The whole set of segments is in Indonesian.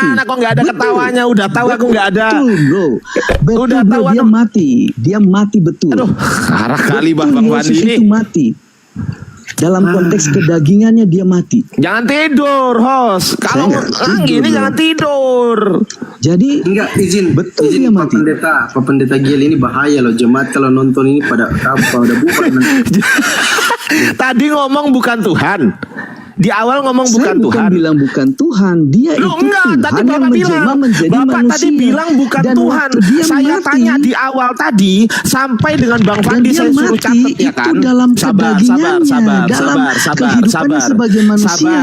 Gimana kok nggak ada Betul. ketawanya? Udah tahu aku nggak ada. Betul bro. Betul Udah bro, tahu dia aku. mati. Dia mati betul. Aduh, arah kali Betul, Bang Wandi Yesus ini. itu mati. Dalam konteks kedagingannya dia mati. Jangan tidur, host. Kalau nggak tidur, gini bro. jangan tidur. Jadi Enggak, izin Betul izin dia Pak mati. Pendeta. Pak Pendeta Giel ini bahaya loh. Jemaat kalau nonton ini pada buka nanti. Tadi ngomong bukan Tuhan. Di awal ngomong saya bukan Tuhan. bilang bukan Tuhan. Dia Loh, itu enggak, Tuhan tadi yang Bapak menjelma bilang, menjadi Bapak manusia. tadi bilang bukan Dan Tuhan. waktu dia Saya mati, tanya di awal tadi sampai dengan Bang dan Fandi dia saya suruh mati catat ya itu kan. dalam Sabar, kedagingannya, dalam kehidupannya sebagai manusia.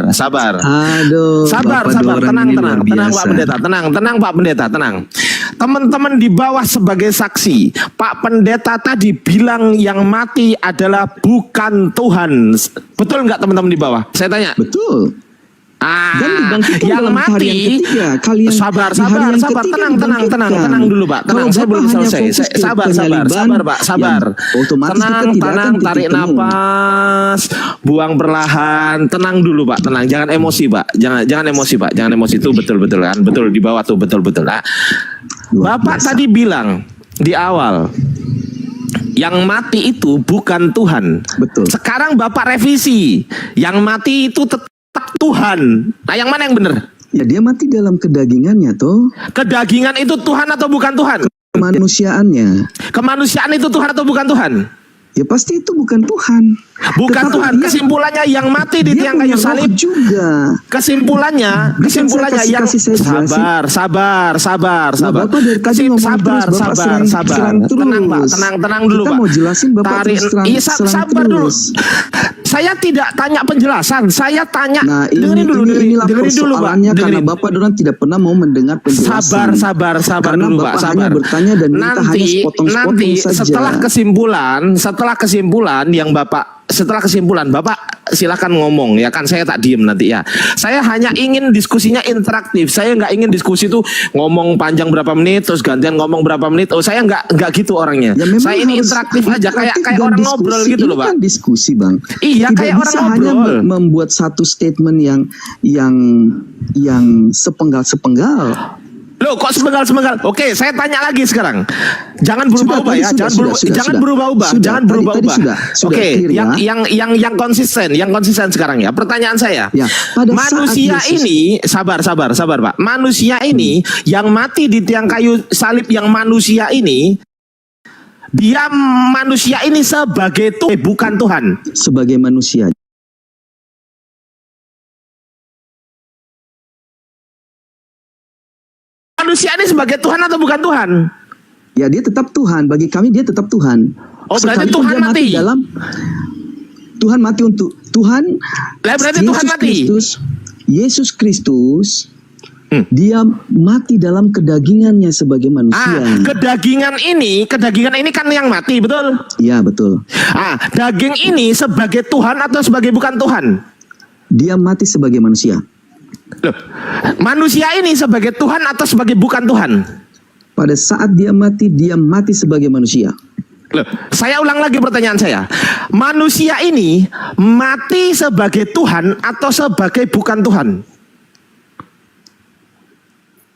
Sabar. Aduh, Sabar, Bapak dua orang tenang, ini tenang, luar tenang Pak biasa. Pendeta, tenang Pak Pendeta, tenang. Teman-teman di bawah sebagai saksi, Pak Pendeta tadi bilang yang mati adalah bukan Tuhan. Betul nggak teman-teman di bawah? Saya tanya. Betul. Dan dibangkitkan Yang dalam hari yang mati. ketiga. Kalian Sabar, di hari yang sabar, ketiga tenang dibangkitkan. dulu Pak, tenang. Kalau Saya Bapak belum hanya selesai. fokus ke Sabar penyaliban, Pak, sabar. ya, otomatis Tenang, kita tidak akan tarik titik temu. napas, buang perlahan, tenang dulu Pak, tenang. Jangan emosi Pak, jangan emosi Pak, jangan emosi itu betul kan, betul di bawah tuh betul. Nah, Luar Bapak biasa. tadi bilang di awal yang mati itu bukan Tuhan. Betul. Sekarang Bapak revisi, yang mati itu tetap Tuhan. Nah, yang mana yang benar? Ya dia mati dalam kedagingannya toh. Kedagingan itu Tuhan atau bukan Tuhan? Kemanusiaannya. Kemanusiaan itu Tuhan atau bukan Tuhan? Ya pasti itu bukan Tuhan. Bukan Tetapi Tuhan. dia- Kesimpulannya yang mati di dia tiang kayu punya roh salib. juga. Kesimpulannya yang kasih saya jelasin. sabar. Nah, Bapak dari tadi ngomong sabar. terus, Bapak serang terus. Tenang Pak, tenang dulu Kita Pak. mau jelasin, Bapak terus Iya, serang sabar dulu. terus. Saya tidak tanya penjelasan, saya tanya. Nah dengerin dulu, inilah dengerin dulu Pak. persoalannya karena Dengerin. Bapak Doran tidak pernah mau mendengar penjelasan. Sabar Karena dulu Pak, Bapak sabar. hanya bertanya dan minta hanya sepotong-sepotong Nanti saja. setelah kesimpulan yang setelah kesimpulan Bapak silakan ngomong ya kan, saya tak diem nanti ya. Saya hanya ingin diskusinya interaktif. Saya nggak ingin diskusi itu ngomong panjang berapa menit terus gantian ngomong berapa menit. Oh, saya nggak gitu orangnya. Ya, memang saya ini harus interaktif aja kayak dan orang diskusi. ngobrol gitu Ini loh Pak. kan diskusi Bang. Iya, Tidak kayak bisa orang hanya ngobrol. membuat satu statement yang sepenggal-sepenggal. Loh, kok sepenggal-sepenggal? Oke, saya tanya lagi sekarang. Jangan berubah-ubah ya, jangan berubah-ubah, jangan berubah-ubah. Oke, yang konsisten sekarang ya. Pertanyaan saya. Ya, pada manusia saat Yesus- ini sabar Pak. Manusia ini yang mati di tiang kayu salib, yang manusia ini dia manusia ini sebagai Tuhan, bukan Tuhan. Sebagai manusia. Manusia ini sebagai Tuhan atau bukan Tuhan? Ya dia tetap Tuhan. Bagi kami dia tetap Tuhan. Oh, berarti Sekalipun Tuhan dia mati. Tuhan mati untuk Tuhan. Lah, berarti Tuhan mati. Yesus Kristus. Dia mati dalam kedagingannya sebagai manusia. Kedagingan ini kan yang mati, betul? Ya betul. Daging ini sebagai Tuhan atau sebagai bukan Tuhan? Dia mati sebagai manusia. Loh, manusia ini sebagai Tuhan atau sebagai bukan Tuhan? Pada saat dia mati sebagai manusia. Loh, saya ulang lagi pertanyaan saya. Manusia ini mati sebagai Tuhan atau sebagai bukan Tuhan?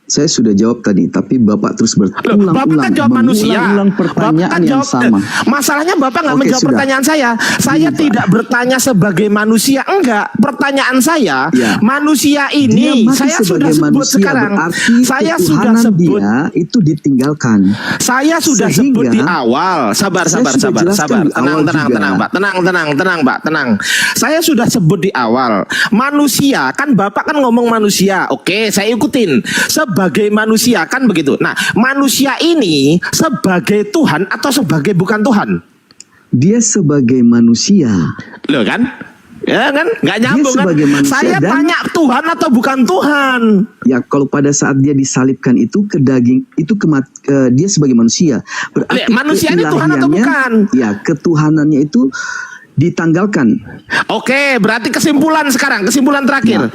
Saya sudah jawab tadi, tapi Bapak terus berulang-ulang Bapak kan jawab manusia. pertanyaan Bapak kan yang sama. Masalahnya Bapak nggak Oke, menjawab sudah. pertanyaan saya. Saya Gini, tidak bertanya sebagai manusia. Enggak. Pertanyaan saya, Ya. manusia Dia ini mati saya sudah sebagai sebut manusia, sekarang. berarti Saya sudah ketuhanan sebut. dia itu ditinggalkan. Saya sudah Sehingga- sebut di awal. Sabar. Saya sudah jelaskan di awal juga. Tenang, Pak. Tenang. Saya sudah sebut di awal. Manusia, kan Bapak kan ngomong manusia. Oke, saya ikutin. Sebagai manusia kan begitu. Nah, manusia ini sebagai Tuhan atau sebagai bukan Tuhan? Dia sebagai manusia. Loh kan? Ya kan? Nggak nyambung kan? sebagai manusia Saya dan- tanya Tuhan atau bukan Tuhan? Ya kalau pada saat dia disalibkan itu dia sebagai manusia. Berarti Manusia ini Tuhan atau keilahiannya- bukan? Ya, ketuhanannya itu ditanggalkan. Oke, berarti kesimpulan terakhir. Ya.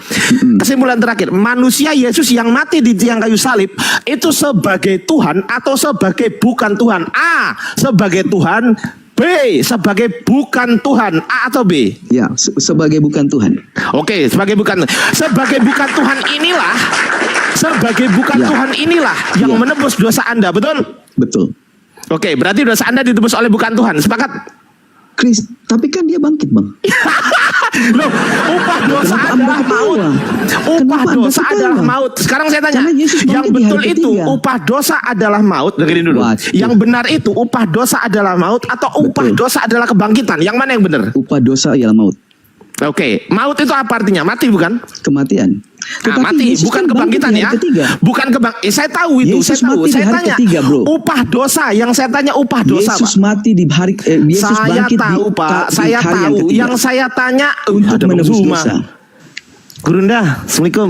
Kesimpulan terakhir, manusia Yesus yang mati di tiang kayu salib itu sebagai Tuhan atau sebagai bukan Tuhan? A, sebagai Tuhan, B, B, sebagai bukan Tuhan. A atau B? Ya, sebagai bukan Tuhan. Oke, sebagai bukan Tuhan inilah, Ya. Tuhan inilah yang Ya. menebus dosa Anda, betul? Betul. Oke, berarti dosa Anda ditebus oleh bukan Tuhan. Sepakat? Tapi kan dia bangkit, Bang. Loh, upah dosa Kenapa adalah Anda maut. ketawa? Upah Kenapa Anda dosa ketawa? adalah maut. Sekarang saya tanya, Karena Yesus yang bangkit di betul hari itu ketiga. upah dosa adalah maut. Dengerin dulu. Waduh. Yang benar itu upah dosa adalah maut atau upah Betul. dosa adalah kebangkitan? Yang mana yang benar? Upah dosa ialah maut, Oke, maut itu apa artinya? Mati bukan? kematian. Mati, Yesus bukan kan bangkit kebangkitan di ya. hari ketiga. Bukan saya tahu itu, Yesus saya tahu. mati di Saya hari tanya, ketiga, bro. upah dosa, yang saya tanya upah dosa, Yesus Pak. mati di hari Yesus Saya bangkit tahu, di, Pak. di Saya hari tahu. ketiga Yang saya tanya untuk ada Bang menebus Zuma. dosa. Gurunda, Assalamualaikum.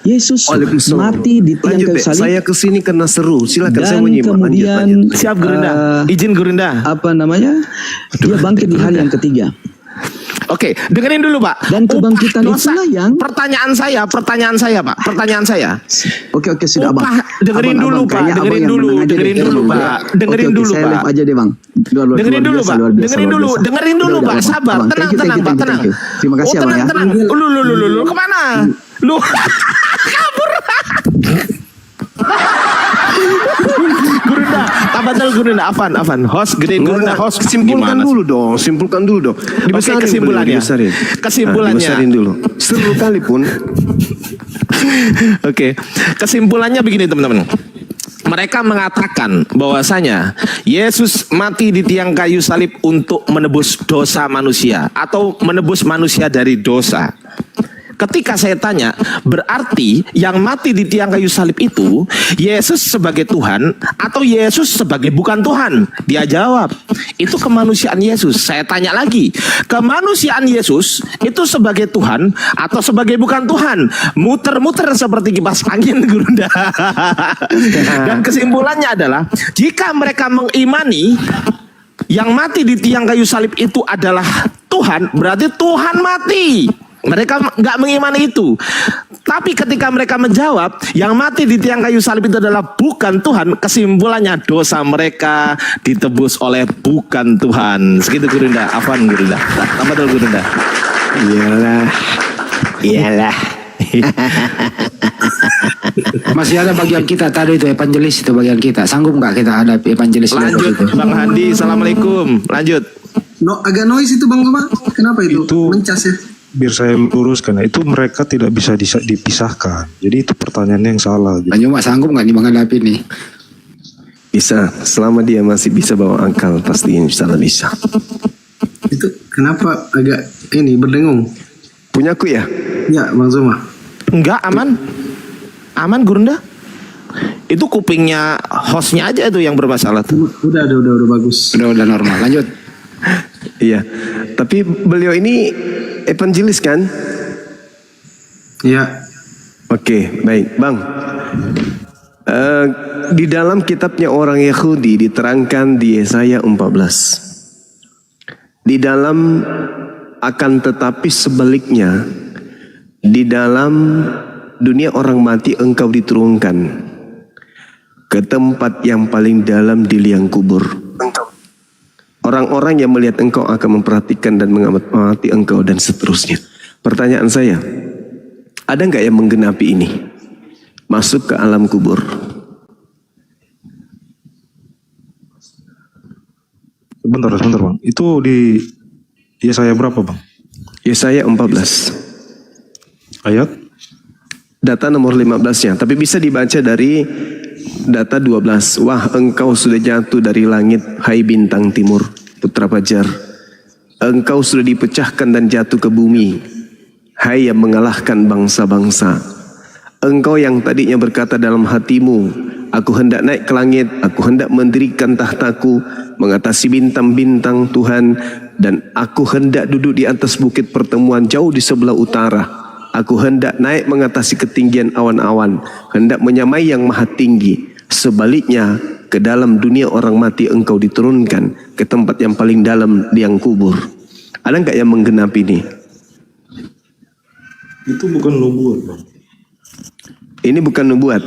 Yesus Waalaikumsalam. mati di tiang Lanjut, kayu Dek. salib. Saya kesini karena seru. Silakan saya Dan menyimak. kemudian Siap Gurunda. Izin Gurunda. apa namanya? Dia bangkit di hari yang ketiga. Oke, dengerin dulu Pak. Dan kebangkitan Upah dosa. itulah yang- Pertanyaan saya Pak. Pertanyaan saya. Oke sudah Bang. Upah, dengerin dulu, Pak. Kayaknya Dengerin abang yang dulu, menang aja dengerin deh. dulu, Oke, Pak. Dengerin oke, dulu, saya Pak. live aja deh Bang. Dengerin dulu Pak. Luar biasa, Dengerin luar dulu. biasa. Dengerin dulu Udah, Pak. Bang. Sabar. Bang, Tenang, thank you, tenang Pak. thank you, Tenang. thank you. Terima kasih ya, Bang, tenang, ya. tenang. Lu. Kemana? Lu. Kabur. Gurunda. Afan. Host, gedein Gurunda. Host. Simpulkan Gimana? dulu dong. Dibesarin kesimpulannya. dulu, dibesarin. Kesimpulannya. Dibesarin dulu. Seru kali pun. Oke, kesimpulannya begini teman-teman. Mereka mengatakan bahwasanya Yesus mati di tiang kayu salib untuk menebus dosa manusia atau menebus manusia dari dosa. Ketika saya tanya, berarti yang mati di tiang kayu salib itu Yesus sebagai Tuhan atau Yesus sebagai bukan Tuhan? Dia jawab, itu kemanusiaan Yesus. Saya tanya lagi, kemanusiaan Yesus itu sebagai Tuhan atau sebagai bukan Tuhan? Muter-muter seperti kipas angin, Gurunda. Dan kesimpulannya adalah, jika mereka mengimani yang mati di tiang kayu salib itu adalah Tuhan, berarti Tuhan mati. Mereka nggak mengimani itu. Tapi ketika mereka menjawab yang mati di tiang kayu salib itu adalah bukan Tuhan, kesimpulannya dosa mereka ditebus oleh bukan Tuhan. Segitu Gurunda. Afan Gurunda. Apa dulu Gurunda? Iyalah. Masih ada bagian kita tadi itu evangelis itu bagian kita. Sanggup nggak kita hadapi evangelis Lanjut itu? Bang Handi. Assalamualaikum. Lanjut. Agak noise itu Bang Zuma. Kenapa itu? Itu- Mencas ya. Biar saya luruskan, itu mereka tidak bisa dipisahkan. Jadi itu pertanyaannya yang salah. Gitu. Bang Yuma sanggup nggak nih menghadapi ini? Bisa. Selama dia masih bisa bawa akal, pasti insya Allah bisa. Itu kenapa agak ini berdengung? Punya aku ya? Ya Bang Zuma. Enggak, aman. Aman Gurunda. Itu kupingnya hostnya aja itu yang bermasalah tuh. Udah bagus. Udah normal. Lanjut. Iya. Tapi beliau ini evangelis kan? Ya. Oke, baik, Bang. Di dalam kitabnya orang Yahudi diterangkan di Yesaya 14. Di dalam akan tetapi sebaliknya, di dalam dunia orang mati engkau diturunkan ke tempat yang paling dalam di liang kubur. Orang-orang yang melihat engkau akan memperhatikan dan mengamati engkau dan seterusnya. Pertanyaan saya, ada nggak yang menggenapi ini? Masuk ke alam kubur. Sebentar Bang. Itu di Yesaya berapa Bang? Yesaya 14. Ayat? Data nomor 15-nya. Tapi bisa dibaca dari data 12. Wah, engkau sudah jatuh dari langit, hai bintang timur, putra fajar. Engkau sudah dipecahkan dan jatuh ke bumi, hai yang mengalahkan bangsa-bangsa. Engkau yang tadinya berkata dalam hatimu, aku hendak naik ke langit, aku hendak mendirikan tahtaku, mengatasi bintang-bintang Tuhan, dan aku hendak duduk di atas bukit pertemuan jauh di sebelah utara. Aku hendak naik mengatasi ketinggian awan-awan, hendak menyamai yang maha tinggi. Sebaliknya, ke dalam dunia orang mati engkau diturunkan ke tempat yang paling dalam liang kubur. Ada nggak yang menggenapi ini? Itu bukan nubuat Bang. Ini bukan nubuat.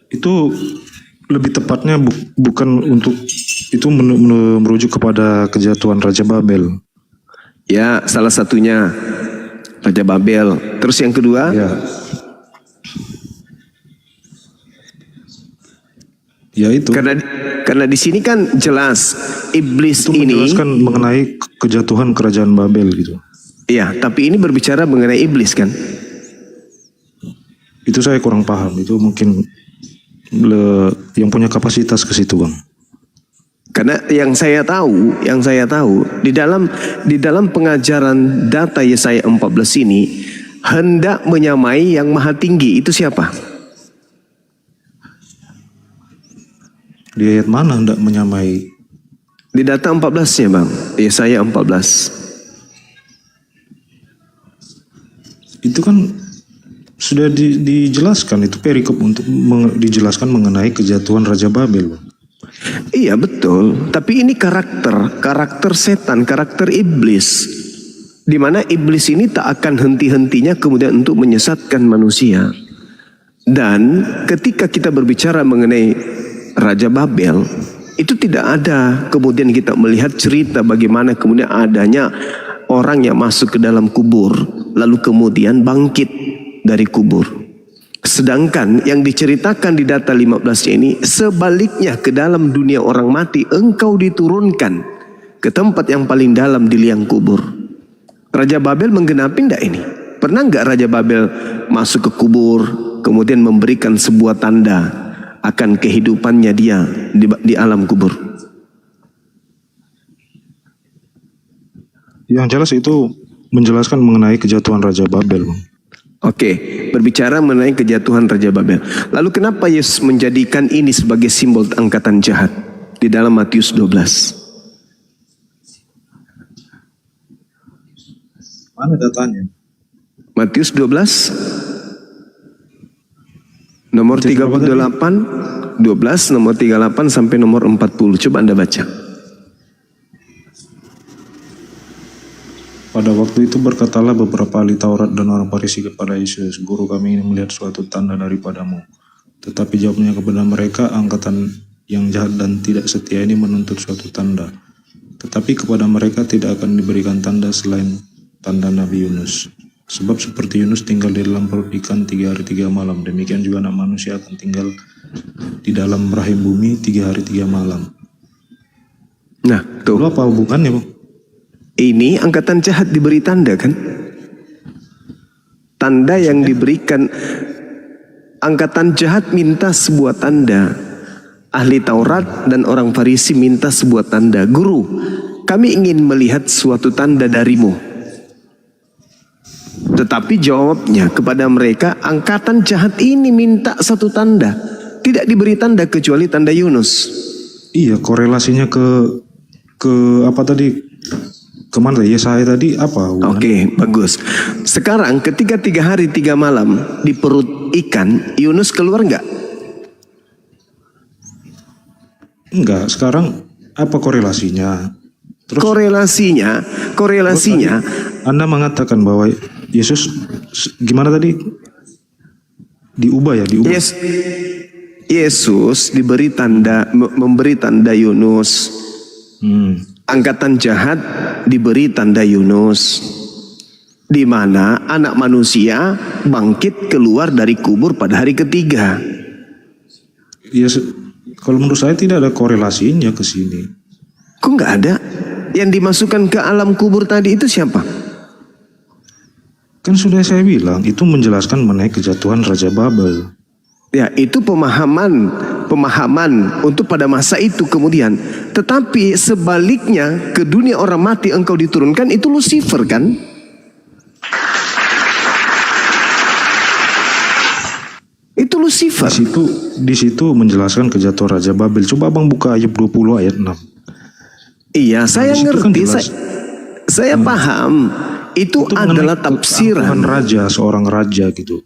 Itu lebih tepatnya bukan untuk Itu merujuk kepada kejatuhan Raja Babel. Ya, salah satunya Raja Babel. Terus yang kedua, Ya. Ya itu. karena di sini kan jelas iblis Itu ini. menjelaskan mengenai kejatuhan kerajaan Babel gitu. Iya, tapi ini berbicara mengenai iblis kan? Itu saya kurang paham. Itu mungkin yang punya kapasitas ke situ, Bang. Karena yang saya tahu di dalam pengajaran data Yesaya 14 ini hendak menyamai yang maha tinggi. Itu siapa? Di ayat mana hendak menyamai? Di data 14-nya, Bang. Yesaya 14. Itu kan sudah dijelaskan, itu perikop untuk dijelaskan mengenai kejatuhan Raja Babel, Bang. Iya betul, tapi ini karakter setan, karakter iblis, di mana iblis ini tak akan henti-hentinya kemudian untuk menyesatkan manusia. Dan ketika kita berbicara mengenai Raja Babel, itu tidak ada kemudian kita melihat cerita bagaimana kemudian adanya orang yang masuk ke dalam kubur, lalu kemudian bangkit dari kubur. Sedangkan yang diceritakan di data 15 ini sebaliknya, ke dalam dunia orang mati engkau diturunkan ke tempat yang paling dalam di liang kubur. Raja Babel menggenapi enggak ini? Pernah enggak Raja Babel masuk ke kubur kemudian memberikan sebuah tanda akan kehidupannya dia di alam kubur? Yang jelas itu menjelaskan mengenai kejatuhan Raja Babel, Bang. Oke, berbicara mengenai kejatuhan Raja Babel. Lalu kenapa Yesus menjadikan ini sebagai simbol angkatan jahat di dalam Matius 12? Mana datanya? Matius 12 nomor 38, 12 nomor 38 sampai nomor 40. Coba Anda baca. Pada waktu itu berkatalah beberapa ahli Taurat dan orang Farisi kepada Yesus, "Guru, kami ingin melihat suatu tanda daripadamu." Tetapi jawabnya kepada mereka, "Angkatan yang jahat dan tidak setia ini menuntut suatu tanda. Tetapi kepada mereka tidak akan diberikan tanda selain tanda Nabi Yunus. Sebab seperti Yunus tinggal di dalam perut ikan 3 hari 3 malam, demikian juga anak manusia akan tinggal di dalam rahim bumi 3 hari 3 malam." Nah, tuh. Lalu apa hubungannya, Bang? Ini angkatan jahat diberi tanda kan? Tanda yang diberikan, angkatan jahat minta sebuah tanda. Ahli Taurat dan orang Farisi minta sebuah tanda. "Guru, kami ingin melihat suatu tanda darimu." Tetapi jawabnya kepada mereka, angkatan jahat ini minta satu tanda. Tidak diberi tanda kecuali tanda Yunus. Iya, korelasinya ke apa tadi? Kemana Yesaya tadi apa? Oke, bagus. Sekarang ketika 3 hari 3 malam di perut ikan, Yunus keluar nggak? Enggak, sekarang apa korelasinya? Terus Korelasinya, Anda mengatakan bahwa Yesus gimana tadi? Diubah ya, diubah. Yesus diberi tanda, memberi tanda Yunus. Angkatan jahat diberi tanda Yunus, di mana anak manusia bangkit keluar dari kubur pada hari ketiga. Ya, kalau menurut saya tidak ada korelasinya ke sini. Kok nggak ada? Yang dimasukkan ke alam kubur tadi itu siapa? Kan sudah saya bilang, itu menjelaskan mengenai kejatuhan Raja Babel. Ya, itu pemahaman untuk pada masa itu kemudian. Tetapi sebaliknya, ke dunia orang mati engkau diturunkan, itu Lucifer kan? Itu Lucifer. Di situ menjelaskan kejatuhan Raja Babel. Coba Abang buka Ayub 20 ayat 6. Iya, saya di situ kan ngerti, jelas. saya paham. Itu adalah mengenai tafsiran. raja, seorang raja gitu.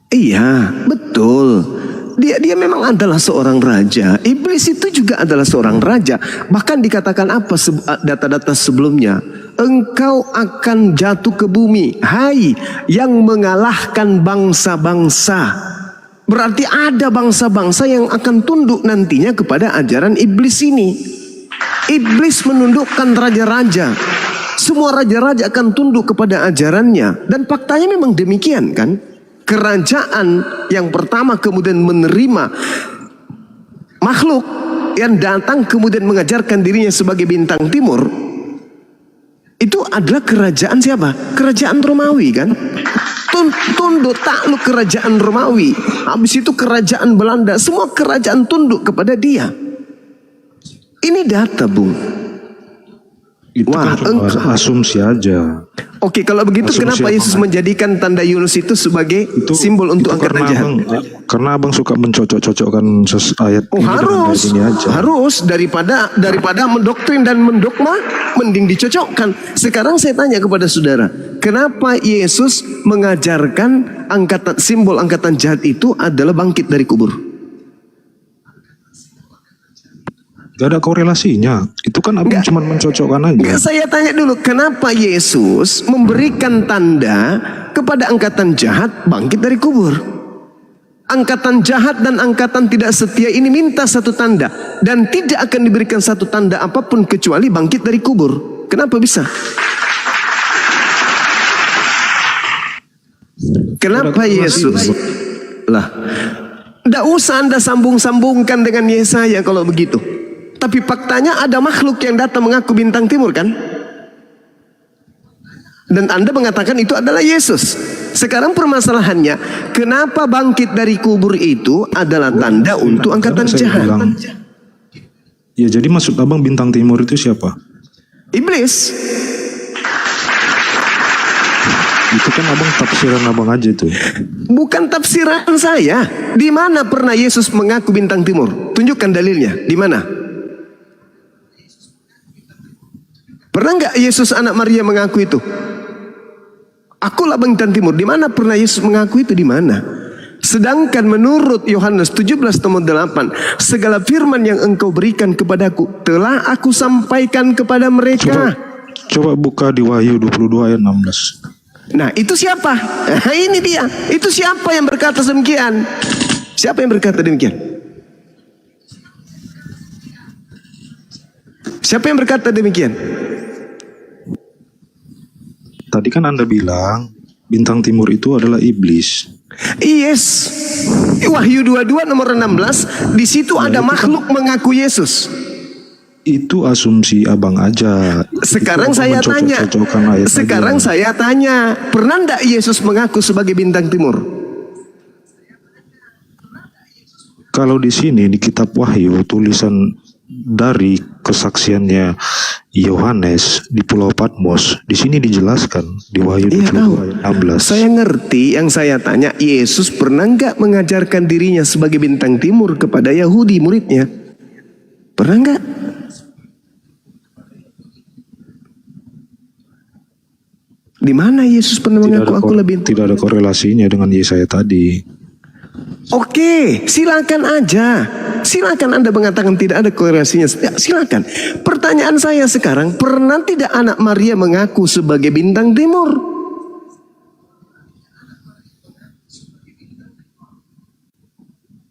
Iya, betul. Dia memang adalah seorang raja. Iblis itu juga adalah seorang raja. Bahkan dikatakan apa data-data sebelumnya? Engkau akan jatuh ke bumi, hai yang mengalahkan bangsa-bangsa. Berarti ada bangsa-bangsa yang akan tunduk nantinya kepada ajaran iblis ini. Iblis menundukkan raja-raja. Semua raja-raja akan tunduk kepada ajarannya. Dan faktanya memang demikian kan. Kerajaan yang pertama kemudian menerima makhluk yang datang kemudian mengajarkan dirinya sebagai bintang timur. Itu adalah kerajaan siapa? Kerajaan Romawi kan. Tunduk takluk kerajaan Romawi. Habis itu kerajaan Belanda. Semua kerajaan tunduk kepada dia. Ini data, Bung. Itu kan cuma asumsi aja. Oke, kalau begitu Asumsi kenapa apa, Yesus menjadikan tanda Yunus itu sebagai simbol untuk angkatan jahat? Karena abang suka mencocok-cocokkan ayat Oh, ini dengan harus, ayat ini aja. harus daripada mendoktrin dan mendogma, mending dicocokkan. Sekarang saya tanya kepada saudara, kenapa Yesus mengajarkan simbol angkatan jahat itu adalah bangkit dari kubur? Gak ada korelasinya. Itu kan abang cuma mencocokkan aja. Enggak, saya tanya dulu, kenapa Yesus memberikan tanda kepada angkatan jahat bangkit dari kubur? Angkatan jahat dan angkatan tidak setia ini minta satu tanda, dan tidak akan diberikan satu tanda apapun kecuali bangkit dari kubur. Kenapa bisa? Kenapa Yesus? Lah, tidak usah Anda sambung-sambungkan dengan Yesaya kalau begitu. Tapi faktanya ada makhluk yang datang mengaku bintang timur kan? Dan Anda mengatakan itu adalah Yesus. Sekarang permasalahannya, kenapa bangkit dari kubur itu adalah tanda untuk angkatan Saya jahat? bilang, ya jadi maksud abang bintang timur itu siapa? Iblis. Itu kan abang tafsiran abang aja tuh. Bukan tafsiran saya. Di mana pernah Yesus mengaku bintang timur? Tunjukkan dalilnya. Di mana? Pernah nggak Yesus anak Maria mengaku itu? Akulah bintang timur. Di mana pernah Yesus mengaku itu? Di mana? Sedangkan menurut Yohanes 17:8, segala firman yang engkau berikan kepadaku telah aku sampaikan kepada mereka. Coba buka di Wahyu 22 ayat 16. Nah, itu siapa? Nah, ini dia. Itu siapa yang berkata demikian? Siapa yang berkata demikian? Siapa yang berkata demikian? Tadi kan Anda bilang bintang timur itu adalah iblis. Yes. Wahyu 22 nomor 16, di situ ada makhluk mengaku Yesus. Itu asumsi abang aja. Sekarang Itu saya abang tanya. mencocok-cocokkan ayat Sekarang aja. saya tanya, pernah enggak Yesus mengaku sebagai bintang timur? Kalau di sini di kitab Wahyu tulisan dari kesaksiannya Yohanes di Pulau Patmos, di sini dijelaskan di Wahyu Iya, 22 ayat 16. Saya ngerti, yang saya tanya, Yesus pernah enggak mengajarkan dirinya sebagai bintang timur kepada Yahudi muridnya? Pernah enggak? Di mana Yesus pernah mengaku aku lebih? Tidak ada korelasinya dengan Yesaya tadi. Oke, silakan aja. Silakan Anda mengatakan tidak ada korelasinya. Ya, silakan. Pertanyaan saya sekarang, pernah tidak anak Maria mengaku sebagai bintang timur?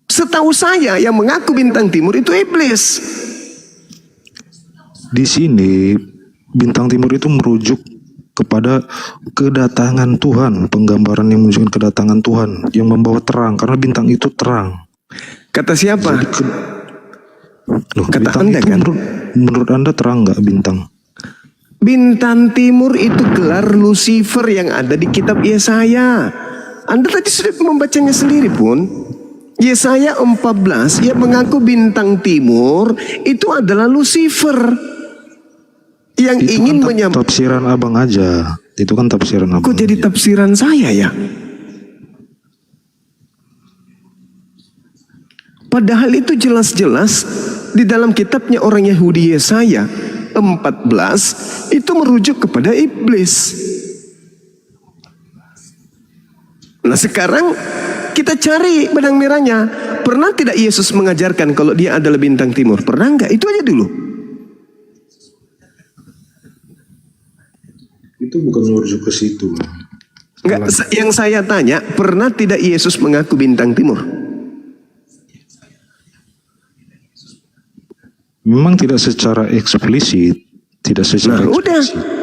Setahu saya yang mengaku bintang timur itu iblis. Di sini bintang timur itu merujuk kepada kedatangan Tuhan, penggambaran yang menunjukkan kedatangan Tuhan yang membawa terang, karena bintang itu terang. Kata siapa? Loh, Kata bintang Anda itu kan? menurut Anda terang nggak bintang? Bintang timur itu gelar Lucifer yang ada di kitab Yesaya. Anda tadi sudah membacanya sendiri pun. Yesaya 14 yang mengaku bintang timur itu adalah Lucifer yang Itu ingin kan menyampaikan. tafsiran abang aja. Itu kan tafsiran abang. Kok jadi aja. tafsiran saya ya? Padahal itu jelas-jelas di dalam kitabnya orang Yahudi Yesaya 14 itu merujuk kepada iblis. Nah sekarang kita cari benang merahnya. Pernah tidak Yesus mengajarkan kalau dia adalah bintang timur? Pernah enggak? Itu aja dulu. Itu bukan merujuk ke situ. Enggak, yang saya tanya, pernah tidak Yesus mengaku bintang timur? Memang tidak secara eksplisit, tidak secara Nah, udah. eksplisit.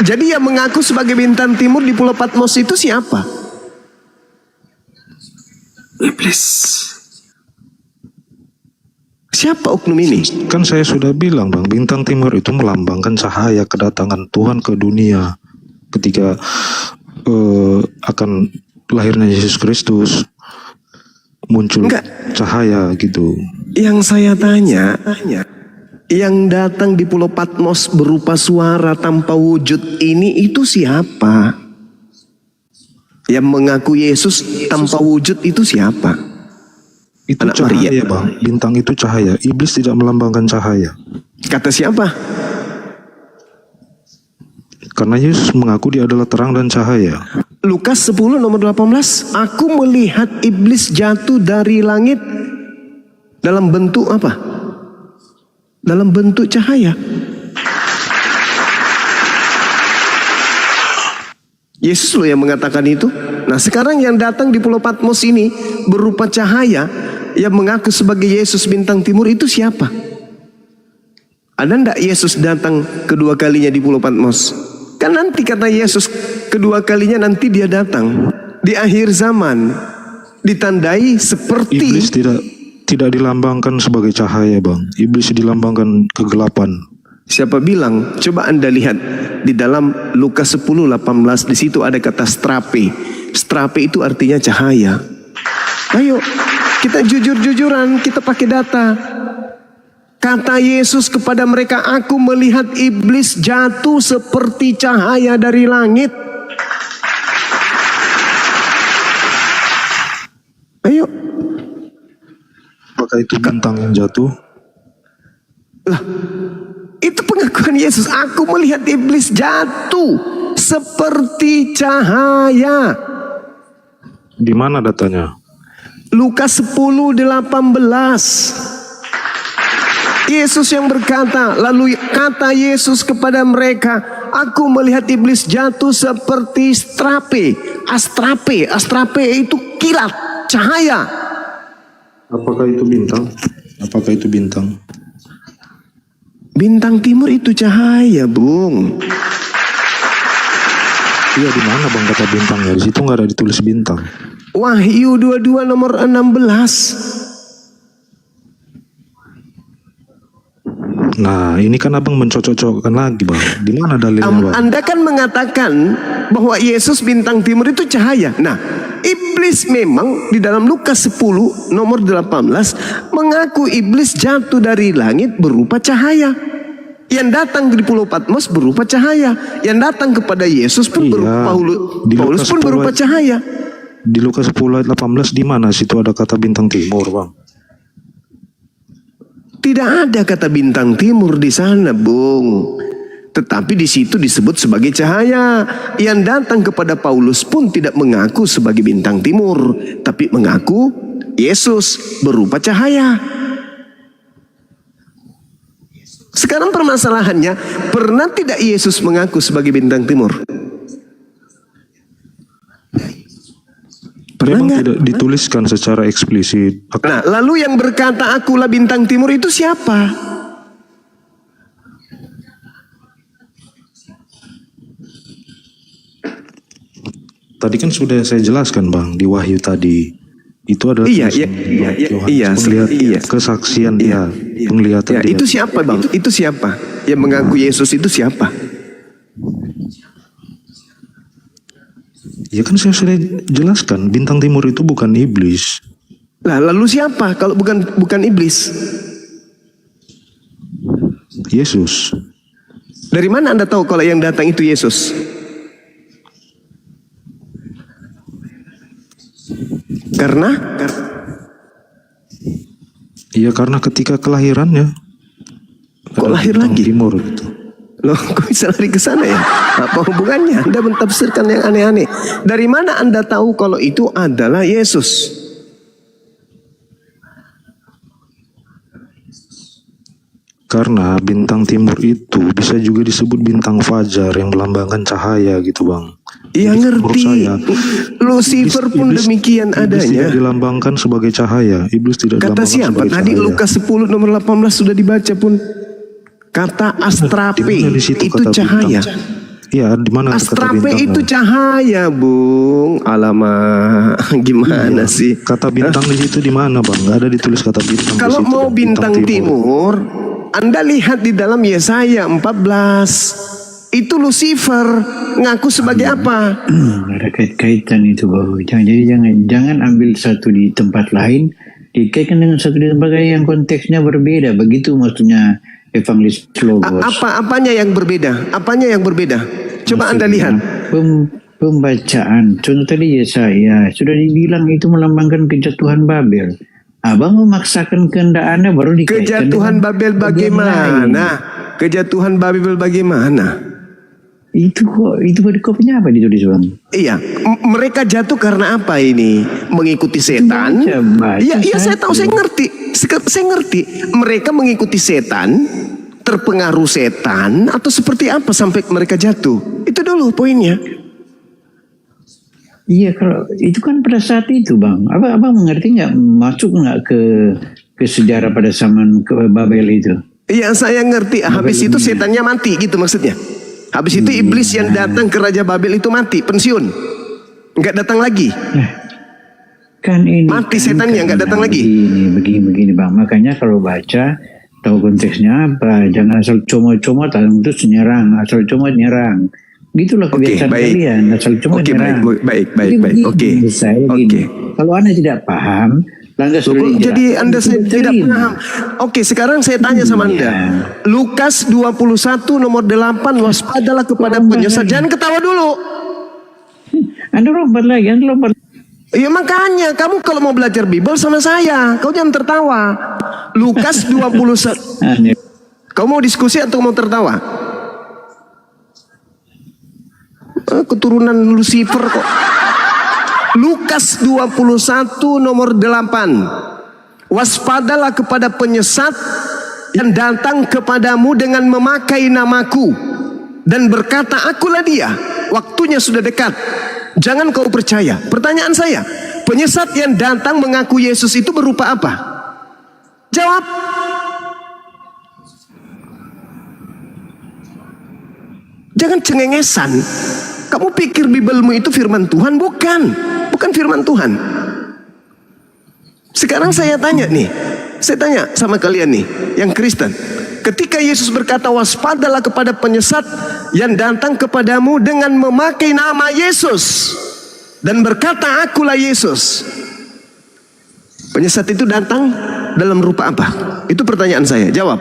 Jadi yang mengaku sebagai bintang timur di Pulau Patmos itu siapa? Iblis. Siapa oknum ini? Kan saya sudah bilang bang, bintang timur itu melambangkan cahaya kedatangan Tuhan ke dunia ketika akan lahirnya Yesus Kristus, muncul Enggak. cahaya gitu. Yang saya tanya, yang datang di Pulau Patmos berupa suara tanpa wujud ini itu siapa? Yang mengaku Yesus tanpa wujud itu siapa? Itu Anak cahaya Maria. bang, bintang itu cahaya. Iblis tidak melambangkan cahaya. Kata siapa? Karena Yesus mengaku dia adalah terang dan cahaya. Lukas 10 nomor 18. Aku melihat iblis jatuh dari langit dalam bentuk apa? Dalam bentuk cahaya. Yesus loh yang mengatakan itu. Nah sekarang yang datang di Pulau Patmos ini berupa cahaya yang mengaku sebagai Yesus bintang timur itu siapa? Ada ndak Yesus datang kedua kalinya di Pulau Patmos? Kan nanti kata Yesus kedua kalinya nanti dia datang di akhir zaman ditandai seperti Iblis tidak dilambangkan sebagai cahaya bang. Iblis dilambangkan kegelapan. siapa bilang? Coba Anda lihat di dalam Lukas 10:18 di situ ada kata strape. Strape itu artinya cahaya. Ayo kita jujur-jujuran, kita pakai data. Kata Yesus kepada mereka, aku melihat iblis jatuh seperti cahaya dari langit. Ayo. Apakah itu bintang yang jatuh? Lah, itu pengakuan Yesus. Aku melihat iblis jatuh seperti cahaya. Di mana datanya? Lukas 10:18. Yesus yang berkata, lalu kata Yesus kepada mereka, aku melihat iblis jatuh seperti strape. Astrape itu kilat, cahaya. Apakah itu bintang? Apakah itu bintang? Bintang timur itu cahaya, Bung. Iya, di mana bang kata bintangnya? Di situ nggak ada ditulis bintang. Wahyu 22 nomor 16. Nah, ini kan abang mencocok-cocokkan lagi bang. Di mana dalilnya bang? Anda kan mengatakan bahwa Yesus bintang timur itu cahaya. Nah, iblis memang di dalam Lukas 10 nomor 18 mengaku iblis jatuh dari langit berupa cahaya. Yang datang di Pulau Patmos berupa cahaya. Yang datang kepada Yesus pun Iya. berupa Di Paulus Lukas pun 10 berupa cahaya. Di Lukas 10 ayat 18 di mana situ ada kata bintang timur bang? Tidak ada kata bintang timur di sana, Bung. Tetapi di situ disebut sebagai cahaya. Yang datang kepada Paulus pun tidak mengaku sebagai bintang timur, tapi mengaku Yesus berupa cahaya. Sekarang permasalahannya, pernah tidak Yesus mengaku sebagai bintang timur? Pernah Memang nggak? tidak dituliskan secara eksplisit. Nah, lalu yang berkata akulah bintang timur itu siapa? Tadi kan sudah saya jelaskan bang di Wahyu tadi. Itu adalah Iya, tulisan iya, Yohanes iya. kesaksian dia, penglihatan Ya, dia. itu siapa, Bang? Itu siapa? Yang mengaku Yesus itu siapa? Ya kan saya sudah jelaskan, bintang timur itu bukan iblis. Lah, lalu siapa kalau bukan iblis? Yesus. Dari mana Anda tahu kalau yang datang itu Yesus? Karena Iya karena ketika kelahirannya. Kok ada lahir bintang lagi? Timur gitu. loh, kok bisa lari ke sana ya? Apa hubungannya? Anda mentafsirkan yang aneh-aneh. Dari mana Anda tahu kalau itu adalah Yesus? Karena bintang timur itu bisa juga disebut bintang fajar yang melambangkan cahaya gitu bang. Iya Jadi menurut ngerti. saya, Lucifer pun demikian iblis tidak adanya. dilambangkan sebagai cahaya. Iblis tidak Kata dilambangkan siapa? sebagai Tadi cahaya. Lukas 10 nomor 18 sudah dibaca pun. Kata astrape Di mana di situ itu kata cahaya. bintang? Iya, di mana kata Astrape bintang? itu cahaya, Bung. Alamak, gimana sih? Kata bintang di situ di mana bang? Gak ada ditulis kata bintang. di Kalau situ, mau Bang. bintang timur, Anda lihat di dalam Yesaya 14. Itu Lucifer ngaku sebagai apa? Ada kait-kaitan itu bahwa jangan ambil satu di tempat lain dikaitkan dengan satu di tempat lain yang konteksnya berbeda. Begitu maksudnya evangelis Logos. Apanya yang berbeda? Apanya yang berbeda? Coba Anda lihat. Pembacaan contoh tadi Yesaya sudah dibilang itu melambangkan kejatuhan Babel. Abang memaksakan kehendak Anda baru dikaitkan Kejatuhan dengan Babel bagian lain. bagaimana? Kejatuhan Babel bagaimana? Itu kopinya apa ditulis bang? Iya, mereka jatuh karena apa ini? Mengikuti setan? Baca Iya, saya tahu, satu. saya ngerti. Mereka mengikuti setan, terpengaruh setan, atau seperti apa sampai mereka jatuh? Itu dulu poinnya. Iya, kalau itu kan pada saat itu bang, abang mengerti nggak, masuk nggak ke sejarah pada zaman ke Babel itu? Iya, saya ngerti. Habis itu setannya mati, gitu maksudnya. Habis itu iblis yang datang ke Raja Babel itu mati, pensiun, nggak datang lagi. Kan ini Mati kan setannya, nggak datang lagi. Begini bang, makanya kalau baca tahu konteksnya apa, jangan asal comot-comot terus nyerang, asal comot nyerang. Gitulah kebiasaan baik. kalian, asal comot Oke, nyerang. baik. Jadi begini, Oke. saya Oke. begini, kalau Anda tidak paham, lantas sudah Jadi dijelaskan, Anda saya itu tidak terima. paham. Oke, sekarang saya tanya sama Anda. Lukas 21 nomor 8, waspadalah kepada penyesat. Jangan ketawa dulu. Anda lompat lagi, Iya makanya kamu kalau mau belajar Bible sama saya, kau jangan tertawa. Lukas 21. Kau mau diskusi atau mau tertawa? Keturunan Lucifer kok. Lukas 21 nomor 8. Waspadalah kepada penyesat yang datang kepadamu dengan memakai namaku dan berkata, akulah dia, waktunya sudah dekat, jangan kau percaya. Pertanyaan saya, penyesat yang datang mengaku Yesus itu berupa apa? Jawab. Jangan cengengesan. Kamu pikir Bibelmu itu firman Tuhan? Bukan. Bukan firman Tuhan. Sekarang saya tanya nih. Saya tanya sama kalian nih, yang Kristen. Ketika Yesus berkata, waspadalah kepada penyesat yang datang kepadamu dengan memakai nama Yesus dan berkata, akulah Yesus. Penyesat itu datang dalam rupa apa? Itu pertanyaan saya. Jawab.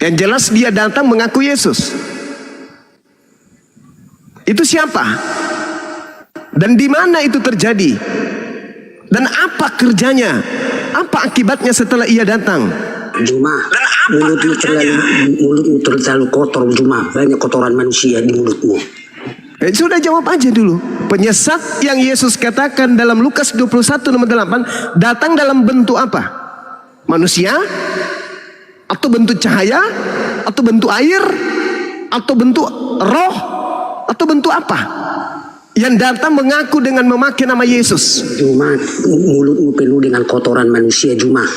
Yang jelas dia datang mengaku Yesus. Itu siapa? Dan di mana itu terjadi? Dan apa kerjanya? Apa akibatnya setelah ia datang? Juma, mulutmu terlalu kotor, Juma. Banyak kotoran manusia di mulutmu. Sudah jawab aja dulu. Penyesat yang Yesus katakan dalam Lukas 21 nomor 8 datang dalam bentuk apa? Manusia? Atau bentuk cahaya? Atau bentuk air? Atau bentuk roh? Atau bentuk apa? Yang datang mengaku dengan memakai nama Yesus. Juma, mulutmu penuh dengan kotoran manusia, Juma.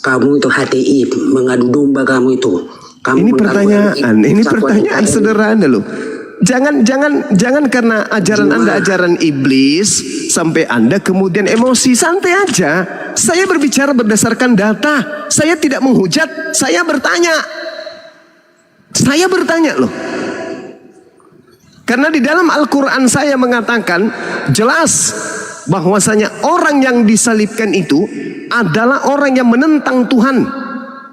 Kamu itu HTI, mengadu domba kamu itu. Kamu ini pertanyaan sederhana loh. Jangan karena ajaran Anda ajaran iblis sampai Anda kemudian emosi. Santai aja. Saya berbicara berdasarkan data. Saya tidak menghujat, saya bertanya. Saya bertanya loh. Karena di dalam Al-Quran saya mengatakan jelas bahwasanya orang yang disalibkan itu adalah orang yang menentang Tuhan.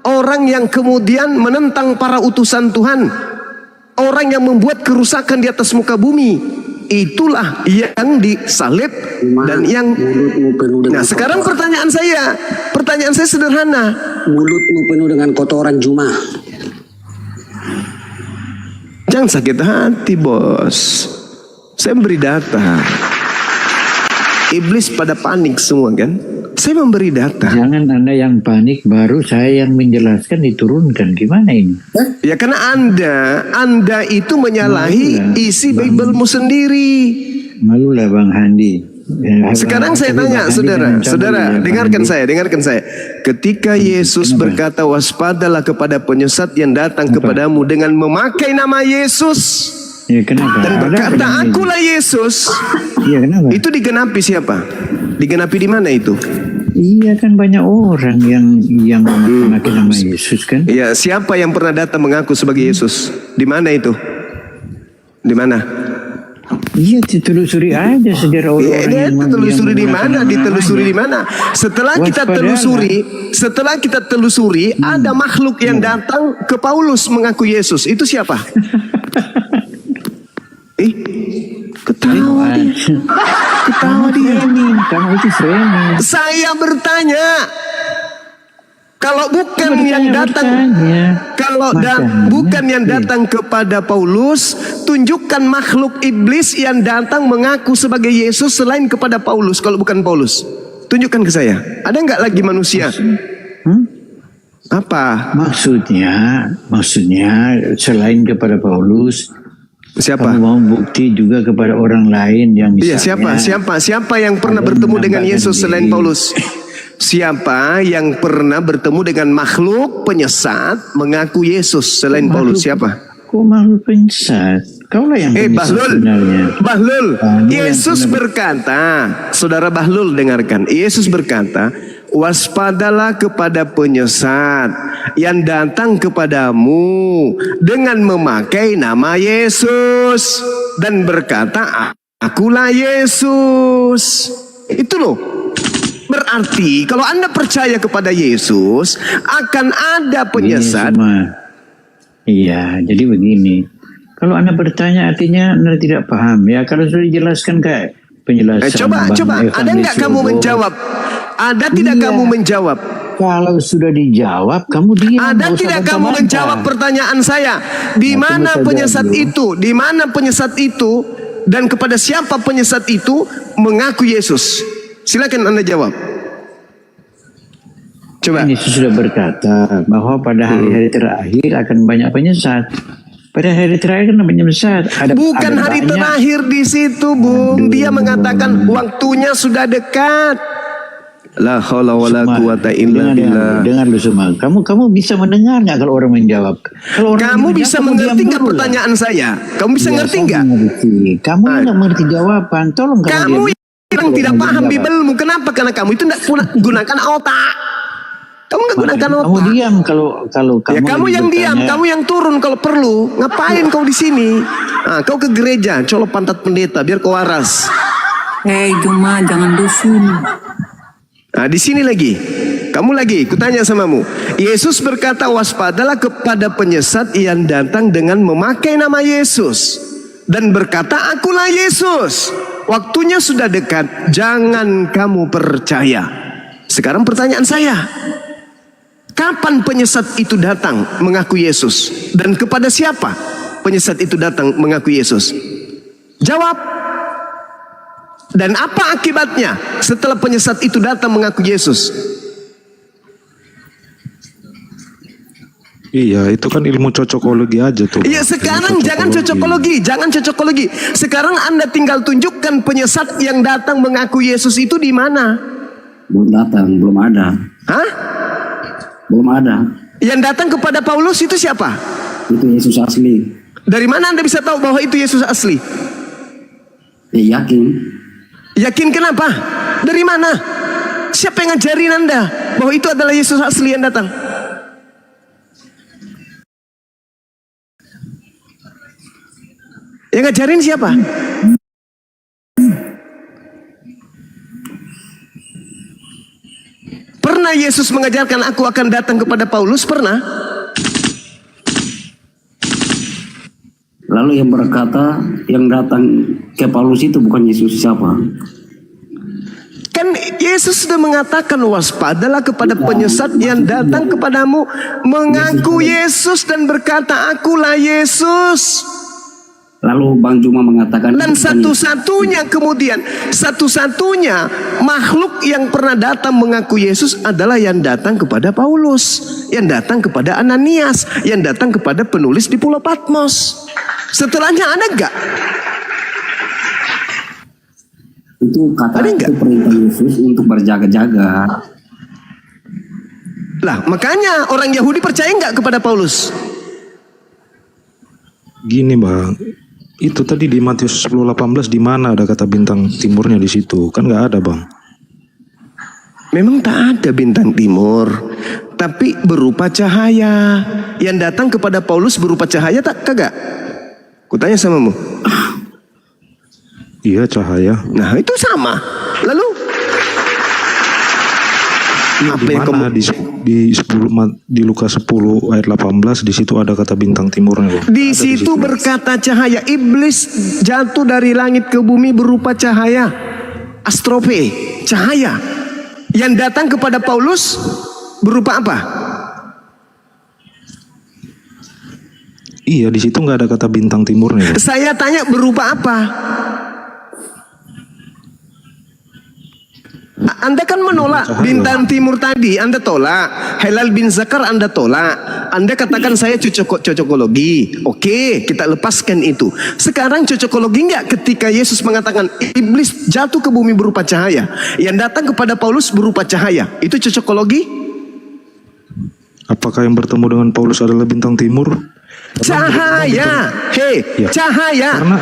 Orang yang kemudian menentang para utusan Tuhan. Orang yang membuat kerusakan di atas muka bumi. Itulah yang disalib dan yang... Nah sekarang pertanyaan saya sederhana. Mulutmu penuh dengan kotoran, Juma. Jangan sakit hati bos. Saya beri data. iblis pada panik semua kan. Saya memberi data. Jangan Anda yang panik, baru saya yang menjelaskan diturunkan. Gimana ini? Ya karena Anda itu menyalahi isi Biblemu sendiri. Malulah Bang Handi. Ya, Sekarang saya tapi tanya, Bang Handi saudara, mencabut saudara, ya, Bang dengarkan saya. Ketika Yesus berkata, waspadalah kepada penyesat yang datang kepadamu dengan memakai nama Yesus Ya, kenapa? dan Ada berkata, apa ini? akulah Yesus. Iya, kenapa? Itu digenapi siapa? Digenapi di mana itu? Iya kan banyak orang yang memakai nama Yesus kan. Ya, siapa yang pernah datang mengaku sebagai Yesus? Di mana itu? Di mana? Iya ditelusuri aja sejarah orang-orang yang Ditelusuri di mana? menggunakan Ditelusuri di namanya. mana? Setelah kita Waspadalah. telusuri, ada makhluk yang datang ke Paulus mengaku Yesus. Itu siapa? Ketawa dia. Ketawa dia. Kamu itu framing. Saya bertanya, kalau bukan yang datang, bukan yang datang kepada Paulus, tunjukkan makhluk iblis yang datang mengaku sebagai Yesus selain kepada Paulus. Kalau bukan Paulus, tunjukkan ke saya. Ada nggak lagi manusia? Apa? Maksudnya selain kepada Paulus, Siapa? kamu mau bukti juga kepada orang lain yang Iya, misalnya. siapa yang pernah ada bertemu dengan menampakkan Yesus selain diri. Paulus? Siapa yang pernah bertemu dengan makhluk penyesat mengaku Yesus selain Paulus? Siapa? Kok makhluk penyesat? Kaulah yang penyesat Bahlul, sebenarnya. Bahlul. Dia Yesus yang berkata, saudara Bahlul dengarkan. Yesus berkata, waspadalah kepada penyesat yang datang kepadamu dengan memakai nama Yesus dan berkata, akulah Yesus. Itu loh. Berarti kalau Anda percaya kepada Yesus, akan ada penyesat. Ini semua. Iya, jadi begini. Kalau Anda bertanya artinya Anda tidak paham. Ya, kalau sudah dijelaskan kayak penjelasan. Coba, ada nggak kamu menjawab? Ada tidak Iya. kamu menjawab? Kalau sudah dijawab, kamu diam. Ada nggak usah tidak kamu bantah-bantah. menjawab pertanyaan saya? Di Nah, mana tunggu saja penyesat dulu. itu? Di mana penyesat itu? Dan kepada siapa penyesat itu mengaku Yesus? Silakan Anda jawab. Coba. Yesus sudah berkata bahwa pada hari-hari terakhir akan banyak penyesat. Pada hari terakhir kan penyesat. Bukan ada hari banyak. terakhir di situ, Bung. Dia mengatakan waktunya sudah dekat. La haula wala quwata illa billah. Dengar lu semua. Kamu bisa mendengar nggak kalau orang menjawab? Kalau orang Kamu menjawab, bisa kamu mengerti diam nggak dulu lah. pertanyaan saya? Kamu bisa Ya, ngerti saya nggak? mengerti. Kamu nggak mengerti jawaban. Tolong Kamu diam. yang tidak Kalau paham menjawab. Bibelmu. Kenapa? Karena kamu itu tidak gunakan otak. Kamu nggak gunakan Kamu otak. diam kalau Ya kamu yang diam, kamu yang turun kalau perlu. Ngapain kau di sini? Ah, kau ke gereja, colok pantat pendeta biar kau waras. Cuma jangan dusun. Nah, di sini lagi. Kamu lagi, kutanya samamu. Yesus berkata, waspadalah kepada penyesat yang datang dengan memakai nama Yesus dan berkata, akulah Yesus. Waktunya sudah dekat, jangan kamu percaya. Sekarang pertanyaan saya, kapan penyesat itu datang mengaku Yesus? Dan kepada siapa penyesat itu datang mengaku Yesus? Jawab. Dan apa akibatnya setelah penyesat itu datang mengaku Yesus? Iya, itu kan ilmu cocokologi aja tuh. Iya, sekarang jangan cocokologi. Sekarang Anda tinggal tunjukkan penyesat yang datang mengaku Yesus itu di mana? Belum datang, belum ada. Hah? Belum ada. Yang datang kepada Paulus itu siapa? Itu Yesus asli. Dari mana Anda bisa tahu bahwa itu Yesus asli? Ya, yakin. Yakin kenapa? Dari mana? Siapa yang ngajarin Anda bahwa itu adalah Yesus asli yang datang? Yang ngajarin siapa? Pernah Yesus mengajarkan aku akan datang kepada Paulus? Pernah? Lalu yang berkata yang datang ke Paulus itu bukan Yesus siapa? Kan Yesus sudah mengatakan waspadalah kepada penyesat yang datang kepadamu mengaku Yesus dan berkata akulah Yesus. Lalu Bang Juma mengatakan Dan satu-satunya makhluk yang pernah datang mengaku Yesus adalah yang datang kepada Paulus, yang datang kepada Ananias, yang datang kepada penulis di Pulau Patmos. Setelahnya ada enggak? itu kata Ada nggak? itu perintah Yesus untuk berjaga-jaga. Lah, makanya orang Yahudi percaya enggak kepada Paulus? Gini bang, itu tadi di Matius 10:18 di mana ada kata bintang timurnya di situ? Kan nggak ada bang. Memang tak ada bintang timur, tapi berupa cahaya. Yang datang kepada Paulus berupa cahaya tak kagak? Kutanya samamu. Iya cahaya. Nah, itu sama. Lalu apa Di yang kamu mana di Lukas 10 ayat 18 di situ ada kata bintang timurnya bang. di Ada situ berkata cahaya. Iblis jatuh dari langit ke bumi berupa cahaya. Astrope, cahaya. Yang datang kepada Paulus berupa apa? Iya di situ nggak ada kata bintang timurnya. Bang. Saya tanya berupa apa? Anda kan menolak bintang timur tadi, Anda tolak. Helal bin Zakar Anda tolak. Anda katakan saya cocokologi. Oke, kita lepaskan itu. Sekarang cocokologi enggak ketika Yesus mengatakan iblis jatuh ke bumi berupa cahaya, yang datang kepada Paulus berupa cahaya. Itu cocokologi? Apakah yang bertemu dengan Paulus adalah bintang timur? Cahaya. Hei, Ya. cahaya. Karena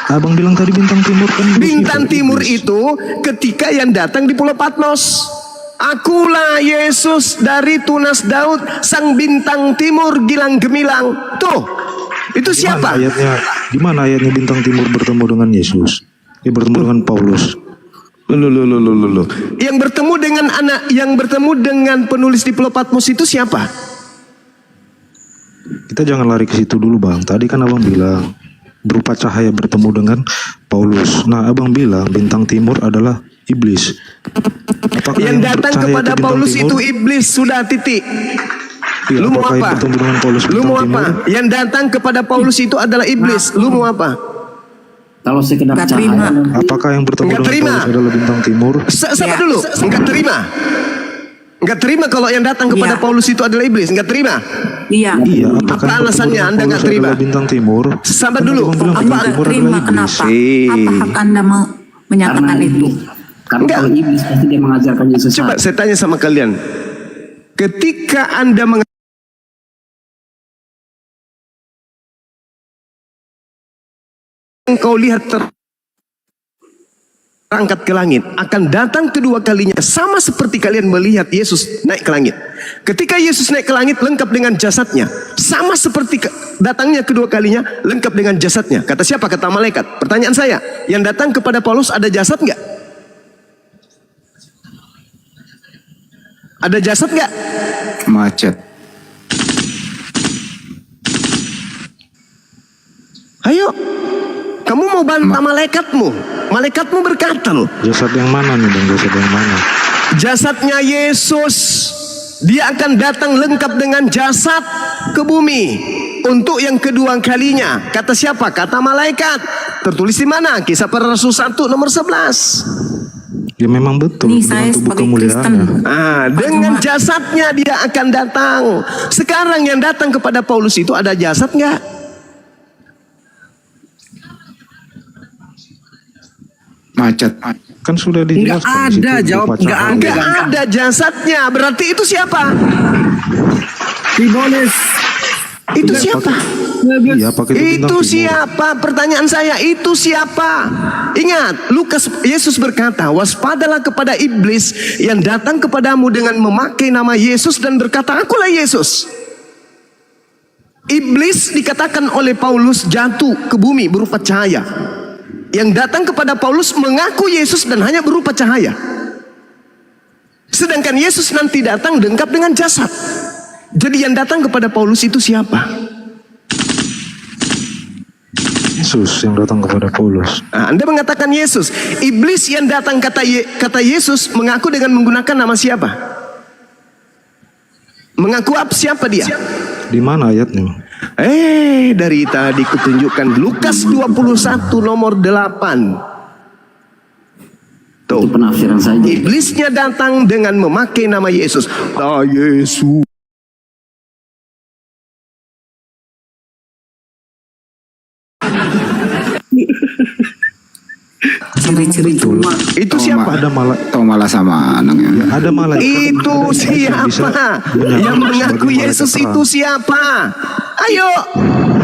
abang bilang tadi bintang timur kan. Bintang Lucifer, timur iblis. itu ketika yang datang di Pulau Patmos. Akulah Yesus dari tunas Daud, sang bintang timur gilang gemilang. Tuh, itu siapa? Di mana ayatnya bintang timur bertemu dengan Yesus? Dia bertemu dengan Paulus. Loh. Yang bertemu dengan penulis di Pulau Patmos itu siapa? Kita jangan lari ke situ dulu bang. Tadi kan abang bilang berupa cahaya bertemu dengan Paulus. Nah abang bilang bintang timur adalah iblis. Apakah Yang datang bercahaya kepada itu bintang Paulus timur? itu iblis, sudah titik. Iya, Lu mau apakah yang apa? bertemu dengan Paulus Lu mau bintang apa? timur? Yang datang kepada Paulus itu adalah iblis. Lu mau apa? Kalau sekedar Nggak cahaya terima. nanti Apakah yang bertemu Nggak dengan terima. Paulus adalah bintang timur? Sabar Ya. dulu, enggak terima. Enggak terima kalau yang datang kepada Ya. Paulus itu adalah iblis, enggak terima. Iya. Iya, Apa apakah yang alasannya bertemu Anda dengan nggak Paulus terima? adalah bintang timur? Sabar Kan dulu. abang bilang Apa bintang nggak timur terima? adalah iblis. Kenapa? Apa hak Anda menyatakan itu? karena Enggak. kalau iblis pasti dia mengajarkan yang sesat. Coba saya tanya sama kalian. Ketika Anda engkau lihat terangkat ke langit, akan datang kedua kalinya sama seperti kalian melihat Yesus naik ke langit. Ketika Yesus naik ke langit lengkap dengan jasadnya, sama seperti datangnya kedua kalinya lengkap dengan jasadnya. Kata siapa? Kata malaikat. Pertanyaan saya, yang datang kepada Paulus ada jasad nggak? Ada jasad nggak? Macet. Ayo, kamu mau bantah malaikatmu? Malaikatmu berkata loh, Jasad yang mana nih bang? Jasad yang mana? jasadnya Yesus, dia akan datang lengkap dengan jasad ke bumi untuk yang kedua kalinya. Kata siapa? Kata malaikat. Tertulis di mana? Kisah Para Rasul 1 nomor 11. Ya memang betul Nih, dengan saya tubuh sebagai kemuliaannya. Kristen. Dengan Cuma- jasadnya dia akan datang. Sekarang yang datang kepada Paulus itu ada jasad nggak? Macet. Kan sudah Nggak dijelaskan di situ ada, jawab berupa nggak cahaya. Nggak ada jasadnya. Berarti itu siapa? Tibones. Itu siapa? Iya, pakai bintang Itu timur. siapa? Pertanyaan saya, itu siapa? Ingat, Yesus berkata, waspadalah kepada iblis yang datang kepadamu dengan memakai nama Yesus dan berkata, akulah Yesus. Iblis dikatakan oleh Paulus jatuh ke bumi berupa cahaya. Yang datang kepada Paulus mengaku Yesus dan hanya berupa cahaya. Sedangkan Yesus nanti datang lengkap dengan jasad. Jadi yang datang kepada Paulus itu siapa? Yesus yang datang kepada Paulus. Nah, Anda mengatakan Yesus. Iblis yang datang kata Yesus mengaku dengan menggunakan nama siapa? Mengaku apa? Siapa dia? Di mana ayatnya? Dari tadi kutunjukkan Lukas 21 nomor 8. Tuh, Penafsiran saja. iblisnya datang dengan memakai nama Yesus. Yesus. Ciri-ciri cuma. Itu siapa? Ada malah Atau malah sama anaknya. ada malah Itu siapa? Yang mengaku Yesus itu siapa? Ayo,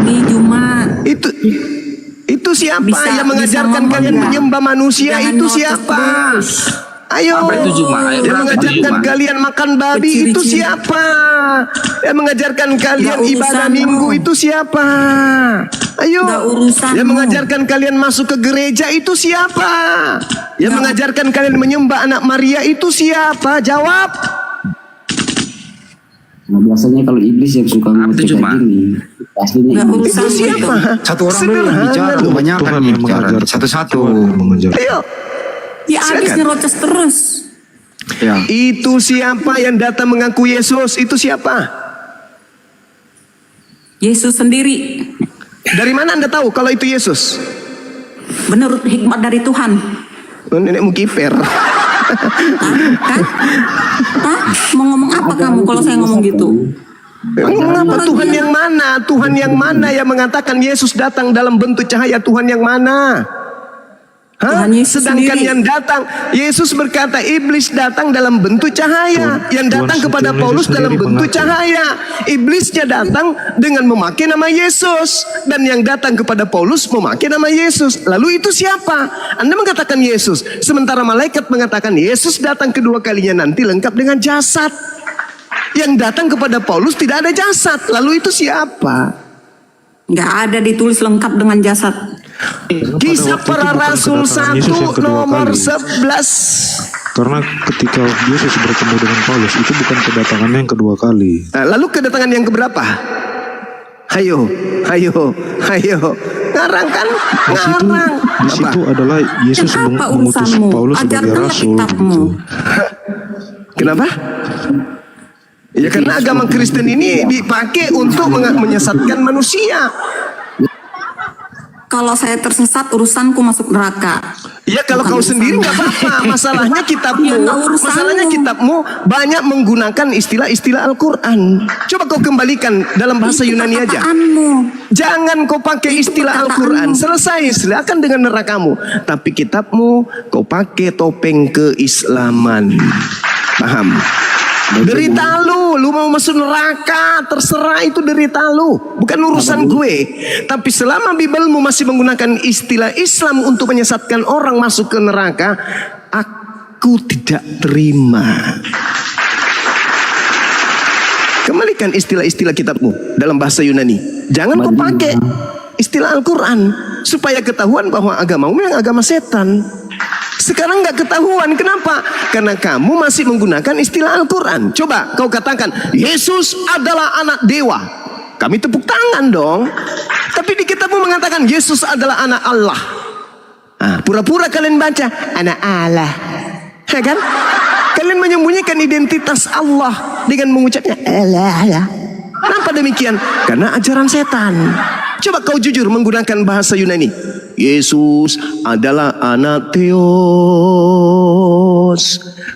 Di Jumat. itu siapa Bisa- yang mengajarkan bisa kalian ngomong menyembah manusia? Jangan Itu ngotot siapa? terus. Ayo, Apa itu Jumat? yang Berapa mengajarkan Jumat? kalian makan babi itu Ciri-ciri. siapa? Yang mengajarkan kalian Nggak ibadah urusanmu. minggu itu siapa? Ayo, Nggak urusanmu. yang mengajarkan kalian masuk ke gereja itu siapa? Yang mengajarkan kalian menyembah anak Maria itu siapa? Jawab. Nah, biasanya kalau iblis yang suka Apa ngoceh itu, Cuma? kayak gini, aslinya Nggak iblis. Itu urusan siapa? Satu orang dulu yang Sederhana bicara, loh. kebanyakan Tuhan yang yang bicara. mengajar. Satu-satu. Tuhan yang mengajar. Ayo. Ya habis Silakan. nyerocos terus. Ya. Itu siapa yang datang mengaku Yesus? Itu siapa? Yesus sendiri. Dari mana Anda tahu kalau itu Yesus? Menurut hikmat dari Tuhan. Nenekmu kiper. Hah? Mau ngomong apa kamu kalau saya ngomong gitu? Mengapa Tuhan yang mana? Tuhan yang mana yang mengatakan Yesus datang dalam bentuk cahaya? Tuhan yang mana? Hah? Tuhan Yesus Sedangkan sendiri. yang datang, Yesus berkata iblis datang dalam bentuk cahaya. Yang datang Tuhan kepada Yesus Paulus dalam sendiri bentuk mengaku. cahaya. Iblisnya datang dengan memakai nama Yesus. Dan yang datang kepada Paulus memakai nama Yesus. Lalu itu siapa? Anda mengatakan Yesus. Sementara malaikat mengatakan Yesus datang kedua kalinya nanti lengkap dengan jasad. Yang datang kepada Paulus tidak ada jasad. Lalu itu siapa? Nggak ada ditulis lengkap dengan jasad. Kisah waktu itu para bukan Rasul kedatangan Yesus yang 1 kedua nomor kali. 11. Karena ketika Yesus bertemu dengan Paulus itu bukan kedatangannya yang kedua kali. Nah, lalu kedatangan yang keberapa? Hayo. Ngarang kan? Ngarang. Di situ adalah Yesus Dan apa mengutus urusanmu? Paulus sebagai Ajarkanlah rasul. kitabmu. Kenapa? Ya karena agama Kristen ini dipakai untuk menyesatkan manusia. Kalau saya tersesat, urusanku masuk neraka. Ya kalau kau Bukan sendiri nggak apa-apa. Masalahnya kitabmu, Ya, nggak urusanmu. masalahnya kitabmu banyak menggunakan istilah-istilah Al-Quran. Coba kau kembalikan dalam bahasa Itu Yunani aja. perkataanmu. Jangan kau pakai Itu istilah perkataanmu. Al-Quran. Selesai, silakan dengan nerakamu. Tapi kitabmu kau pakai topeng keislaman. Paham? Derita lu mau masuk neraka, terserah itu derita lu, bukan urusan gue. Tapi selama Bibelmu masih menggunakan istilah Islam untuk menyesatkan orang masuk ke neraka, aku tidak terima. Kembalikan istilah-istilah kitabmu dalam bahasa Yunani. Jangan kau pakai istilah Al-Quran supaya ketahuan bahwa agamamu memang agama setan. Sekarang nggak ketahuan, kenapa? Karena kamu masih menggunakan istilah Al-Quran. Coba kau katakan Yesus adalah anak dewa, kami tepuk tangan dong. Tapi di kitabmu mengatakan Yesus adalah anak Allah. Pura-pura kalian baca anak Allah, ya kan? Kalian menyembunyikan identitas Allah dengan mengucapnya Allah. Kenapa demikian? Karena ajaran setan. Coba kau jujur menggunakan bahasa Yunani. Yesus adalah anak Theos.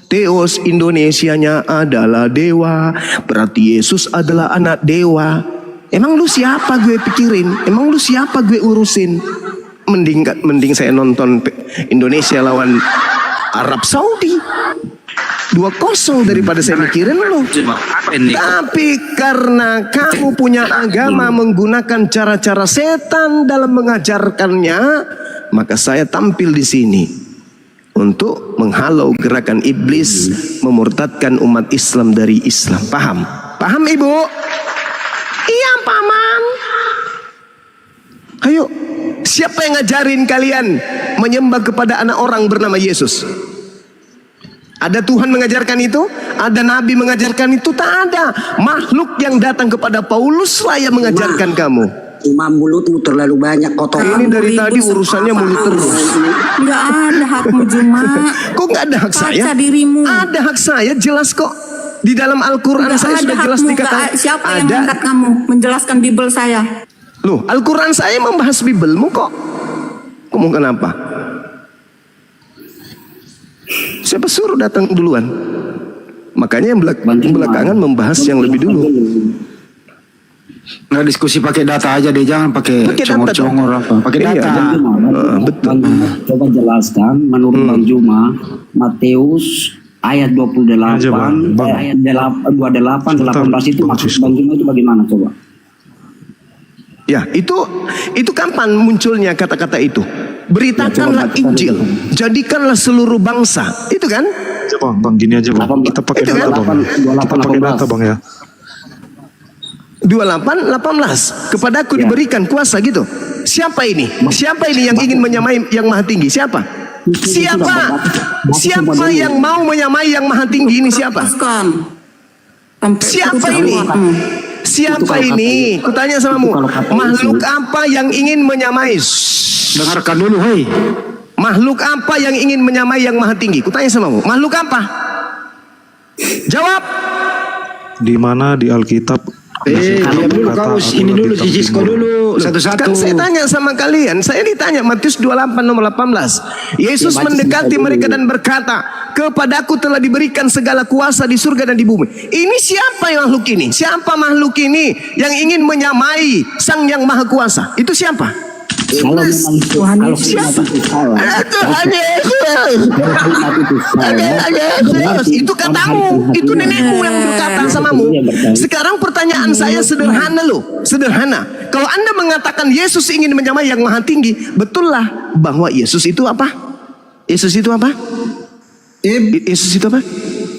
Theos Indonesianya adalah dewa. Berarti Yesus adalah anak dewa. Emang lu siapa gue pikirin? Emang lu siapa gue urusin? Mending saya nonton Indonesia lawan Arab Saudi 2-0 daripada saya mikirin lu. Apa ini? Tapi karena kamu punya agama menggunakan cara-cara setan dalam mengajarkannya, maka saya tampil di sini untuk menghalau gerakan iblis memurtadkan umat Islam dari Islam. Paham? Paham Ibu? Iya, paman. Ayo, siapa yang ngajarin kalian menyembah kepada anak orang bernama Yesus? Ada Tuhan mengajarkan itu? Ada Nabi mengajarkan itu? Tak ada. Makhluk yang datang kepada Paulus lah yang mengajarkan kamu. Cuma mulutmu terlalu banyak kotoran. Ini dari tadi urusannya mulut terus. Nggak ada hakmu Juma. Kok nggak ada hak saya? Baca dirimu. Ada hak saya, jelas kok. Di dalam Al-Quran saya sudah jelas dikatakan. Siapa yang mengangkat kamu menjelaskan Bible saya? Loh, Al-Quran saya membahas Bibelmu kok. Kamu kenapa? Siapa suruh datang duluan? Makanya yang belakangan membahas yang lebih dulu. Nggak diskusi pakai data aja deh, jangan pakai congor-congor apa. Pakai Iya, data. betul. Coba jelaskan menurut Bang Juma Matius ayat 28 Aja, Bang. ayat 28 18 itu maksud Bang Juma itu bagaimana coba? Ya, itu kapan munculnya kata-kata itu? Beritakanlah Injil, jadikanlah seluruh bangsa. Itu kan? Bang, gini aja Bang. Kita pakai Itu data kan? Bang. Kita pakai data Bang ya. 28:18 kepadaku diberikan kuasa gitu. Siapa ini? Siapa ini yang ingin menyamai yang maha tinggi? Siapa? Siapa yang mau menyamai yang maha tinggi ini siapa? Siapa ini? Siapa ini? Kutanya samamu. Makhluk apa yang ingin menyamai? Dengarkan dulu, hei. Makhluk apa yang ingin menyamai yang maha tinggi? Kutanya samamu. Makhluk apa? Jawab. Di mana di Alkitab? Diam dulu kau, ini dulu, Cicisco dulu, satu-satu. Kan saya tanya sama kalian, saya ditanya Matius 28 nomor 18. Yesus mendekati mereka dan berkata, kepadaku telah diberikan segala kuasa di surga dan di bumi. Ini siapa yang makhluk ini? Siapa makhluk ini yang ingin menyamai Sang Yang Maha Kuasa? Itu siapa? Kalau memang kalau Siapa? Tuhan Yesus. Itu katamu, itu nenekmu yang berkata samamu. Sekarang pertanyaan saya sederhana loh, sederhana. Kalau Anda mengatakan Yesus ingin menyamai yang maha tinggi, betullah bahwa Yesus itu apa? Yesus itu apa? Yesus itu apa?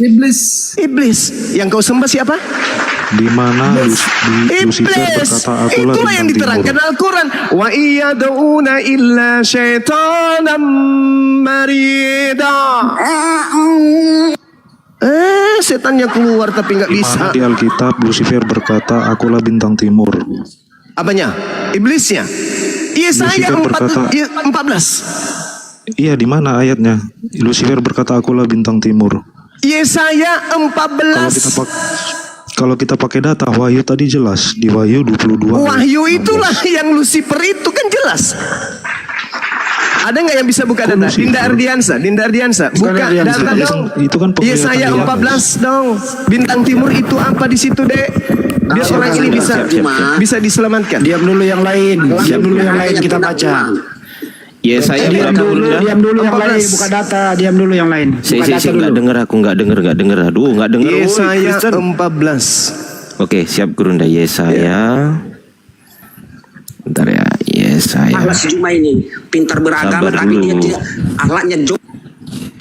Iblis. Yang kau sembah siapa? Di mana Lucifer berkata, akulah Itulah yang bintang diterangkan timur. Al-Quran. Wa iyad'una illa syaitanam marida. Setannya keluar tapi nggak Di bisa. mana di Alkitab Lucifer berkata, akulah bintang timur. Apanya? Iblisnya. Yesaya Lucifer berkata- 14. Iya, di mana ayatnya? Lucifer berkata, akulah bintang timur. Yesaya 14. Kalau kita pakai data Wahyu tadi jelas di Wahyu 22. Wahyu itulah yang Lucifer itu kan jelas. Ada nggak yang bisa buka data? Dinda Ardiansa, buka data dong. Itu kan penglihatan Yesaya Yohanes. 14 dong. Bintang timur itu apa di situ, Dek? Biar orang ini bisa diselamatkan. Diam dulu yang lain, kita baca. Yesaya Diam berapa dulu, Bunda? diam dulu yang lain, buka data, diam dulu yang lain. Buka data Nggak dulu. denger aku, nggak denger. Aduh, nggak denger. Woi, Yesaya Kristen. 14. Oke, siap Gurunda. Yesaya. Bentar ya, Yesaya. Akhlak si Juma ini pintar beragama Sabar tapi dulu. dia tidak akhlaknya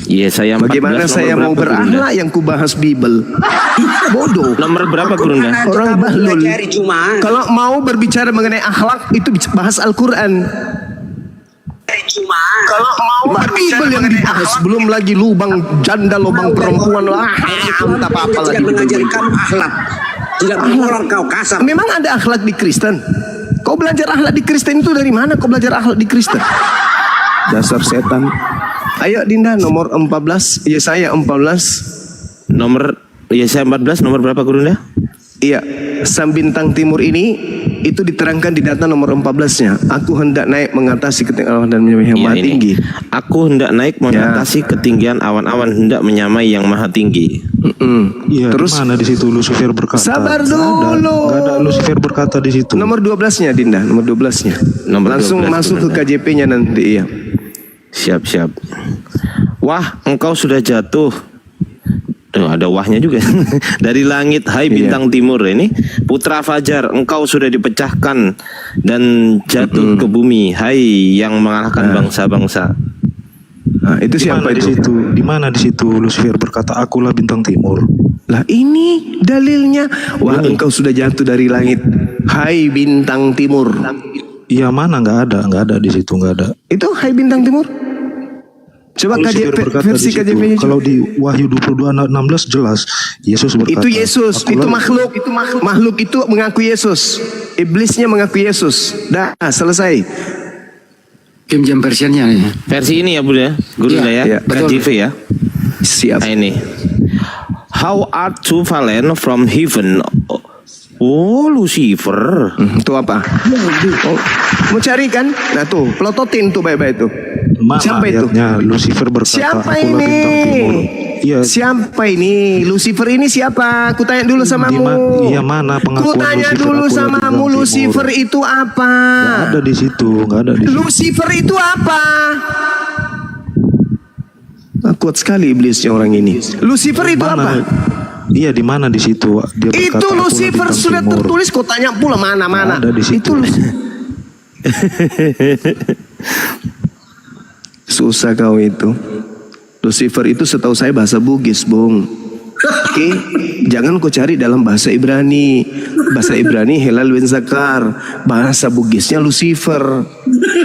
Yesaya 14. Bagaimana saya nomor mau berapa, Gurunda? berakhlak yang kubahas Bibel? Bodoh. Nomor berapa Gurunda? Orang bahlul. Jari Juma. Kalau mau berbicara mengenai akhlak itu bahas Al-Quran. Kalau mau Bibel yang dibahas, belum lagi lubang janda, lubang perempuan, apa-apa Dia lagi. tidak mengajari kamu akhlak. Tidak mengulang kau kasar. Memang ada akhlak di Kristen. Kau belajar akhlak di Kristen itu dari mana? Kau belajar akhlak di Kristen? Dasar setan. Ayo Dinda, nomor 14, Yesaya 14. Nomor Yesaya 14 nomor berapa Gurunda? Iya, Sang Bintang Timur ini itu diterangkan di data nomor 14-nya. Aku hendak naik mengatasi ketinggian dan menyamai yang Iya, maha ini. tinggi. Aku hendak naik mengatasi ketinggian awan-awan, hendak menyamai yang maha tinggi. Iya, Terus mana di situ Lucifer berkata? sabar dulu. Nggak ada Lucifer berkata di situ. Nomor 12-nya Dinda, nomor 12-nya. Nomor Langsung 12, masuk ke benar. KJP-nya nanti, iya. Siap. Wah, engkau sudah jatuh. Tuh, ada wahnya juga. Dari langit, hai bintang timur. Ini putra fajar, engkau sudah dipecahkan dan jatuh ke bumi, hai yang mengalahkan bangsa-bangsa. Nah, itu Di siapa mana di itu? situ? Di mana di situ Lucifer berkata, akulah bintang timur. Lah ini dalilnya. Wah, engkau sudah jatuh dari langit, hai bintang timur. Iya, mana nggak ada di situ, nggak ada. Itu hai bintang timur. Coba Lucifer KJP, berkata versi di situ. KJP-nya. Kalau di Wahyu 22:16 jelas Yesus berkata. Itu Yesus, itu "Akulah-" makhluk, makhluk itu mengaku Yesus. Iblisnya mengaku Yesus. Dah, selesai. Kim Jam Persiannya nih. Versi ini ya Bunda, Gurunda Iya, ya, betul. KJV ya. Siap. Nah ini. How art to fallen from heaven? Oh, Lucifer. Itu apa? Oh, mau cari kan? Nah tuh, pelototin tuh baik-baik tuh. Siapa itu? Ayatnya Lucifer berkata, Siapa "Akulah ini? bintang timur." Iya. Siapa ini? Lucifer ini siapa? Aku tanya dulu samamu. Iya, mana pengakuan Ku tanya Lucifer, dulu akulah samamu, bintang timur. Lucifer itu apa? Nggak ada di situ, nggak ada di situ. Lucifer itu apa? Kuat sekali iblisnya orang ini. Lucifer itu Mana? apa? Iya, di mana di situ? Dia berkata, Itu "Akulah Lucifer bintang sudah timur." tertulis. Kau tanya pula mana-mana. Ada di situ. Itu susah kau itu. Lucifer itu setahu saya bahasa Bugis, Bung. Oke, jangan kau cari dalam bahasa Ibrani. Bahasa Ibrani Helal bin Zakar, bahasa Bugisnya Lucifer.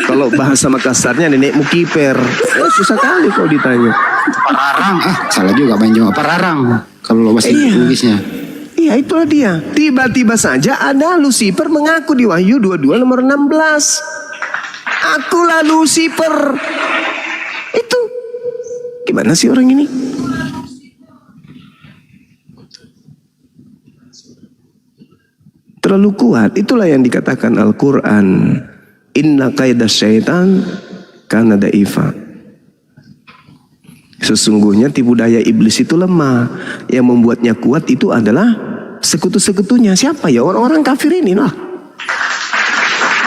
Kalau bahasa Makassarnya nenekmu kiper. Susah kali kau ditanya. Pararang. Salah juga main cuma pararang. Kalau bahasa Inggrisnya. Iya, itulah dia. Tiba-tiba saja ada Lucifer mengaku di Wahyu 22 nomor 16. Akulah Lucifer. Itu gimana sih orang ini? Terlalu kuat. Itulah yang dikatakan Al-Quran. Inna kaidah syaitan kana da'ifa. Sesungguhnya tipu daya iblis itu lemah. Yang membuatnya kuat itu adalah sekutu-sekutunya. Siapa ya? Orang-orang kafir ini lah.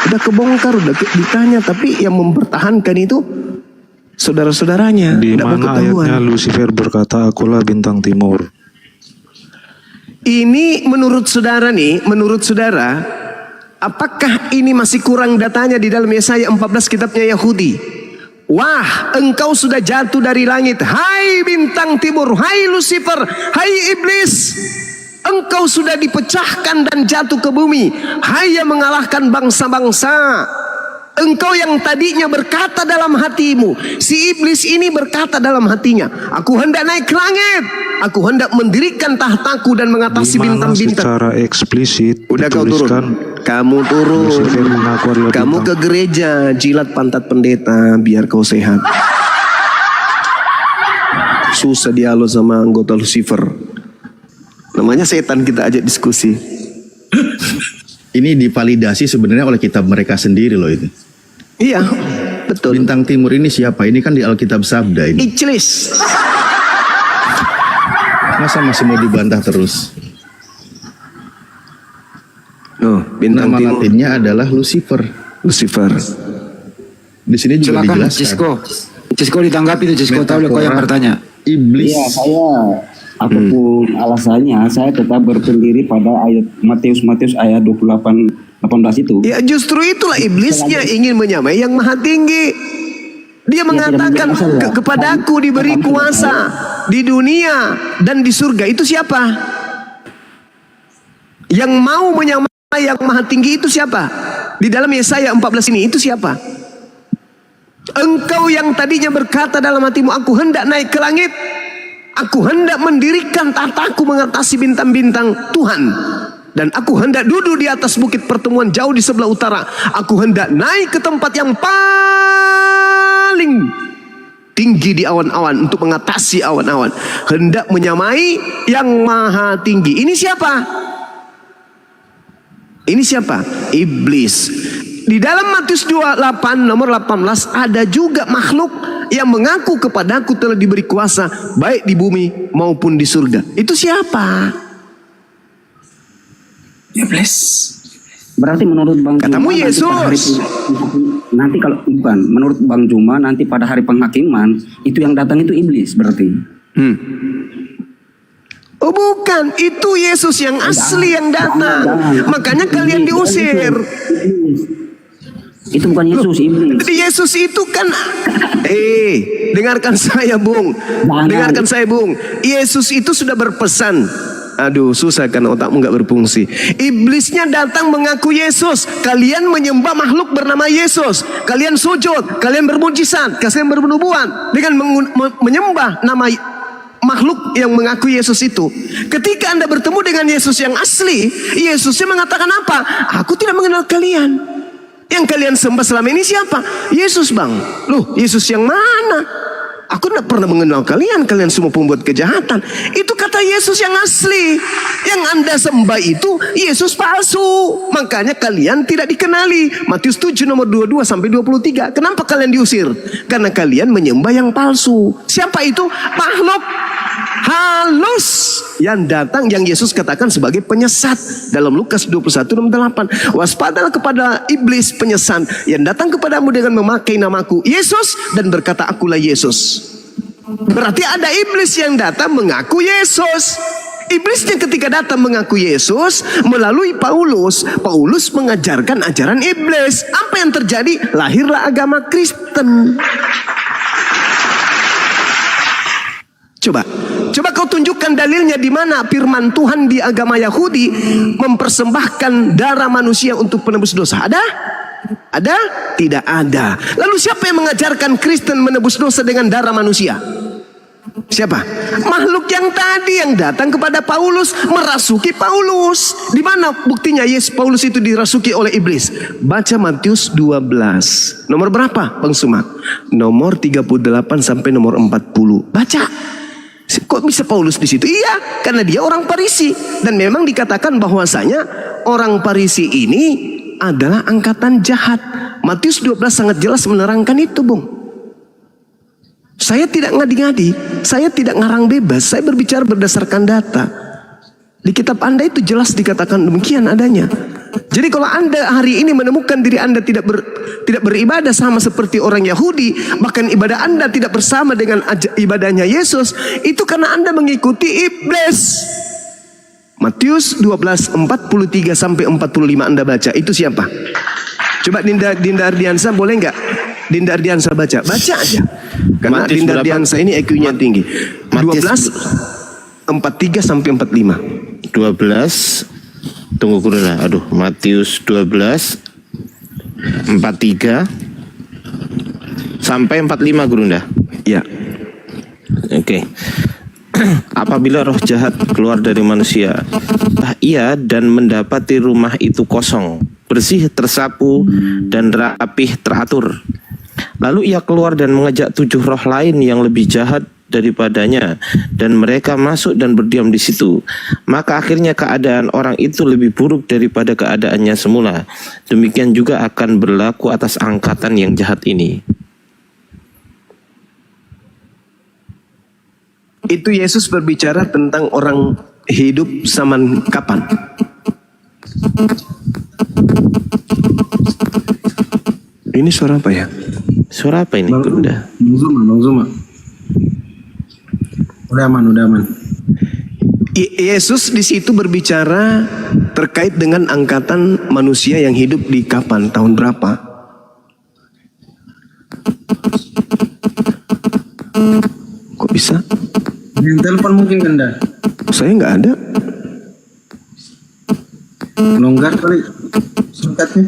Udah kebongkar, udah ditanya. Tapi yang mempertahankan itu saudara-saudaranya. Di Nggak mau mana ketahuan. ayatnya Lucifer berkata, "Akulah bintang timur"? Ini menurut saudara nih, menurut saudara, apakah ini masih kurang datanya di dalam Yesaya 14 kitabnya Yahudi? Wah, engkau sudah jatuh dari langit, hai bintang timur, hai Lucifer, hai iblis. Engkau sudah dipecahkan dan jatuh ke bumi, hai yang mengalahkan bangsa-bangsa. Engkau yang tadinya berkata dalam hatimu, si iblis ini berkata dalam hatinya, aku hendak naik ke langit, aku hendak mendirikan tahtaku dan mengatasi Di mana bintang-bintang. secara eksplisit Udah kau dituliskan, turun. Kamu turun. Lucifer mengaku adalah Kamu bintang. ke gereja, jilat pantat pendeta biar kau sehat. Susah dialog sama anggota Lucifer. Namanya setan, kita ajak diskusi. Ini divalidasi sebenarnya oleh kitab mereka sendiri loh itu. Iya, betul. Bintang timur ini siapa? Ini kan di Alkitab Sabda ini. Iblis. Masa masih mau dibantah terus? Oh, bintang Nama timur. latinnya adalah Lucifer. Lucifer. Di sini juga Silakan dijelaskan. Cisco ditanggapi tuh, Cisco tahu kau yang bertanya. Iblis. Iya, saya apapun alasannya, saya tetap berpendiri pada ayat Matius ayat 28-18 itu. Ya justru itulah iblisnya ingin menyamai yang maha tinggi. Dia mengatakan kepadaku diberi kuasa di dunia dan di surga. Itu siapa? Yang mau menyamai yang maha tinggi itu siapa? Di dalam Yesaya 14 ini itu siapa? Engkau yang tadinya berkata dalam hatimu, aku hendak naik ke langit, aku hendak mendirikan tahtaku mengatasi bintang-bintang Tuhan, dan aku hendak duduk di atas bukit pertemuan jauh di sebelah utara. Aku hendak naik ke tempat yang paling tinggi di awan-awan untuk mengatasi awan-awan. Hendak menyamai yang maha tinggi. Ini siapa? Ini siapa? Iblis. Di dalam Matius 28 nomor 18 ada juga makhluk yang mengaku kepadaku telah diberi kuasa baik di bumi maupun di surga. Itu siapa? Iblis. Berarti menurut Bang Katamu Juma, Yesus. nanti kalau bukan menurut Bang Juma, nanti pada hari penghakiman itu yang datang itu iblis berarti. Oh bukan, itu Yesus yang asli yang datang. Makanya kalian diusir. Itu bukan Yesus, iblis. Yesus itu kan dengarkan saya Bung. Dengarkan saya Bung. Yesus itu sudah berpesan. Aduh, susah kan otakmu nggak berfungsi. Iblisnya datang mengaku Yesus. Kalian menyembah makhluk bernama Yesus. Kalian sujud, kalian bermujizat, kalian bernubuat dengan menyembah nama makhluk yang mengaku Yesus itu. Ketika Anda bertemu dengan Yesus yang asli, Yesusnya mengatakan apa? Aku tidak mengenal kalian. Yang kalian sembah selama ini siapa? Yesus bang. Loh, Yesus yang mana? Aku tidak pernah mengenal kalian, kalian semua pembuat kejahatan. Itu kata Yesus yang asli. Yang Anda sembah itu Yesus palsu. Makanya kalian tidak dikenali. Matius 7 nomor 22 sampai 23. Kenapa kalian diusir? Karena kalian menyembah yang palsu. Siapa itu? Makhluk halus yang datang, yang Yesus katakan sebagai penyesat dalam Lukas 21 nomor 8. Waspadalah kepada iblis penyesat yang datang kepadamu dengan memakai namaku Yesus dan berkata akulah Yesus. Berarti ada iblis yang datang mengaku Yesus. Iblisnya ketika datang mengaku Yesus melalui Paulus mengajarkan ajaran iblis. Apa yang terjadi? Lahirlah agama Kristen. Coba kau tunjukkan dalilnya di mana firman Tuhan di agama Yahudi mempersembahkan darah manusia untuk penebus dosa. Ada? Ada? Tidak ada. Lalu siapa yang mengajarkan Kristen menebus dosa dengan darah manusia? Siapa? Makhluk yang tadi yang datang kepada Paulus, merasuki Paulus. Di mana buktinya Paulus itu dirasuki oleh iblis? Baca Matius 12. Nomor berapa, Bang Sumak? Nomor 38 sampai nomor 40. Baca. Kok bisa Paulus di situ? Iya, karena dia orang Farisi dan memang dikatakan bahwasanya orang Farisi ini adalah angkatan jahat. Matius 12 sangat jelas menerangkan itu, Bung. Saya tidak ngadi-ngadi, saya tidak ngarang bebas, saya berbicara berdasarkan data. Di kitab Anda itu jelas dikatakan demikian adanya. Jadi kalau Anda hari ini menemukan diri Anda tidak beribadah sama seperti orang Yahudi, bahkan ibadah Anda tidak bersama dengan ibadahnya Yesus, itu karena Anda mengikuti iblis. Matius 12 43 sampai 45 Anda baca. Itu siapa? Coba Dinda Ardiansa boleh nggak? Dinda Ardiansa baca aja. Karena Matius Dinda berapa? Ardiansa ini IQ-nya tinggi. Matius 12 43 sampai 45. 12 tunggu dulu lah. Aduh, Matius 12 43 sampai 45 Gurunda. Ya. Oke. Apabila roh jahat keluar dari manusia, ia dan mendapati rumah itu kosong, bersih, tersapu, dan rapih teratur. Lalu ia keluar dan mengajak 7 roh lain yang lebih jahat daripadanya, dan mereka masuk dan berdiam di situ. Maka akhirnya keadaan orang itu lebih buruk daripada keadaannya semula. Demikian juga akan berlaku atas angkatan yang jahat ini. Itu Yesus berbicara tentang orang hidup zaman kapan? Ini suara apa ya? Suara apa ini? Udah. Bang Zuma. Udah aman. Yesus di situ berbicara terkait dengan angkatan manusia yang hidup di kapan, tahun berapa? Kok bisa? Yang telepon mungkin Kanda. Saya nggak ada. Longgar kali singkatnya.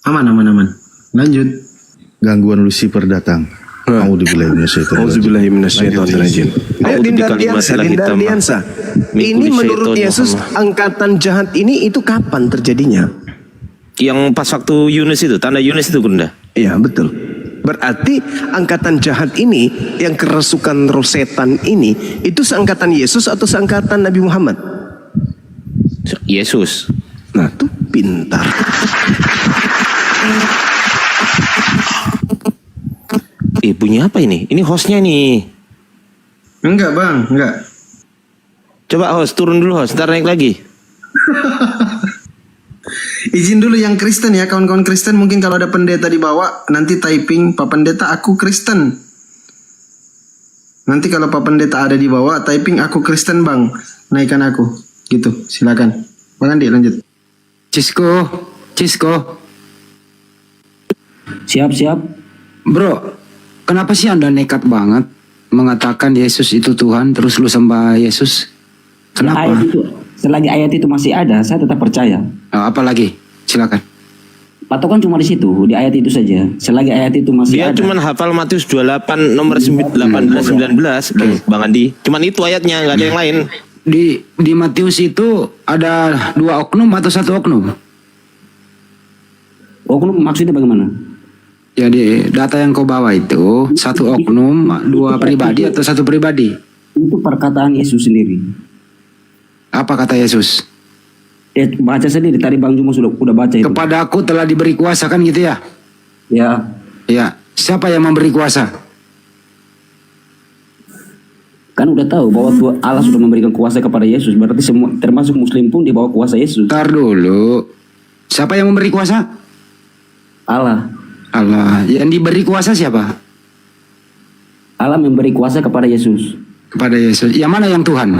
Aman. Lanjut. Gangguan Lucifer datang. Auzubillahi minasyaitonirrajim. Ayo Dinda Ardiansa. Ini menurut Yesus angkatan jahat ini itu kapan terjadinya? Yang pas waktu Yunus itu, tanda Yunus itu Gurunda. Iya betul. Berarti angkatan jahat ini yang kerasukan roh setan ini itu seangkatan Yesus atau seangkatan Nabi Muhammad? Yesus. Nah tuh pintar. Bunyi apa ini? Ini hostnya nih. Enggak Bang, enggak. Coba host, turun dulu host, ntar naik lagi. Izin dulu yang Kristen ya, kawan-kawan Kristen, mungkin kalau ada pendeta di bawah nanti typing Pak Pendeta aku Kristen. Nanti kalau Pak Pendeta ada di bawah typing aku Kristen Bang, naikkan aku. Gitu, silakan. Bang Andi lanjut. Cisco. Siap. Bro, kenapa sih Anda nekat banget mengatakan Yesus itu Tuhan terus lu sembah Yesus? Kenapa? Selagi ayat itu masih ada, saya tetap percaya. Apa lagi? Silakan. Patokan cuma di situ, di ayat itu saja. Selagi ayat itu masih Dia ada. cuman hafal Matius 28 nomor 18-19 Bang Andi. Cuman itu ayatnya, nggak ada yang lain. Di Matius itu ada 2 oknum atau 1 oknum? Oknum maksudnya bagaimana? Jadi data yang kau bawa itu satu oknum, dua pribadi atau satu pribadi? Itu perkataan Yesus sendiri. Apa kata Yesus? Baca sendiri tadi Bang Jumo sudah baca itu. Kepada aku telah diberi kuasa, kan gitu ya? Ya. Ya. Siapa yang memberi kuasa? Kan udah tahu bahwa Allah sudah memberikan kuasa kepada Yesus. Berarti semua termasuk Muslim pun di bawah kuasa Yesus. Ntar dulu. Siapa yang memberi kuasa? Allah. Allah. Yang diberi kuasa siapa? Allah memberi kuasa kepada Yesus. Kepada Yesus. Yang mana yang Tuhan?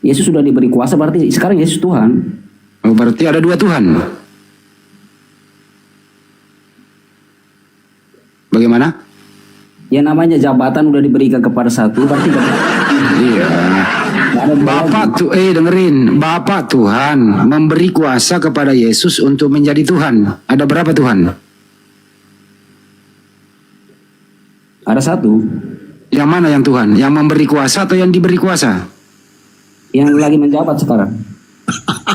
Yesus sudah diberi kuasa, berarti sekarang Yesus Tuhan. Oh, berarti ada dua Tuhan. Bagaimana? Ya namanya jabatan udah diberikan kepada satu, berarti iya. Bapak tuh dengerin, Bapak Tuhan memberi kuasa kepada Yesus untuk menjadi Tuhan. Ada berapa Tuhan? ada satu. Yang mana yang Tuhan? Yang memberi kuasa atau yang diberi kuasa? Yang lagi menjabat sekarang.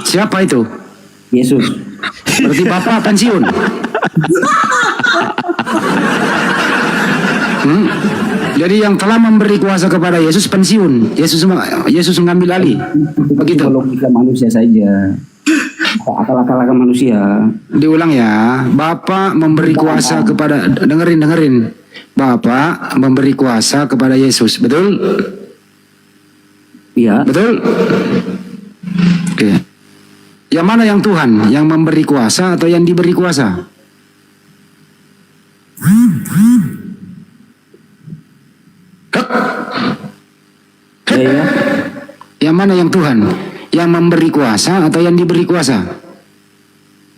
Siapa itu? Yesus. Berarti Bapak pensiun. Jadi yang telah memberi kuasa kepada Yesus pensiun. Yesus mengambil alih. Begitu. Logika manusia saja. Akal-akal manusia. Diulang ya. Bapak memberi kuasa kepada, dengerin. Bapak memberi kuasa kepada Yesus. Betul? Iya. Betul? Oke. Yang mana yang Tuhan? Yang memberi kuasa atau yang diberi kuasa? Ya. Yang mana yang Tuhan? Yang memberi kuasa atau yang diberi kuasa?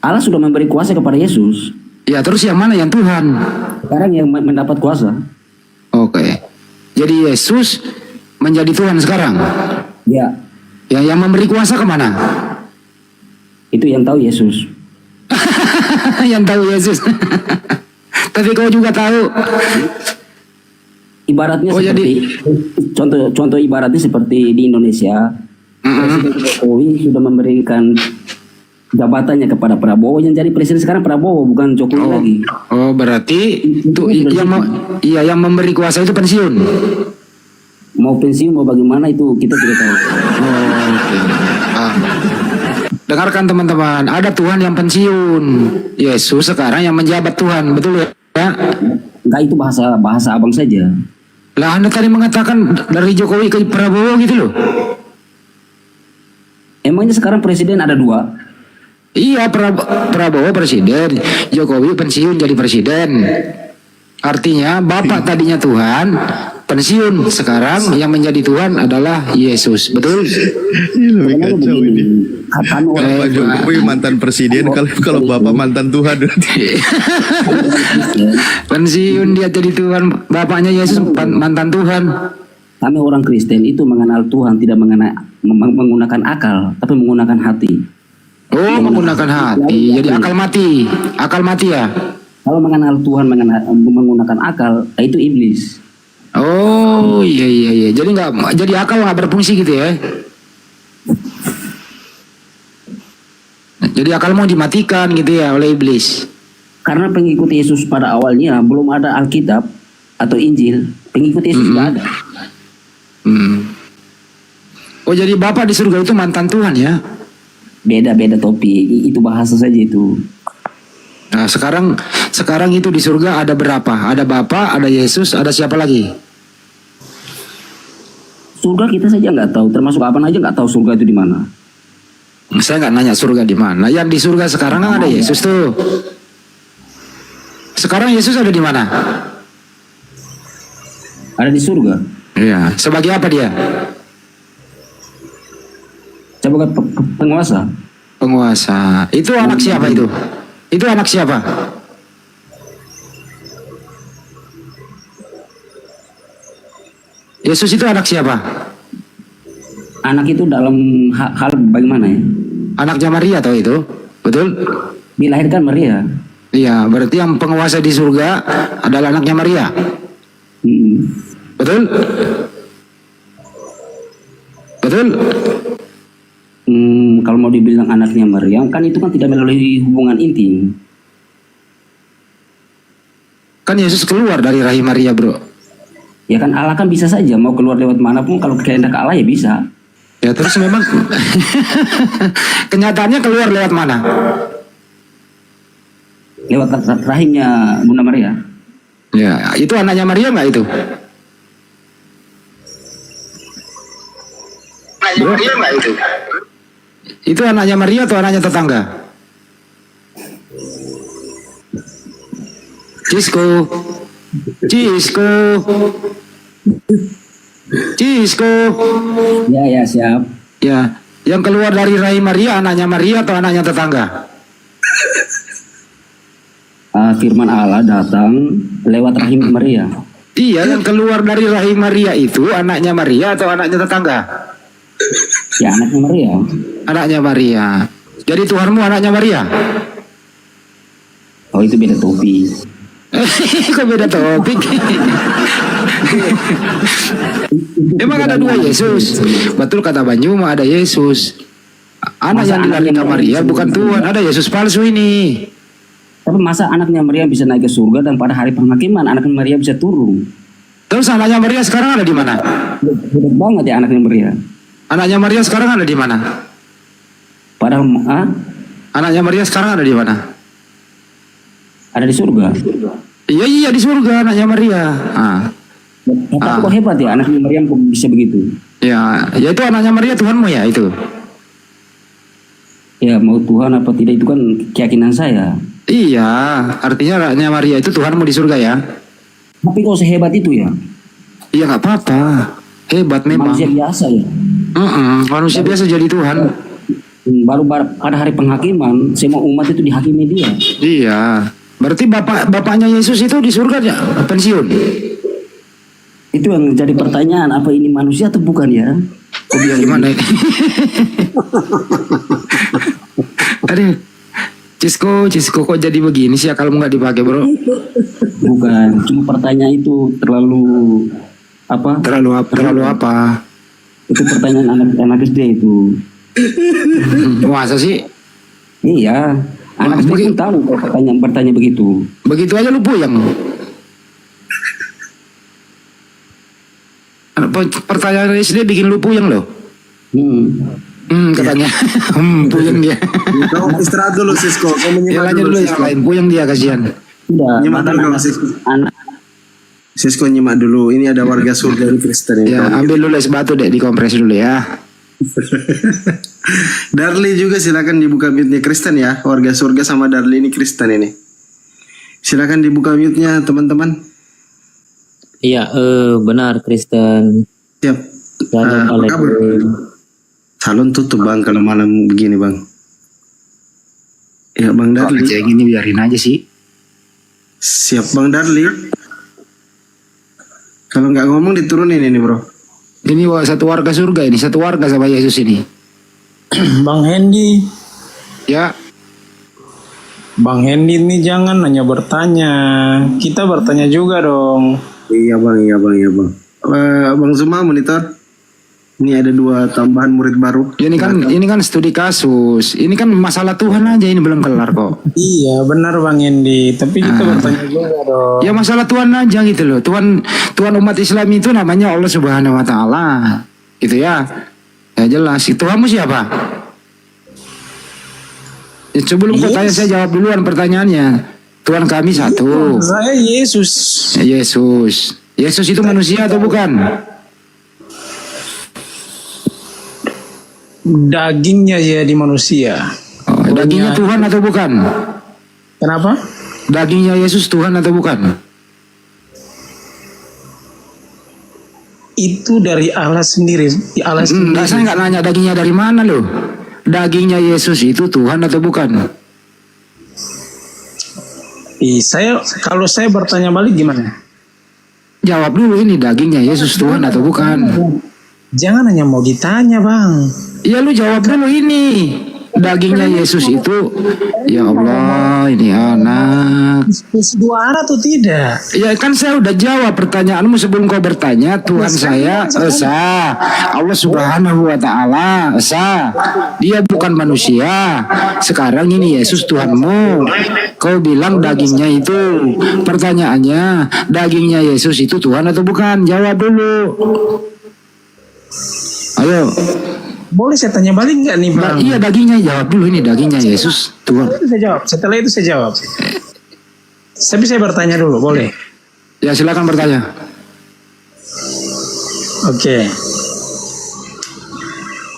Allah sudah memberi kuasa kepada Yesus. Ya, terus yang mana yang Tuhan? Sekarang yang mendapat kuasa. Oke. Jadi Yesus menjadi Tuhan sekarang. Ya. Yang memberi kuasa kemana? Itu yang tahu Yesus. Yang tahu Yesus. Tapi kau juga tahu. Ibaratnya seperti contoh ibaratnya seperti di Indonesia. Presiden Jokowi sudah memberikan jabatannya kepada Prabowo, yang jadi presiden sekarang Prabowo bukan Jokowi lagi. Oh, berarti itu yang memberi kuasa itu pensiun. Mau pensiun mau bagaimana itu kita tidak tahu. Oke. Dengarkan teman-teman, ada Tuhan yang pensiun. Yesus sekarang yang menjabat Tuhan, betul ya? Enggak, itu bahasa abang saja. Lah Anda tadi mengatakan dari Jokowi ke Prabowo gitu loh. Emangnya sekarang presiden ada dua? Iya, Prabowo presiden, Jokowi pensiun jadi presiden. Artinya Bapak tadinya Tuhan, pensiun, sekarang yang menjadi Tuhan adalah Yesus, betul? Ini lebih kacau ini. Kalau Pak Jokowi mantan presiden, kalau Bapak mantan Tuhan. Pensiun dia jadi Tuhan, bapaknya Yesus mantan Tuhan. Kami orang Kristen itu mengenal Tuhan tidak menggunakan akal, tapi menggunakan hati. Oh, menggunakan hati. Jadi akal mati ya. Kalau mengenal Tuhan menggunakan akal, itu iblis. Oh iya. Jadi akal nggak berfungsi gitu ya. Jadi akal mau dimatikan gitu ya oleh iblis. Karena pengikut Yesus pada awalnya belum ada Alkitab atau Injil, pengikut Yesus tidak ada. Oh, jadi Bapak di surga itu mantan Tuhan ya? Beda topik, itu bahasa saja itu. Nah, sekarang itu di surga ada berapa? Ada Bapak, ada Yesus, ada siapa lagi? Surga kita saja nggak tahu, termasuk Abang aja nggak tahu surga itu di mana. Saya nggak nanya surga di mana. Yang di surga sekarang kan ada Yesus tuh. Sekarang Yesus ada di mana? Ada di surga. Iya. Sebagai apa dia? Sebagai penguasa. Penguasa. Itu anak siapa itu? Itu anak siapa? Yesus itu anak siapa? Anak itu dalam hal bagaimana ya? Anaknya Maria atau itu? Betul? Dilahirkan Maria. Iya, berarti yang penguasa di surga adalah anaknya Maria. Betul? Betul? Kalau mau dibilang anaknya Maryam, kan itu kan tidak melalui hubungan intim. Kan Yesus keluar dari rahim Maria, bro. Ya kan Allah kan bisa saja mau keluar lewat manapun, kalau kehendak Allah ya bisa. Ya terus memang kenyataannya keluar lewat mana? Lewat rahimnya Bunda Maria. Ya, itu anaknya Maria nggak itu? Bro, itu anaknya Maria atau anaknya tetangga? Cisco. Ya siap. Ya, yang keluar dari rahim Maria anaknya Maria atau anaknya tetangga? Firman Allah datang lewat rahim Maria. Iya, yang keluar dari rahim Maria itu anaknya Maria atau anaknya tetangga? Ya anaknya Maria. Anaknya Maria. Jadi Tuhanmu anaknya Maria? Oh itu beda topik. Kok beda topik? Emang ada dua Yesus. Betul kata Banyuma, ada Yesus. Anak yang dilahirkan Maria bukan Tuhan, ada Yesus palsu ini. Tapi masa anaknya Maria bisa naik ke surga dan pada hari penghakiman anaknya Maria bisa turun? Terus anaknya Maria sekarang ada di mana? Berat banget ya anaknya Maria. Anaknya Maria sekarang ada di mana? Padahal Anaknya Maria sekarang ada di mana? ada di surga. Iya di surga anaknya Maria. Tapi kok hebat ya anaknya Maria kok bisa begitu? Ya itu anaknya Maria Tuhanmu ya itu. Ya mau Tuhan apa tidak itu kan keyakinan saya. Iya, artinya anaknya Maria itu Tuhanmu di surga ya. Tapi kok sehebat itu ya? Iya nggak apa-apa, hebat memang. Manusia biasa ya. Manusia biasa jadi Tuhan. Baru pada hari penghakiman semua umat itu dihakimi dia. Iya, berarti bapaknya Yesus itu di surga ya pensiun. Itu yang jadi pertanyaan, apa ini manusia atau bukan ya? Oh biar gimana? Aduh, Cisco kok jadi begini sih ya kalau nggak dipakai bro? Bukan, cuma pertanyaan itu terlalu apa? Terlalu apa? Itu pertanyaan anak SD itu. Masa sih? Iya, anak SD itu tahu kalau bertanya begitu. Begitu aja lu puyeng. Pertanyaan SD bikin lu puyeng loh. Katanya. Puyeng dia. Kau istirahat dulu Sisko. Kau menyimak dulu yang lain. Puyeng dia kasihan. Tidak. Nyimak dulu Sisko. Sisko nyimak dulu. Ini ada warga surga di Kristen ini. Ya, ambil dulu es batu deh, dikompres dulu ya. Darli juga silakan dibuka mute-nya Kristen ya. Warga surga sama Darli ini Kristen ini. Silakan dibuka mute-nya teman-teman. Iya, benar Kristen. Siap. Assalamualaikum. Salon tutup bang kalau malam begini bang. Ya bang Darli. Yang ini biarin aja sih. Siap bang Darli. Kalau nggak ngomong diturunin ini bro. Ini satu warga surga ini, satu warga sama Yesus ini. Bang Hendy. Ya. Bang Hendy ini jangan hanya bertanya, kita bertanya juga dong. Iya bang. Bang Zuma monitor. Ini ada 2 tambahan murid baru. Ini kan studi kasus. Ini kan masalah Tuhan aja, ini belum kelar kok. Iya benar Bang Hendy, tapi kita bertanya juga dong. Ya masalah Tuhan aja gitu loh. Tuhan umat Islam itu namanya Allah Subhanahu Wa Taala. Gitu ya. Ya jelas. Tuhanmu siapa? Ya, sebelum kau tanya saya jawab duluan pertanyaannya. Tuhan kami satu. Saya Yesus. Yesus itu manusia atau bukan? Dagingnya jadi manusia. Dagingnya Tuhan atau bukan? Kenapa? Dagingnya Yesus Tuhan atau bukan? Itu dari Allah sendiri. Saya nggak nanya dagingnya dari mana loh. Dagingnya Yesus itu Tuhan atau bukan? Kalau saya bertanya balik gimana? Jawab dulu ini dagingnya Yesus Tuhan atau bukan? Jangan hanya mau ditanya bang. Iya lu jawab dulu ini. dagingnya Yesus itu, ya Allah, ini anak. Dua arah tuh tidak. Ya kan saya udah jawab pertanyaanmu sebelum kau bertanya. Tuhan saya esa, Allah Subhanahu wa Ta'ala esa. Dia bukan manusia. Sekarang ini Yesus Tuhanmu. Kau bilang dagingnya itu. Pertanyaannya, dagingnya Yesus itu Tuhan atau bukan? Jawab dulu. Ayo. Boleh saya tanya balik nggak nih Bang? Iya, dagingnya, jawab dulu, ini dagingnya Yesus Tuhan. Itu saya jawab. Setelah itu saya jawab. Tapi saya bertanya dulu, boleh? Ya silakan bertanya. Oke.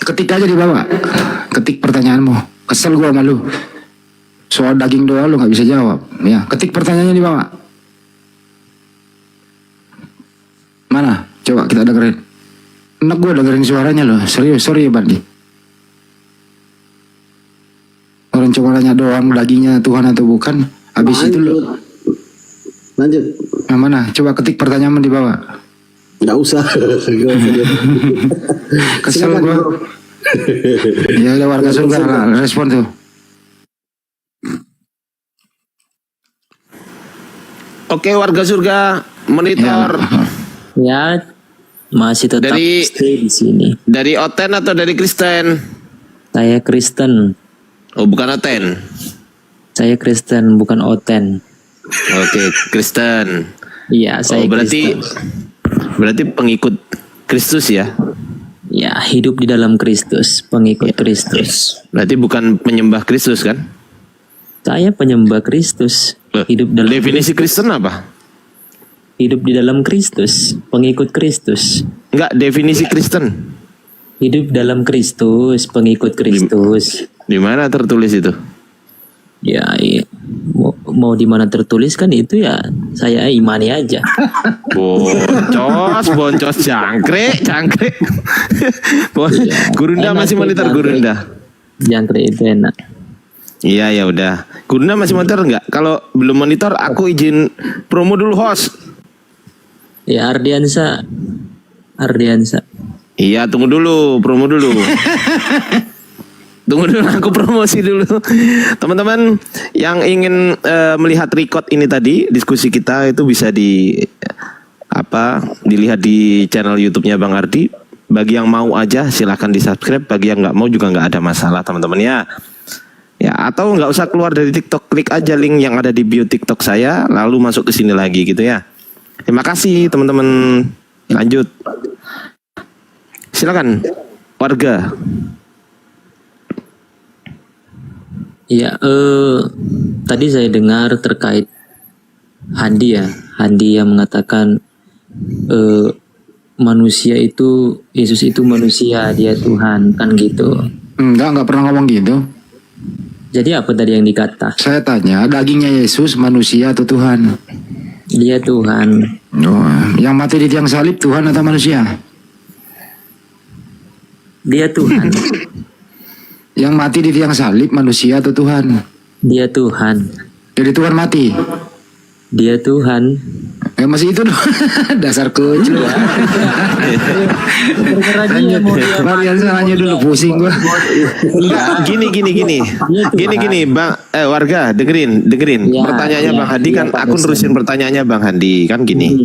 Ketik aja di bawah. Ketik pertanyaanmu. Kesel gua sama lu. Soal daging doang lu nggak bisa jawab. Ya, ketik pertanyaannya di bawah. Mana? Coba kita dengerin. Enak gue dengerin suaranya loh. Serius, sorry ya Bandi. Orang cuma nanya doang dagingnya Tuhan atau bukan. Habis itu lo. Lanjut. Yang mana? Coba ketik pertanyaan di bawah. Nggak usah. Kesel gue. Ya ada warga surga lah, respon tuh. Oke, warga surga monitor. Ya, masih tetap stay di sini. Dari Oten atau dari Kristen? Saya Kristen. Oh, bukan Oten. Saya Kristen, bukan Oten. Oke, Kristen. Iya, saya berarti Kristen. Berarti pengikut Kristus ya? Ya, hidup di dalam Kristus, pengikut Kristus. Berarti bukan penyembah Kristus kan? Saya penyembah Kristus. Hidup dalam definisi Kristen apa? Hidup di dalam Kristus, pengikut Kristus. Enggak, definisi Kristen. Hidup dalam Kristus, pengikut Kristus. Di mana tertulis itu? Ya, iya. Mau di mana tertulis kan itu ya saya imani aja. Boncos, jangkrik. Gurunda enak masih monitor Gurunda. Jangkrik itu enak. Iya ya udah. Gurunda masih monitor enggak? Kalau belum monitor aku izin promo dulu host. Ya Ardiansa. Iya, tunggu dulu, promo dulu. Tunggu dulu, aku promosi dulu. Teman-teman yang ingin melihat record ini tadi, diskusi kita itu bisa dilihat di channel YouTube-nya Bang Ardi. Bagi yang mau aja silahkan di-subscribe, bagi yang nggak mau juga nggak ada masalah, teman-teman ya. Ya, atau nggak usah keluar dari TikTok, klik aja link yang ada di bio TikTok saya, lalu masuk ke sini lagi gitu ya. Terima kasih teman-teman. Lanjut. Silakan warga. Ya, tadi saya dengar terkait Handi ya. Handi yang mengatakan manusia itu, Yesus itu manusia, dia Tuhan, kan gitu. Enggak pernah ngomong gitu. Jadi apa tadi yang dikata? Saya tanya, dagingnya Yesus manusia atau Tuhan? Dia Tuhan. Oh, yang mati di tiang salib Tuhan atau manusia? Dia Tuhan. Yang mati di tiang salib manusia atau Tuhan? Dia Tuhan. Jadi Tuhan mati? Dia Tuhan. Masih itu dong. Dasar kucing. Nanya dulu, pusing gua. Gini Bang, warga dengerin. Pertanyaannya Bang Handi kan, aku nerusin pertanyaannya Bang Handi kan gini.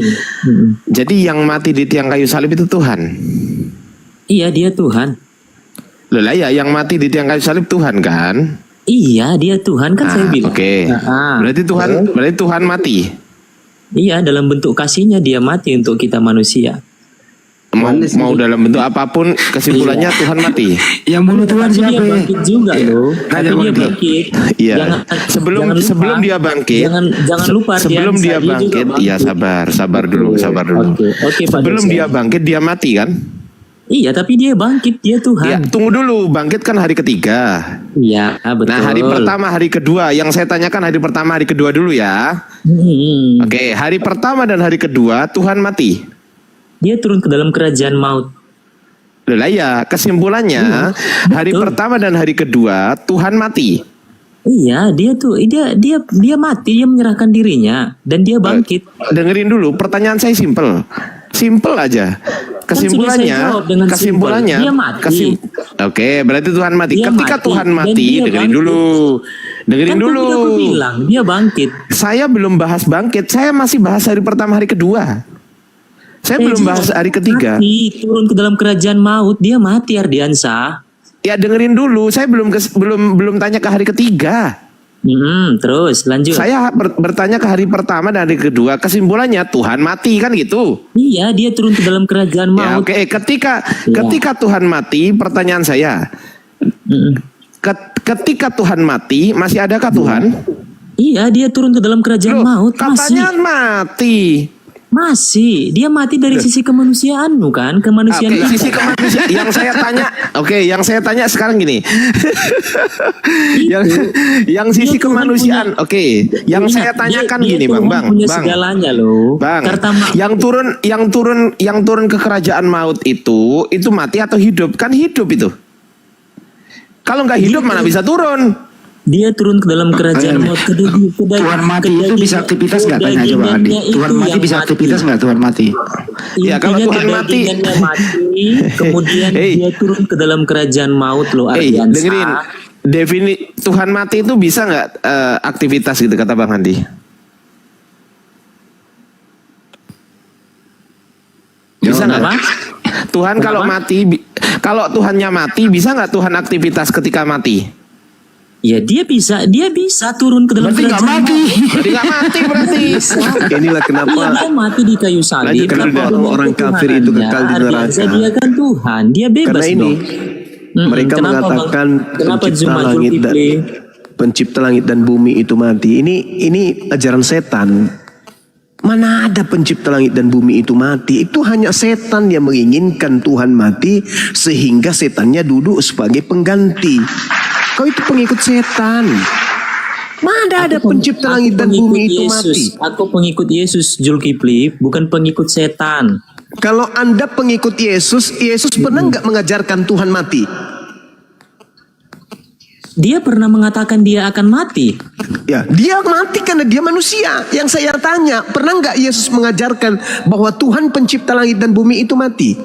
Jadi yang mati di tiang kayu salib itu Tuhan? Iya, dia Tuhan. Loh lah ya, yang mati di tiang kayu salib Tuhan kan? Iya, dia Tuhan kan saya bilang. Oke. Berarti Tuhan mati. Iya, dalam bentuk kasihnya dia mati untuk kita manusia. Mau dalam bentuk apapun, kesimpulannya Tuhan mati. Yang bunuh Tuhan siapa? Dia bangkit juga loh. Tapi dia bangkit. Iya. Sebelum dia bangkit. Jangan lupa. Sebelum dia bangkit, ya sabar dulu. Oke, Pak sebelum dosen. dia bangkit dia mati kan? Iya, tapi dia bangkit, dia Tuhan. Ya, tunggu dulu, bangkit kan hari ketiga. Iya, betul. Nah, hari pertama, hari kedua. Yang saya tanyakan hari pertama, hari kedua dulu ya. Oke, hari pertama dan hari kedua Tuhan mati. Dia turun ke dalam kerajaan maut. Lah ya, kesimpulannya hari pertama dan hari kedua Tuhan mati. Iya, dia mati, dia menyerahkan dirinya dan dia bangkit. Dengerin dulu, pertanyaan saya simpel. Simple aja. Kesimpulannya, Kan sudah saya jawab dengan kesimpulannya, simple. Dia mati. Oke, berarti Tuhan mati. Dia Ketika mati, Tuhan dan mati, dia dengerin bangkit. dulu. Dengerin Kan dulu. tadi aku bilang dia bangkit. Saya belum bahas bangkit, saya masih bahas hari pertama, hari kedua. Saya belum bahas hari ketiga. Mati, turun ke dalam kerajaan maut, dia mati Ardiansa. Ya dengerin dulu, saya belum tanya ke hari ketiga. Terus lanjut. Saya bertanya ke hari pertama dan hari kedua. Kesimpulannya Tuhan mati kan gitu. Iya, dia turun ke dalam kerajaan Ya, maut. oke. Ketika Tuhan mati, pertanyaan saya, ketika Tuhan mati, masih adakah Tuhan? Iya, dia turun ke dalam kerajaan maut. Katanya mati. Masih, dia mati dari sisi kemanusiaanmu kan, kemanusiaan. Oke, sisi kemanusiaan. Yang saya tanya sekarang gini. yang sisi kemanusiaan. Oke, yang saya tanyakan gini, Bang. Segalanya loh. Bang, yang turun ke kerajaan maut itu mati atau hidup? Kan hidup itu. Kalau nggak hidup mana bisa turun? Dia turun ke dalam kerajaan maut. Tuhan mati itu bisa aktivitas nggak, tanya coba Andi. Tuhan mati bisa aktivitas nggak Tuhan mati? Ya kalau Tuhan mati, kemudian dia turun ke dalam kerajaan maut loh Ardiansa. Dengerin, Tuhan mati itu bisa nggak aktivitas gitu kata Bang Andi? Bisa nggak? Tuhan kalau mati, kalau Tuhannya mati, bisa nggak Tuhan aktivitas ketika mati? Ya dia bisa turun ke dalam kerajaan maut. Berarti nggak mati berarti. Inilah kenapa Dia mati di kayu salib. kenapa orang kafir itu kekal di neraka. Dia kan Tuhan, dia bebas Karena ini dong. mereka mengatakan pencipta langit dan bumi itu mati. Ini ajaran setan. Mana ada pencipta langit dan bumi itu mati? Itu hanya setan yang menginginkan Tuhan mati sehingga setannya duduk sebagai pengganti. Kau itu pengikut setan. Mana ada pencipta langit dan bumi itu mati? Aku pengikut Yesus, Zulkifli, bukan pengikut setan. Kalau Anda pengikut Yesus, Yesus pernah nggak mengajarkan Tuhan mati? Dia pernah mengatakan dia akan mati. Ya, dia mati karena dia manusia. Yang saya tanya, pernah nggak Yesus mengajarkan bahwa Tuhan pencipta langit dan bumi itu mati?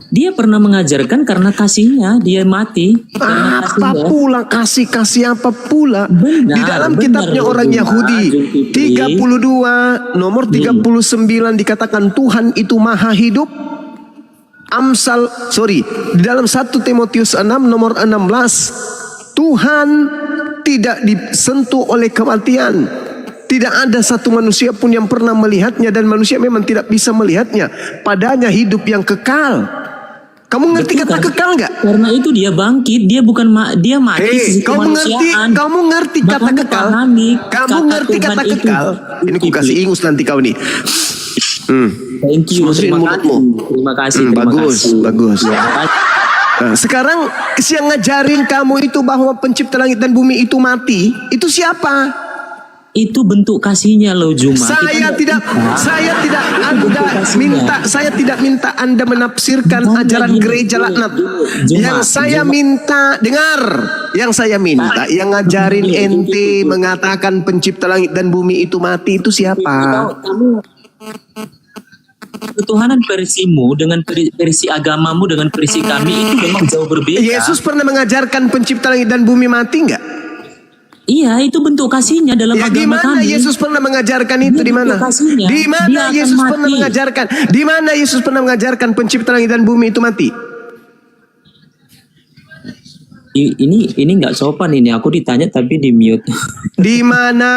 Dia pernah mengajarkan karena kasihnya dia mati. Apa pula kasih apa pula? Di dalam kitabnya orang Yahudi 32 nomor 39 dikatakan Tuhan itu maha hidup. Di dalam 1 Timotius 6 nomor 16 Tuhan tidak disentuh oleh kematian. Tidak ada satu manusia pun yang pernah melihatnya dan manusia memang tidak bisa melihatnya. Padanya hidup yang kekal. Kamu ngerti kata kekal nggak? Karena itu dia bangkit, dia bukan dia mati. Kamu ngerti kata kekal? Kamu ngerti kata kekal? Ini ku kasih ingus nanti kau nih. Thank you. Terima kasih. Bagus. Nah, sekarang yang ngajarin kamu itu bahwa pencipta langit dan bumi itu mati, itu siapa? Itu bentuk kasihnya loh Juma. Saya tidak minta Anda menafsirkan ajaran gereja laknat. Yang saya minta yang ngajarin ente mengatakan pencipta langit dan bumi itu mati itu siapa? Ketuhanan versimu dengan versi agamamu dengan versi kami itu memang jauh berbeda. Yesus pernah mengajarkan pencipta langit dan bumi mati nggak? Iya, itu bentuk kasihnya dalam agama kami. Yesus pernah mengajarkan itu di mana? Di mana Yesus pernah mengajarkan? Di mana Yesus pernah mengajarkan pencipta langit dan bumi itu mati? Ini nggak sopan ini. Aku ditanya tapi di mute. Di mana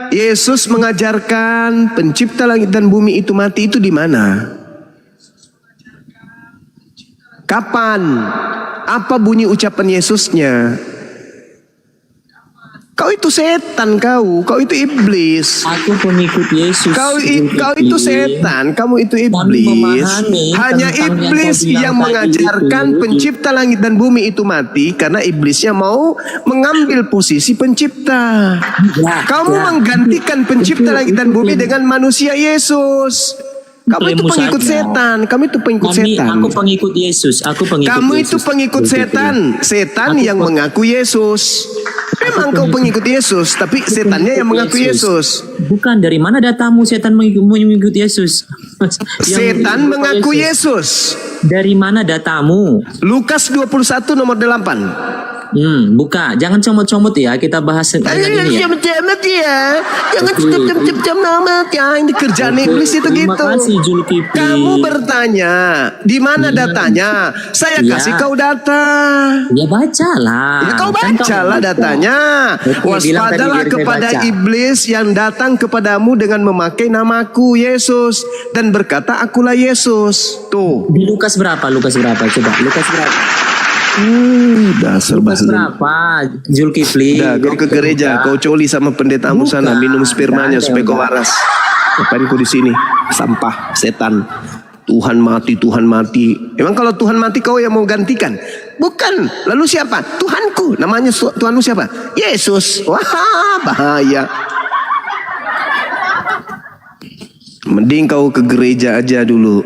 Yesus mengajarkan pencipta langit dan bumi itu mati itu di mana? Kapan? Apa bunyi ucapan Yesusnya? Kau itu setan, kau itu iblis. Aku pengikut Yesus. Kau itu setan, kamu itu iblis. Hanya iblis yang mengajarkan pencipta langit dan bumi itu mati karena iblisnya mau mengambil posisi pencipta. Kamu menggantikan pencipta langit dan bumi dengan manusia Yesus. Kamu itu pengikut setan. Kamu itu pengikut setan. Aku pengikut Yesus. Kamu itu pengikut setan. Setan yang mengaku Yesus. Memang kau pengikut Yesus, tapi setannya yang mengaku Yesus. Bukan, dari mana datamu setan mengikut Yesus? Setan mengaku Yesus. Dari mana datamu? Lukas 21 nomor 8. Buka, jangan comot-comot ya. Kita bahas ayat ini ya. Cemet ya. Jangan cep-cep nama ya. Ini kerjaan iblis itu Terima gitu. kasih, Zulkifli. Kamu bertanya, di mana datanya? Saya Ya. kasih kau data. Ya bacalah. Ya, kau Kan bacalah baca. datanya. Oke, bilang tadi Waspadalah biar saya kepada baca. iblis yang datang kepadamu dengan memakai namaku Yesus dan berkata akulah Yesus. Tuh. Di Lukas berapa? Coba. Lukas berapa? Dasar Lukas bahasa. berapa? Zulkifli. Dah, kau ke gereja, kau coli sama pendetamu sana, minum spermanya supaya kau waras. Ngapain kau di sini? Sampah, setan. Tuhan mati. Emang kalau Tuhan mati kau yang mau gantikan? Bukan. Lalu siapa? Tuhanku. Namanya Tuhanmu siapa? Yesus. Wah, bahaya. Mending kau ke gereja aja dulu.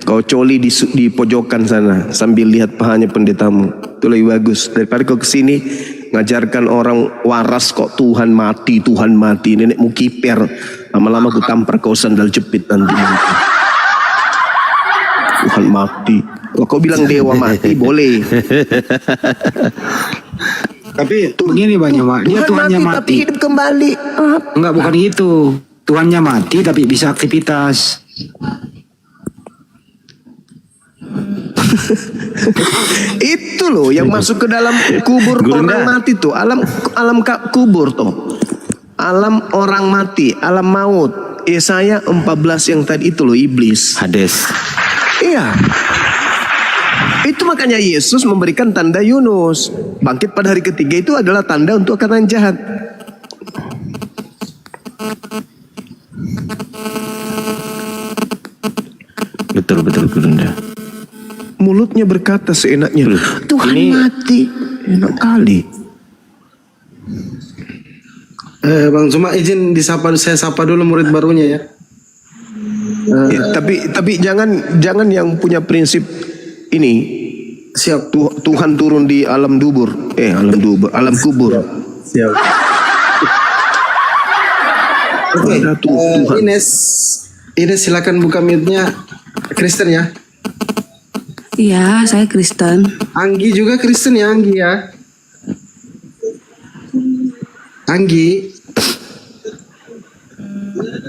Kau coli di pojokan sana sambil lihat pahanya pendetamu. Itu lebih bagus daripada kau kesini ngajarkan orang waras kok Tuhan mati. Nenekmu kiper. Lama-lama ku tampar kau sandal jepit nanti. Tuhan mati. Kalau kau bilang dewa mati boleh. Tapi begini Bang Jamal, dia Tuhannya tapi mati. hidup kembali. Enggak, bukan gitu. Tuhannya mati tapi bisa aktivitas. Itu loh yang masuk ke dalam kubur orang mati tuh, alam kubur tuh. Alam orang mati, alam maut. Yesaya 14 yang tadi itu loh iblis. Hades. Iya. Itu makanya Yesus memberikan tanda Yunus. Bangkit pada hari ketiga itu adalah tanda untuk akan jahat. Betul Gurunda. Mulutnya berkata seenaknya, Tuhan mati. Enak kali. Bang, cuma izin saya sapa dulu murid barunya ya. Tapi jangan yang punya prinsip ini. Siap. Tuhan turun di alam kubur. Alam kubur. Siap. Oke, Ines silakan buka mute-nya. Kristen ya? Iya, saya Kristen. Anggi juga Kristen ya, Anggi ya?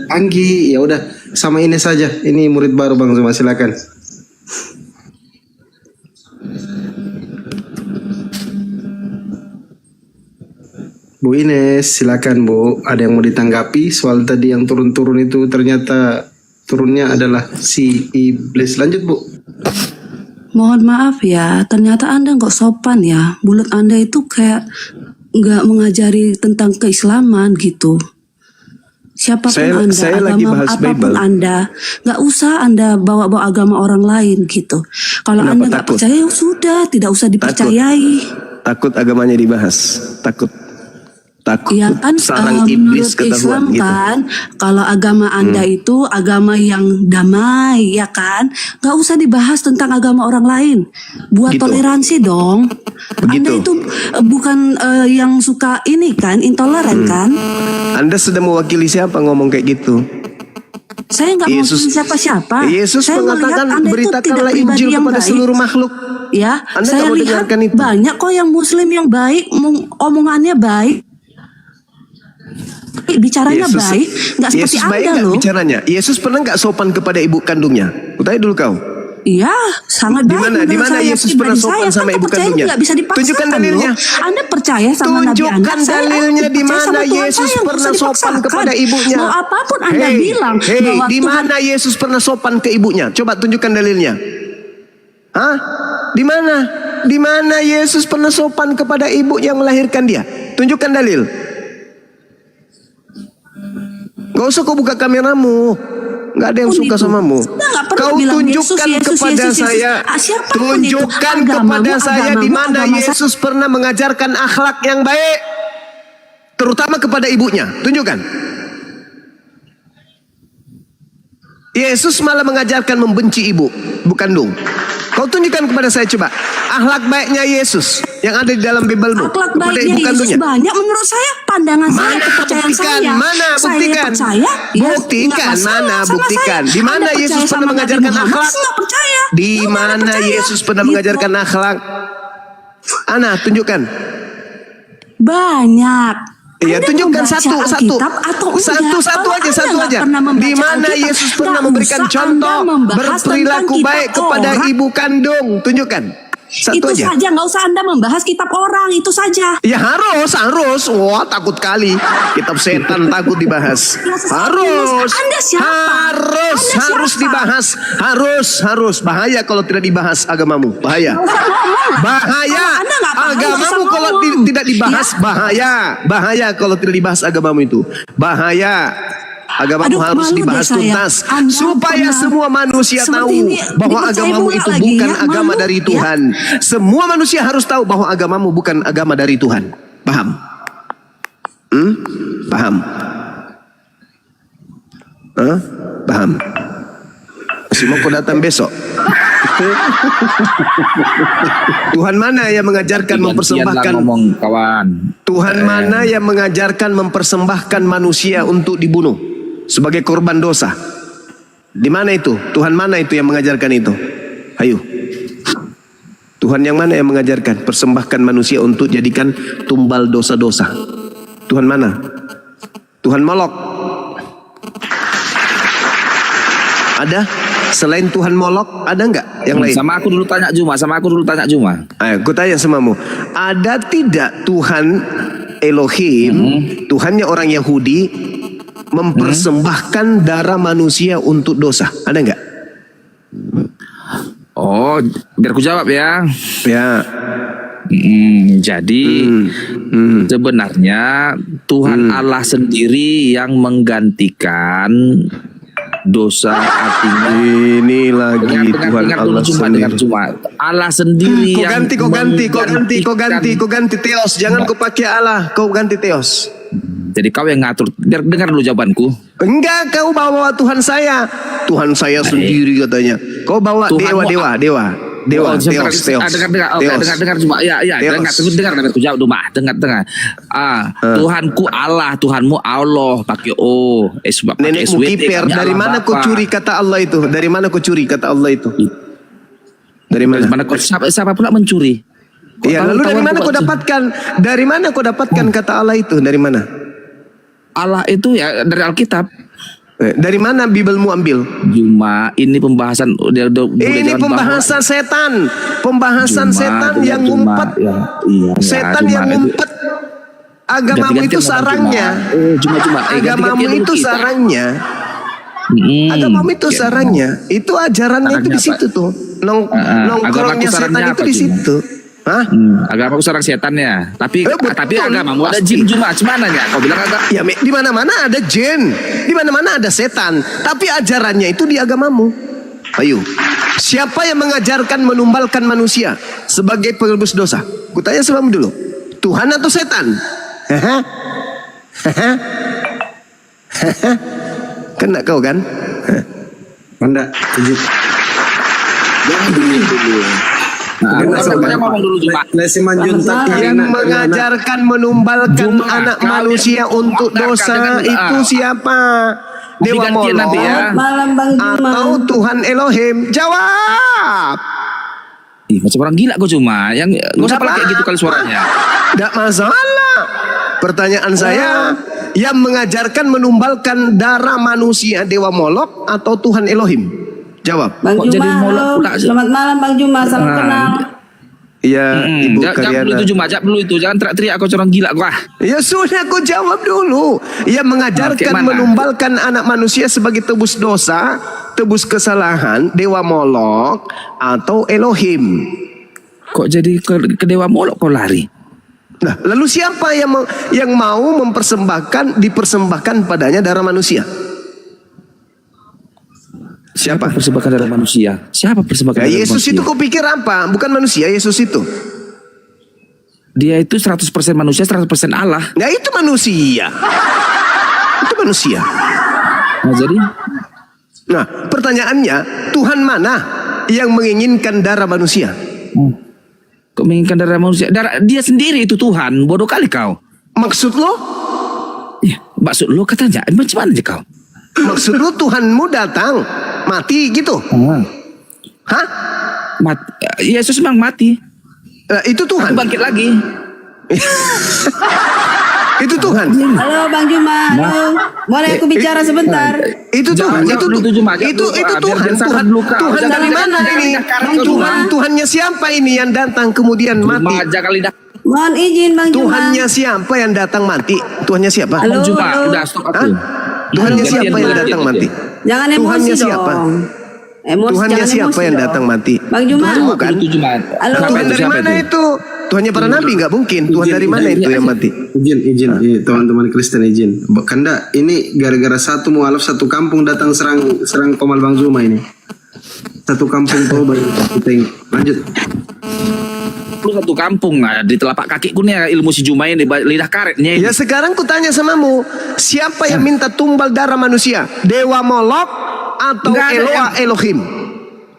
Anggi, ya udah sama Ines saja. Ini murid baru Bang Zuma, silakan. Bu Ines, silakan Bu. Ada yang mau ditanggapi soal tadi yang turun-turun itu ternyata turunnya adalah si iblis. Lanjut Bu. Mohon maaf ya, ternyata Anda nggak sopan ya. Mulut Anda itu kayak nggak mengajari tentang keislaman gitu. Siapapun Saya Anda, lagi agama bahas apapun Bible. Anda, nggak usah Anda bawa-bawa agama orang lain gitu. Kalau Kenapa Anda nggak takut? percaya, ya sudah, tidak usah dipercayai. Takut agamanya dibahas. Takut Ya kan, sarang menurut iblis ketahuan Islam gitu. kan, kalau agama Anda itu agama yang damai, ya kan, nggak usah dibahas tentang agama orang lain. Buat Gitu. toleransi dong. Anda itu bukan yang suka ini kan, intoleran kan? Anda sedang mewakili siapa ngomong kayak gitu? Saya nggak mau Yesus- siapa-siapa. Yesus Saya melihat mengatakan Anda itu beritakanlah tidak Injil pribadi yang kepada baik. seluruh makhluk. Ya, Anda saya nggak mau lihat dengarkan itu. banyak kok yang Muslim yang baik, omongannya baik, bicaranya baik, nggak seperti Yesus baik Anda nggak loh. bicaranya? Yesus pernah nggak sopan kepada ibu kandungnya? Kutanya dulu kau. Iya, sangat Di baik. mana? Di menurut mana saya Yesus pribadi. pernah sopan Saya sama kan ibu kepercayaan kandungnya? nggak bisa dipaksakan Tunjukkan dalilnya. loh. Anda percaya sama Nabi Anda. Tunjukkan Saya dalilnya di percaya sama mana Tuhan Yesus saya, nggak pernah usah sopan dipaksakan. kepada ibunya. Mau apapun Anda bilang bahwa di Tuhan mana Yesus pernah sopan ke ibunya? Coba tunjukkan dalilnya. Hah? Di mana? Di mana Yesus pernah sopan kepada ibu yang melahirkan dia? Tunjukkan dalil. Gak usah kau buka kameramu. Gak ada yang suka samamu. nggak perlu Kau bilang tunjukkan Yesus, kepada Yesus. saya. Siapapun Tunjukkan itu, kepada saya di agamamu, mana agama Yesus pernah mengajarkan akhlak yang baik. Terutama kepada ibunya. Tunjukkan. Yesus malah mengajarkan membenci ibu, bukan dong. Kau tunjukkan kepada saya coba akhlak baiknya Yesus yang ada di dalam Bibelmu Akhlak kepada baiknya ibu Yesus kandungnya. banyak menurut saya, pandangan saya, kepercayaan Buktikan, saya. mana Saya buktikan? percaya, ya, Buktikan, nggak masalah mana sama buktikan? saya. Di mana Anda Yesus percaya pernah sama Nabi mengajarkan Muhammad, akhlak? saya nggak percaya. Di Ya, nggak mana percaya. Yesus pernah Gitu. mengajarkan akhlak? Ana, tunjukkan. Banyak. Ya, Anda tunjukkan membaca satu Alkitab atau enggak? satu Kalau aja, Anda satu nggak aja. pernah membaca Di mana Alkitab, Yesus pernah nggak memberikan usah contoh Anda membahas berperilaku tentang baik kitab kepada orang. ibu kandung? Tunjukkan. Satu Itu aja. saja, nggak usah Anda membahas kitab orang, itu saja. Ya harus. Wah, takut kali. Kitab setan takut dibahas. Harus. Anda siapa? Harus dibahas. Harus. Bahaya kalau tidak dibahas agamamu. Bahaya. Bahaya. Kalau Anda nggak paham, Agamamu nggak usah kalau ngomong. tidak dibahas, bahaya. Bahaya kalau tidak dibahas agamamu itu. Bahaya. Agamamu Aduh, harus malu deh dibahas saya. tuntas Anda supaya pernah semua manusia seperti tahu ini bahwa dipercaya agamamu pula itu lagi, bukan ya? agama Malu, dari ya? Tuhan. Semua manusia harus tahu bahwa agamamu bukan agama dari Tuhan. Paham? Paham? Paham? Masih mau kau datang besok? Tuhan mana yang mengajarkan mempersembahkan? ngomong kawan. Tuhan mana yang mengajarkan mempersembahkan manusia untuk dibunuh sebagai korban dosa? Di mana itu? Tuhan mana itu yang mengajarkan itu? Ayo. Tuhan yang mana yang mengajarkan persembahkan manusia untuk jadikan tumbal dosa-dosa? Tuhan mana? Tuhan Molok. Ada? Selain Tuhan Molok, ada enggak yang lain? Sama aku dulu tanya Juma. Ayo, aku tanya samamu. Ada tidak Tuhan Elohim, Tuhannya orang Yahudi, mempersembahkan darah manusia untuk dosa? Ada enggak? Oh, biar aku jawab ya. Ya. Jadi sebenarnya Tuhan Allah sendiri yang menggantikan dosa, artinya ini lagi Tuhan Allah sendiri. Allah sendiri yang Kau ganti Theos, jangan kau pakai Allah, kau ganti Theos. Jadi kau yang ngatur. Biar dengar dulu jawabanku. Enggak, kau bawa Tuhan saya sendiri katanya. Kau bawa dewa. Theos. Dengar cuma dengar aku jawab dulu mah. Dengar. Tuhanku Allah, Tuhanmu Allah pakai O. Nenekmu kiper. Dari mana kau curi kata Allah itu? Dari mana kau curi kata Allah itu? Dari mana? Siapa pula mencuri? Ya, lalu dari mana kau dapatkan? Dari mana kau dapatkan kata Allah itu? Dari mana? Allah itu ya dari Alkitab. Dari mana Bibelmu ambil? Cuma ini pembahasan ini pembahasan setan. Pembahasan setan yang ngumpet. Setan yang ngumpet. Agamamu itu sarangnya. Agamamu itu sarangnya. Agamamu itu sarangnya. Itu ajarannya itu di situ tuh. Nongkrongnya setan itu di situ. Hah? Agamaku sarang setannya. Tapi agamamu ada jin cuma gimana ya? Kau bilang agak. Ya, di mana-mana ada jin, di mana-mana ada setan. Tapi ajarannya itu di agamamu. Ayo, siapa yang mengajarkan menumbalkan manusia sebagai penebus dosa? Kutanya samamu dulu. Tuhan atau setan? Kena kau kan? Anda setuju? Yang mengajarkan menumbalkan anak manusia untuk dosa itu siapa? Dewa Molok atau Tuhan Elohim? Jawab. Macam orang gila kau cuma yang nggak usah pakai gitu kali suaranya. Tidak masalah. Pertanyaan saya, yang mengajarkan menumbalkan darah manusia Dewa Molok atau Tuhan Elohim? Jawab. Bang Juma, halo. Selamat malam Bang Juma, salam kenal. Iya, Ibu Karyana. Jawab dulu itu, jangan teriak-teriak aku orang gila gua. Ya sudah, aku jawab dulu. Yang mengajarkan menumbalkan anak manusia sebagai tebus dosa, tebus kesalahan, Dewa Molok atau Elohim? Kok jadi ke Dewa Molok kau lari? Nah, lalu siapa yang mau dipersembahkan padanya darah manusia? Siapa? Persembahkan darah manusia. Siapa persembahkan darah Yesus manusia? itu kau pikir apa? Bukan manusia, Yesus itu. Dia itu 100% manusia, 100% Allah. Nah, itu manusia. Itu manusia. Nah, jadi? Nah, pertanyaannya, Tuhan mana? yang menginginkan darah manusia? Kok menginginkan darah manusia? Darah dia sendiri itu Tuhan. Bodoh kali kau. Maksud lo? Ya, maksud lo katanya macam mana aja kau? Maksud lo Tuhanmu datang mati gitu? Hah? Yesus memang mati. Itu Tuhan. Aku bangkit lagi. Itu Tuhan. Halo Bang Juma, halo. Boleh aku bicara sebentar? Itu Tuhan. Itu Tuhan. Tuhan dari mana ini? Tuhannya siapa ini yang datang kemudian mati? Mohon izin Bang Juma. Tuhannya siapa yang datang mati? Tuhannya siapa? Halo, Juma, halo. udah stop aku. Tuhannya siapa yang datang mati? Jangan emosi Tuhannya dong. siapa? Emosi, Tuhannya jangan siapa emosi yang dong. datang mati? Bang Juma. Bukan. Halo. Tuhan dari mana itu? Tuhannya para nabi nggak mungkin. Tuhan dari mana itu yang mati? Izin, teman-teman Kristen izin. Kanda ini gara-gara satu mualaf satu kampung datang serang Komal Bang Zuma ini. Satu kampung tuh lanjut. Lu satu kampung di telapak kakiku nih ilmu si Juma ini lidah karetnya. Ya sekarang ku tanya samamu, siapa yang minta tumbal darah manusia? Dewa Molok atau Eloa Elohim?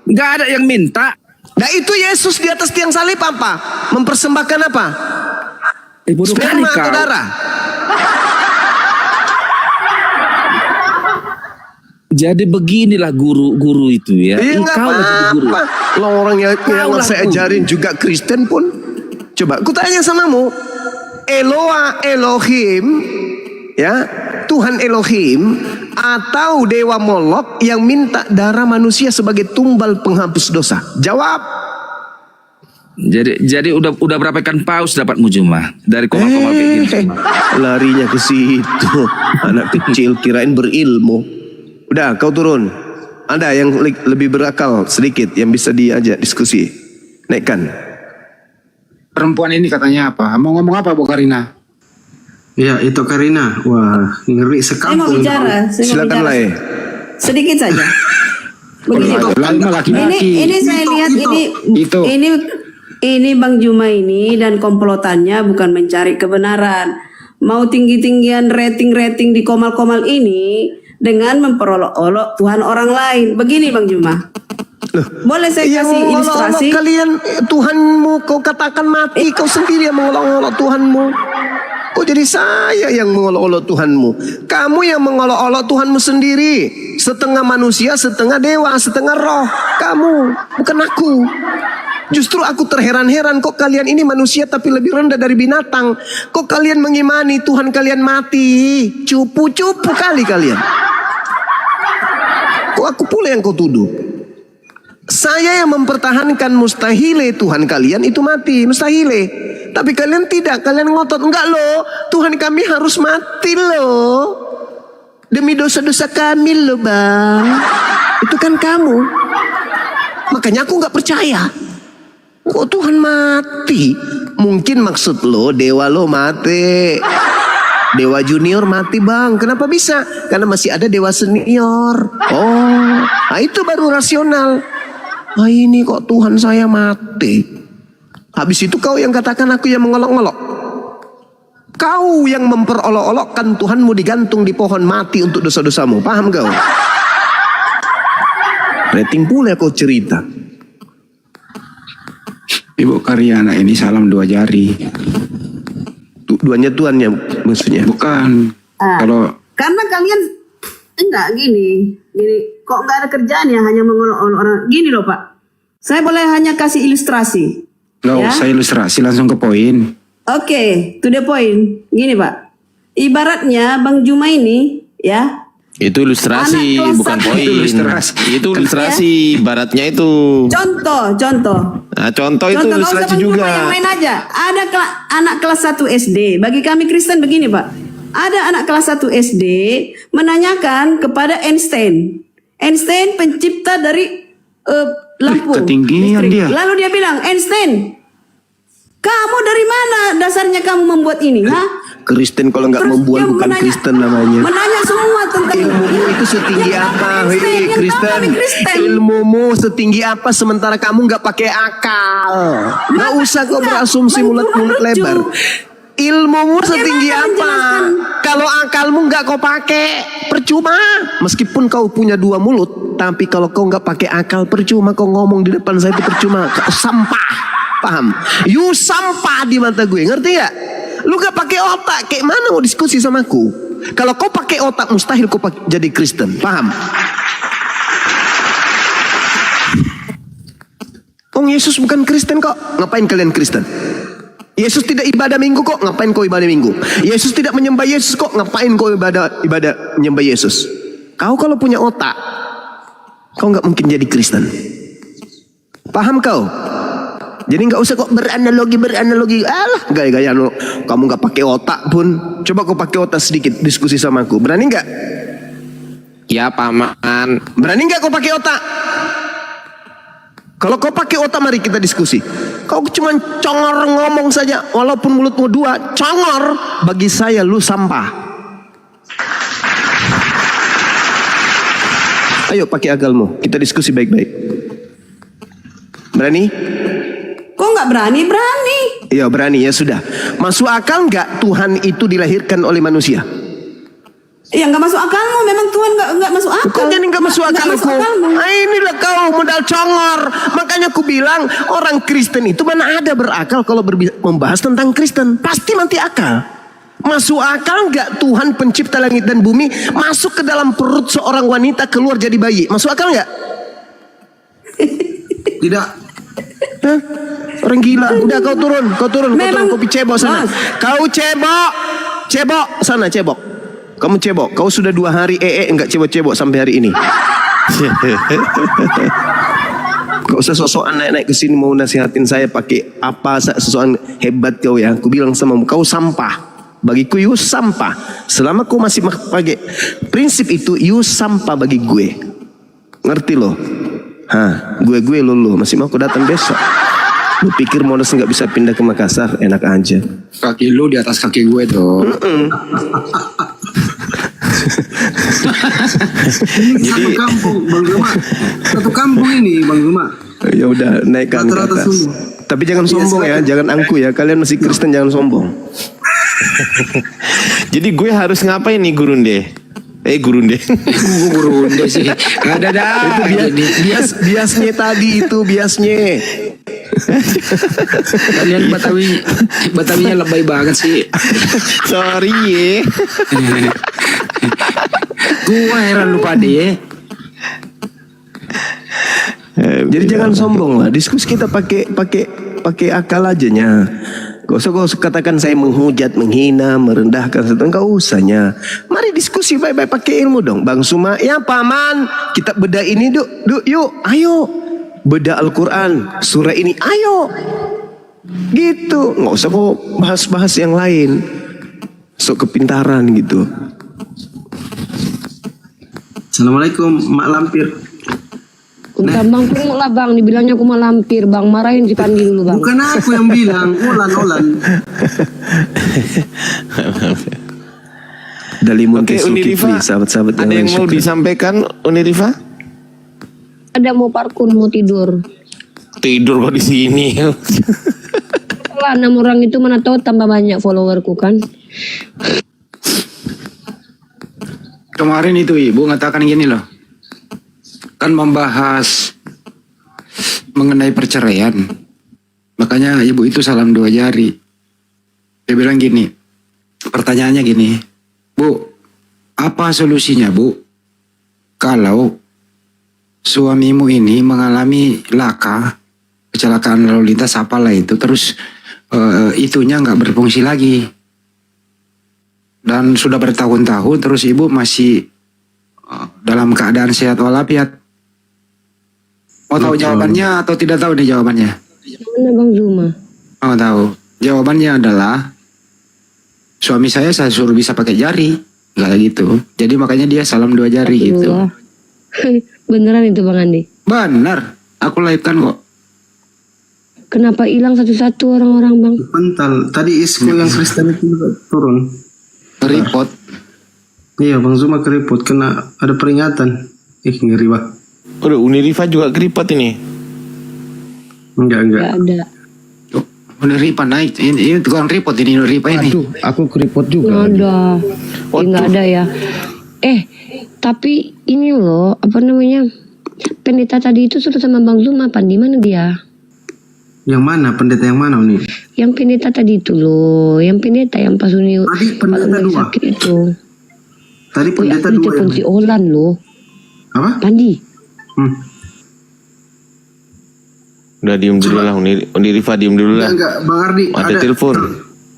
Nggak ada yang minta. Nah itu Yesus di atas tiang salib apa? Mempersembahkan apa? Sperma atau darah? Jadi beginilah guru-guru itu ya. Iya nggak apa-apa. Lo orang yang saya ajarin juga Kristen pun. Coba ku tanya samamu, Eloa Elohim, ya Tuhan Elohim atau Dewa Molok yang minta darah manusia sebagai tumbal penghapus dosa? Jawab. Jadi udah berapa ikan paus dapat Juma dari komal-komal kayak gini? Larinya ke situ. Anak kecil kirain berilmu. Udah kau turun. Ada yang lebih berakal sedikit yang bisa diajak diskusi. Naikkan. Perempuan ini katanya apa? Mau ngomong apa Bu Karina? Ya itu Karina. Wah ngeri Saya mau sekampung. bicara. Silakan lah. Sedikit saja. Begini. Ini saya lihat ini Bang Juma ini dan komplotannya bukan mencari kebenaran. Mau tinggi-tinggian rating di komal-komal ini dengan memperolok-olok Tuhan orang lain. Begini Bang Juma. Boleh saya kasih ilustrasi? Kalian Tuhanmu kau katakan mati, kau sendiri yang mengolok-olok Tuhanmu. Kok jadi saya yang mengolok-olok Tuhanmu? Kamu yang mengolok-olok Tuhanmu sendiri. Setengah manusia, setengah dewa, setengah roh. Kamu, bukan aku. Justru aku terheran-heran kok kalian ini manusia tapi lebih rendah dari binatang. Kok kalian mengimani Tuhan kalian mati? Cupu-cupu kali kalian. Kok aku pula yang kau tuduh? Saya yang mempertahankan mustahile Tuhan kalian itu mati, mustahile. Tapi kalian tidak, kalian ngotot. Enggak loh, Tuhan kami harus mati loh. Demi dosa-dosa kami loh bang. Itu kan kamu. Makanya aku nggak percaya. Kok Tuhan mati? Mungkin maksud lo dewa lo mati. Dewa junior mati bang. Kenapa bisa? Karena masih ada dewa senior. Oh, nah itu baru rasional. Ah ini kok Tuhan saya mati. Habis itu kau yang katakan aku yang mengolok-olok. Kau yang memperolok-olokkan Tuhanmu digantung di pohon mati untuk dosa-dosamu. Paham kau? Rating pula kau cerita. Ibu Karyana ini salam dua jari. Duanya tuannya maksudnya? Bukan. Kalau karena kalian enggak gini kok nggak ada kerjaan ya hanya mengolok-olok orang gini loh Pak. Saya boleh hanya kasih ilustrasi. nggak usah ilustrasi, langsung ke poin. Oke, to the point. Gini Pak, ibaratnya Bang Juma ini ya. Itu ilustrasi bukan poin. Itu ilustrasi baratnya itu. Contoh. Nah, contoh itu ilustrasi juga. Yang lain aja. Ada anak kelas 1 SD. Bagi kami Kristen begini Pak. Ada anak kelas 1 SD menanyakan kepada Einstein. Einstein pencipta dari lampu. Ketinggian listrik. dia. Lalu dia bilang, Einstein, kamu dari mana dasarnya kamu membuat ini? Kristen kalau nggak membuat bukan Kristen namanya. Menanya semua tentang ilmumu itu setinggi apa, hei Kristen? Ilmumu setinggi apa sementara kamu nggak pakai akal? Nggak usah kau berasumsi mulut lebar. Ilmumu setinggi apa? Kalau akalmu nggak kau pakai, percuma. Meskipun kau punya 2 mulut, tapi kalau kau nggak pakai akal, percuma kau ngomong di depan saya itu percuma. Kau sampah, paham? You sampah di mata gue, ngerti ya? Lu nggak pakai otak, kayak mana mau diskusi sama aku? Kalau kau pakai otak, mustahil kau jadi Kristen, paham? Oh, Yesus bukan Kristen kok, ngapain kalian Kristen? Yesus tidak ibadah minggu kok, ngapain kau ibadah minggu? Yesus tidak menyembah Yesus kok, ngapain kau ibadah menyembah Yesus? Kau kalau punya otak, kau nggak mungkin jadi Kristen. Paham kau? Jadi nggak usah kok beranalogi. Alah, gaya-gaya lo. Kamu nggak pakai otak pun. Coba kau pakai otak sedikit, diskusi sama aku. Berani nggak? Ya paman. Berani nggak kau pakai otak? Kalau kau pakai otak, mari kita diskusi. Kau cuma congor ngomong saja, walaupun mulutmu 2, congor. Bagi saya lu sampah. Ayo pakai akalmu, kita diskusi baik-baik. Berani? Kok nggak berani? Berani. Iya berani, ya sudah. Masuk akal nggak Tuhan itu dilahirkan oleh manusia? Ya nggak masuk akalmu, memang Tuhan nggak masuk akal. Kok jadi nggak masuk akalku? Nah, inilah kau modal congor. Makanya aku bilang orang Kristen itu mana ada berakal kalau membahas tentang Kristen. Pasti mati akal. Masuk akal nggak Tuhan pencipta langit dan bumi masuk ke dalam perut seorang wanita keluar jadi bayi? Masuk akal nggak? Tidak. Hah? Orang gila. Udah kau turun, kopi cebok sana. Kau cebok sana cebok. Kamu cebok, kau sudah 2 hari enggak cebok-cebok sampai hari ini. Kau usah sosokan naik-naik ke sini mau nasihatin saya pakai apa sosokan hebat kau ya. Aku bilang sama kau sampah. Bagiku you sampah. Selama kau masih pakai prinsip itu, you sampah bagi gue. Ngerti lo? Gue lo masih mau kau datang besok. Lu pikir Monas nggak bisa pindah ke Makassar? Enak aja. Kaki lu di atas kaki gue tuh. Jadi satu kampung ini Bang Zuma. Ya udah naikkan ke atas. Tapi jangan sombong ya, jangan angku ya. Kalian masih Kristen jangan sombong. Jadi gue harus ngapain nih Gurunde? Gurunde. Gurunde sih. Gak ada dah. Itu biasnya tadi itu biasnya. Kalian Batawinya lebay banget sih. Sorry ya. Gua heran lupa deh. Jadi jangan sombong lah. Diskusi kita pakai akal aja nya. Gak usah kau katakan saya menghujat, menghina, merendahkan. Gak usahnya. Mari diskusi baik-baik pakai ilmu dong. Bang Suma, ya paman, kita beda ini yuk, ayo. Beda Al-Quran, surah ini, ayo. Gitu, nggak usah kok bahas-bahas yang lain. Sok kepintaran gitu. Assalamualaikum, Mak Lampir. Bukan Bang Punguk lah Bang, dibilangnya aku Mak Lampir Bang, marahin si Pandi dulu Bang. Bukan aku yang bilang, Olan. Dalimun Oke, Unirifa, sahabat-sahabat ada yang mau disampaikan Unirifa? Ada mau parkun, mau tidur. Tidur kok di sini. Lah 6 orang itu mana tahu tambah banyak followerku kan. Kemarin itu ibu ngatakan gini loh. Kan membahas mengenai perceraian. Makanya ibu itu salam 2 jari. Dia bilang gini. Pertanyaannya gini. Bu, apa solusinya Bu? Kalau suamimu ini mengalami laka, kecelakaan lalu lintas apalah itu, terus itunya nggak berfungsi lagi dan sudah bertahun-tahun, terus ibu masih dalam keadaan sehat walafiat. Mau tahu jawabannya atau tidak tahu nih jawabannya? Mana Bang Zuma? Oh tahu. Jawabannya adalah suami saya suruh bisa pakai jari, nggak gitu. Jadi makanya dia salam 2 jari gitu. Beneran itu Bang Andi? Benar, aku live-kan kok. Kenapa hilang satu-satu orang-orang Bang? Pental. Tadi Isko yang Kristen itu turun. Keripot. Iya Bang Zuma keriput, kena ada peringatan. Ngeri Bang. Udah Unirifa juga keriput ini. Enggak. Gak ada. Uniripa naik. Ini tukang repot ini Uniripa ini. Aduh, aku keripot juga. Nggak ada. Nggak ada ya. Tapi ini loh, apa namanya? Pendeta tadi itu sudah sama Bang Zuma, di mana dia? Yang mana? Pendeta yang mana Uni? Yang pendeta tadi itu loh, yang pendeta yang pas Uni Tadi pendeta dua. sakit itu. Tadi pendeta Aku dua ditelepon yang... si Olan loh. Apa? Pandi. Udah diem dulu lah Unirifa, diem dulu lah. Enggak, Bang Ardi. Ada telepon.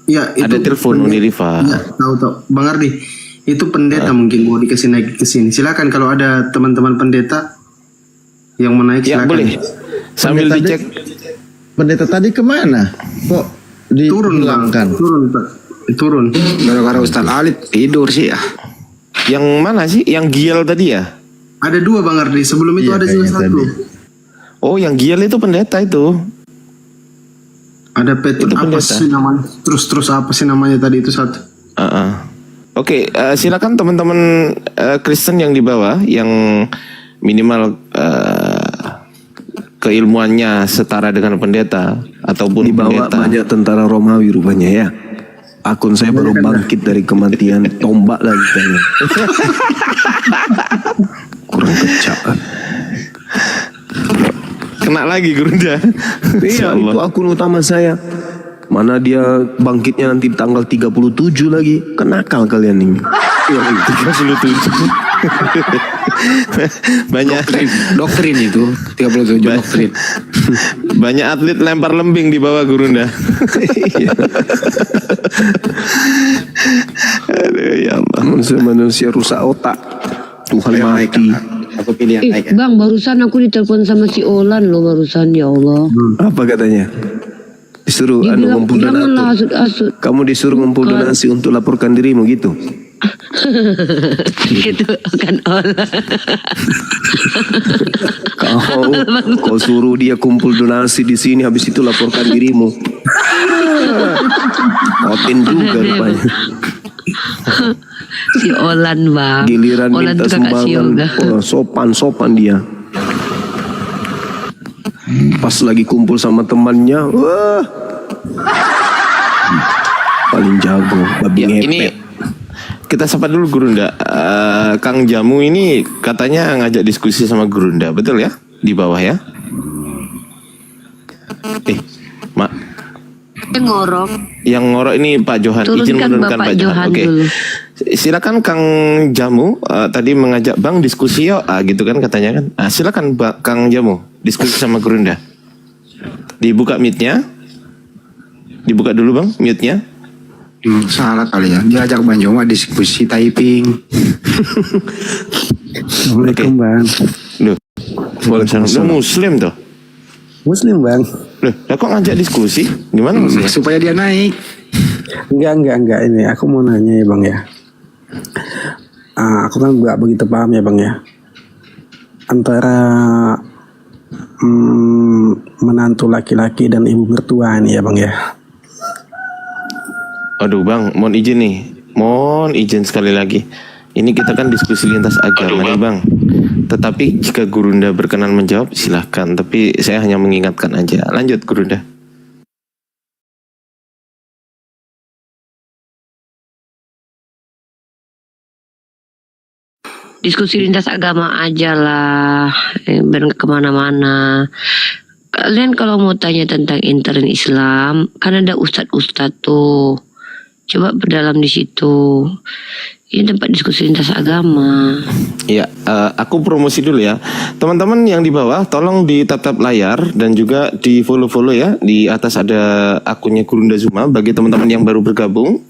Ya, itu Ada telepon Unirifa. Ya, tahu. Bang Ardi, itu pendeta mungkin mau dikasih naik ke sini. Silakan kalau ada teman-teman pendeta yang mau naik Ya silakan. boleh. Sambil dicek. Pendeta tadi kemana? Kok dihilangkan? Turun. Gara-gara Ustaz Alit tidur sih ya. Yang mana sih? Yang Giel tadi ya? Ada dua Bang Ardi. Sebelum itu Iya, ada juga kayaknya satu. tadi. Oh, yang Giel itu pendeta itu. Ada Petrus Itu apa pendeta. sih namanya? Terus apa sih namanya tadi itu satu? Oke, silakan teman-teman Kristen yang di bawah yang minimal keilmuannya setara dengan pendeta ataupun Di bawah pendeta. banyak tentara Romawi rupanya ya. Akun saya baru bangkit dari kematian, tombak lagi kayaknya. Kurang kecap. Kena lagi Gurunda. Iya, itu akun utama saya. Mana dia bangkitnya nanti tanggal 37 lagi. Kenakal kalian ini. 37. Banyak Doktrin itu 37 doktrin. banyak atlet lempar lembing di bawah Gurunda. Aduh ya Allah. Manusia rusak otak. Tuhan mati. Aku pilih yang naik. Bang, barusan aku ditelepon sama si Olan loh barusan, ya Allah. Apa katanya? Disuruh Dia bilang, ngumpul janganlah donasi. asut-asut. Kamu disuruh ngumpul donasi untuk laporkan dirimu gitu. Itu kan Olan. Kau suruh dia kumpul donasi di sini, habis itu laporkan dirimu. Otin juga rupanya. Si Olan bang. Giliran Olan minta tuh kakak sumbangan, Sioga. sopan dia. Pas lagi kumpul sama temannya, wah, paling jago, babi Ya, ngepet. ini kita sapa dulu Gurunda. Kang Jamu ini katanya ngajak diskusi sama Gurunda, betul ya? Di bawah ya? Mak. Ngorok. Yang ngorok ini Pak Johan. Izin Turunkan menurunkan Bapak Pak Johan. Johan Oke. dulu. Silakan Kang Jamu tadi mengajak Bang diskusi yuk, gitu kan katanya kan. Silakan Kang Jamu diskusi sama Gurunda. Dibuka mute-nya. Dibuka dulu Bang mute-nya. Salah kali ya. Dia ajak Bang Joma diskusi typing. Assalamualaikum Bang. Loh. Waalaikumsalam. Lu Muslim tuh. Muslim Bang. Loh, lah kok ngajak diskusi? Gimana maksudnya? Supaya dia naik. Enggak. Ini aku mau nanya ya Bang ya. Aku kan nggak begitu paham ya Bang ya. Antara menantu laki-laki dan ibu mertua ini ya Bang ya. Aduh Bang, mohon izin nih. Mohon izin sekali lagi. Ini kita kan diskusi lintas agama nih Bang. Tetapi jika Gurunda berkenan menjawab silahkan. Tapi saya hanya mengingatkan aja. Lanjut Gurunda. Diskusi lintas agama aja lah, biar nggak kemana-mana. Kalian kalau mau tanya tentang intern Islam, kan ada ustadz-ustadz tuh. Coba berdalam di situ. Ini tempat diskusi lintas agama. Ya, aku promosi dulu ya. Teman-teman yang di bawah, tolong di tap-tap layar dan juga di follow-follow ya. Di atas ada akunnya Gurunda Zuma. Bagi teman-teman yang baru bergabung,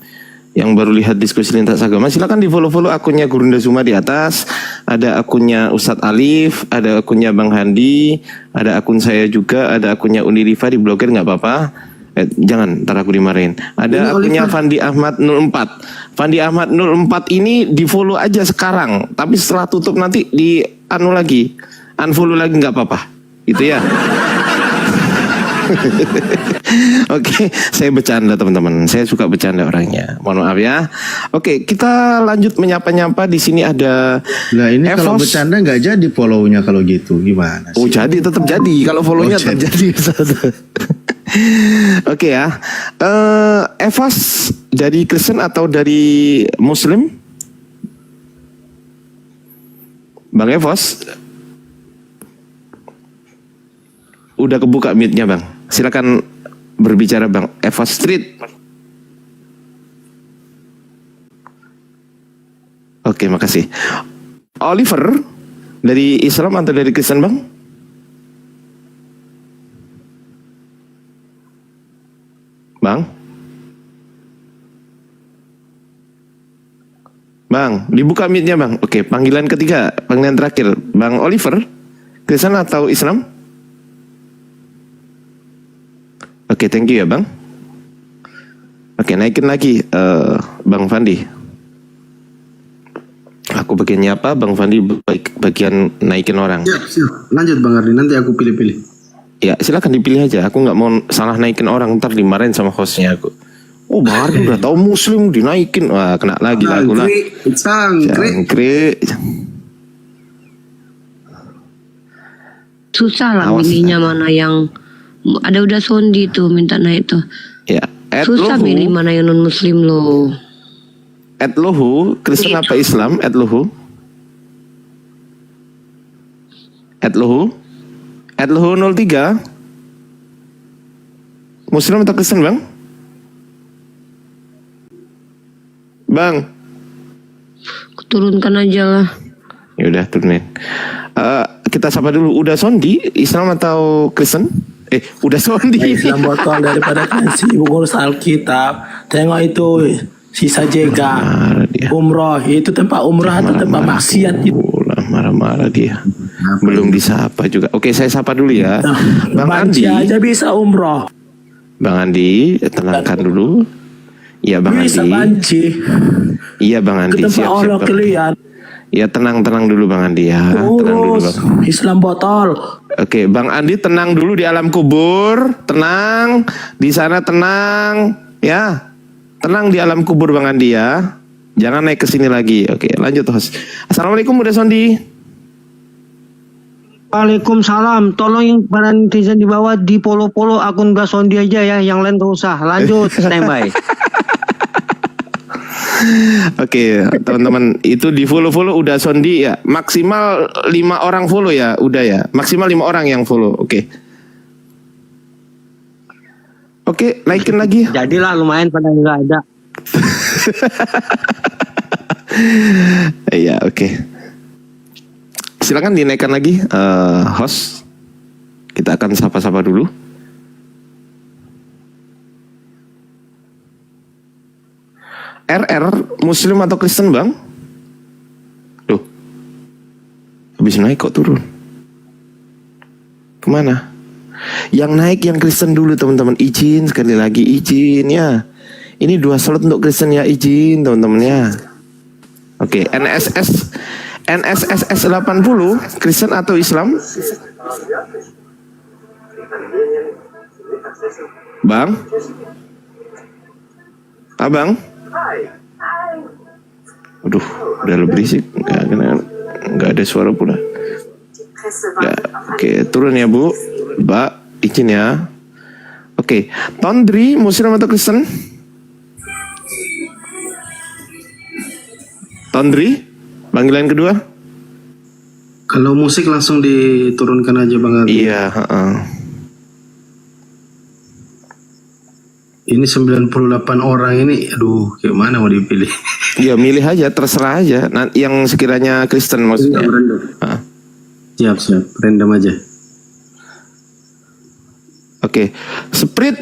yang baru lihat diskusi lintas agama, silakan di follow-follow akunnya Gurunda Zuma di atas. Ada akunnya Ustadz Alif, ada akunnya Bang Handi, ada akun saya juga, ada akunnya Unirifa di blogger nggak apa-apa. Jangan, ntar aku dimarahin. Ada akunnya Fandi Ahmad 04. Fandi Ahmad 04 ini di follow aja sekarang, tapi setelah tutup nanti di unfollow lagi nggak apa-apa, gitu ya. Oke, saya bercanda teman-teman. Saya suka bercanda orangnya. Mohon maaf ya. Oke, kita lanjut menyapa-nyapa. Di sini ada. Nah ini kalau bercanda nggak jadi follow-nya kalau gitu gimana sih? Oh jadi, tetap jadi. Kalau follow-nya tetap jadi. Oke ya. Evas dari Kristen atau dari Muslim? Bang Evos, udah kebuka mute-nya Bang. Silakan berbicara Bang. Evos Street. Oke, makasih. Oliver dari Islam atau dari Kristen Bang? Bang? Bang, dibuka mic-nya Bang. Oke, panggilan ketiga, panggilan terakhir. Bang Oliver, Kristen atau Islam? Oke, thank you ya Bang. Oke, naikin lagi Bang Fandi. Aku bagiannya apa? Bang Fandi bagian naikin orang. Siap. Lanjut Bang Ardi, nanti aku pilih-pilih. Ya, silakan dipilih aja. Aku nggak mau salah naikin orang, ntar dimarahin sama hostnya aku. Oh, Bang Ardi udah tahu Muslim dinaikin. Wah, kena lagi lah aku lah. Cangkrik. Susah lah milihnya mana yang ada udah sondi tuh minta naik tuh. Ya, Susah milih mana yang non Muslim loh. Luhu, Kristen apa Islam? Luhu. Luhu 03. Muslim atau Kristen Bang? Bang, Turunkan aja lah. ya udah turunin. Kita sapa dulu. Udah sondi Islam atau Kristen? Udah sondi. Islam botol daripada kasih ngurus Alkitab. Tengok itu sisa jega. Umroh itu tempat umroh atau tempat maksiat itu. Marah-marah dia. Belum disapa juga. Oke, saya sapa dulu ya. Bang Andi aja bisa umroh. Bang Andi, tenangkan dulu. Iya Bang bisa Andi. banci. Iya Bang Andi. Siap-siap. Ya tenang dulu Bang Andi ya. Tenang dulu Bang. Islam botol. Oke, Bang Andi tenang dulu di alam kubur. Tenang. Di sana tenang. Ya. Tenang di alam kubur Bang Andi ya. Jangan naik ke sini lagi. Oke, lanjut host. Assalamualaikum udah sondi. Waalaikumsalam. Tolong yang para netizen di bawah di follow akun Mbak Sondi aja ya, yang lain gak usah. Lanjut, standby. Oke, teman-teman, itu di follow udah sondi ya. Maksimal 5 orang follow ya, udah ya. Maksimal 5 orang yang follow. Oke. Oke, naikin lagi. Jadilah lumayan pada nggak ada. Iya, oke. Silakan dinaikkan lagi host. Kita akan sapa-sapa dulu. RR Muslim atau Kristen Bang? Duh, habis naik kok turun. Kemana? Yang naik yang Kristen dulu teman-teman. Izin sekali lagi, izin ya. Ini 2 slot untuk Kristen ya, izin teman-teman ya. Oke, NSSS 80 Kristen atau Islam? Bang? Abang? Aduh, udah lebih berisik. Nggak ada suara pula. Oke, turun ya Bu. Mbak, izin ya. Oke, Tondri Muslim atau Kristen? Tondri, panggilan kedua. Kalau musik langsung diturunkan aja Bang Ardi. Iya, Ini 98 orang ini, aduh, gimana mau dipilih? Iya, milih aja, terserah aja. Nah, yang sekiranya Kristen maksudnya. Siap, random aja. Oke, Sprit.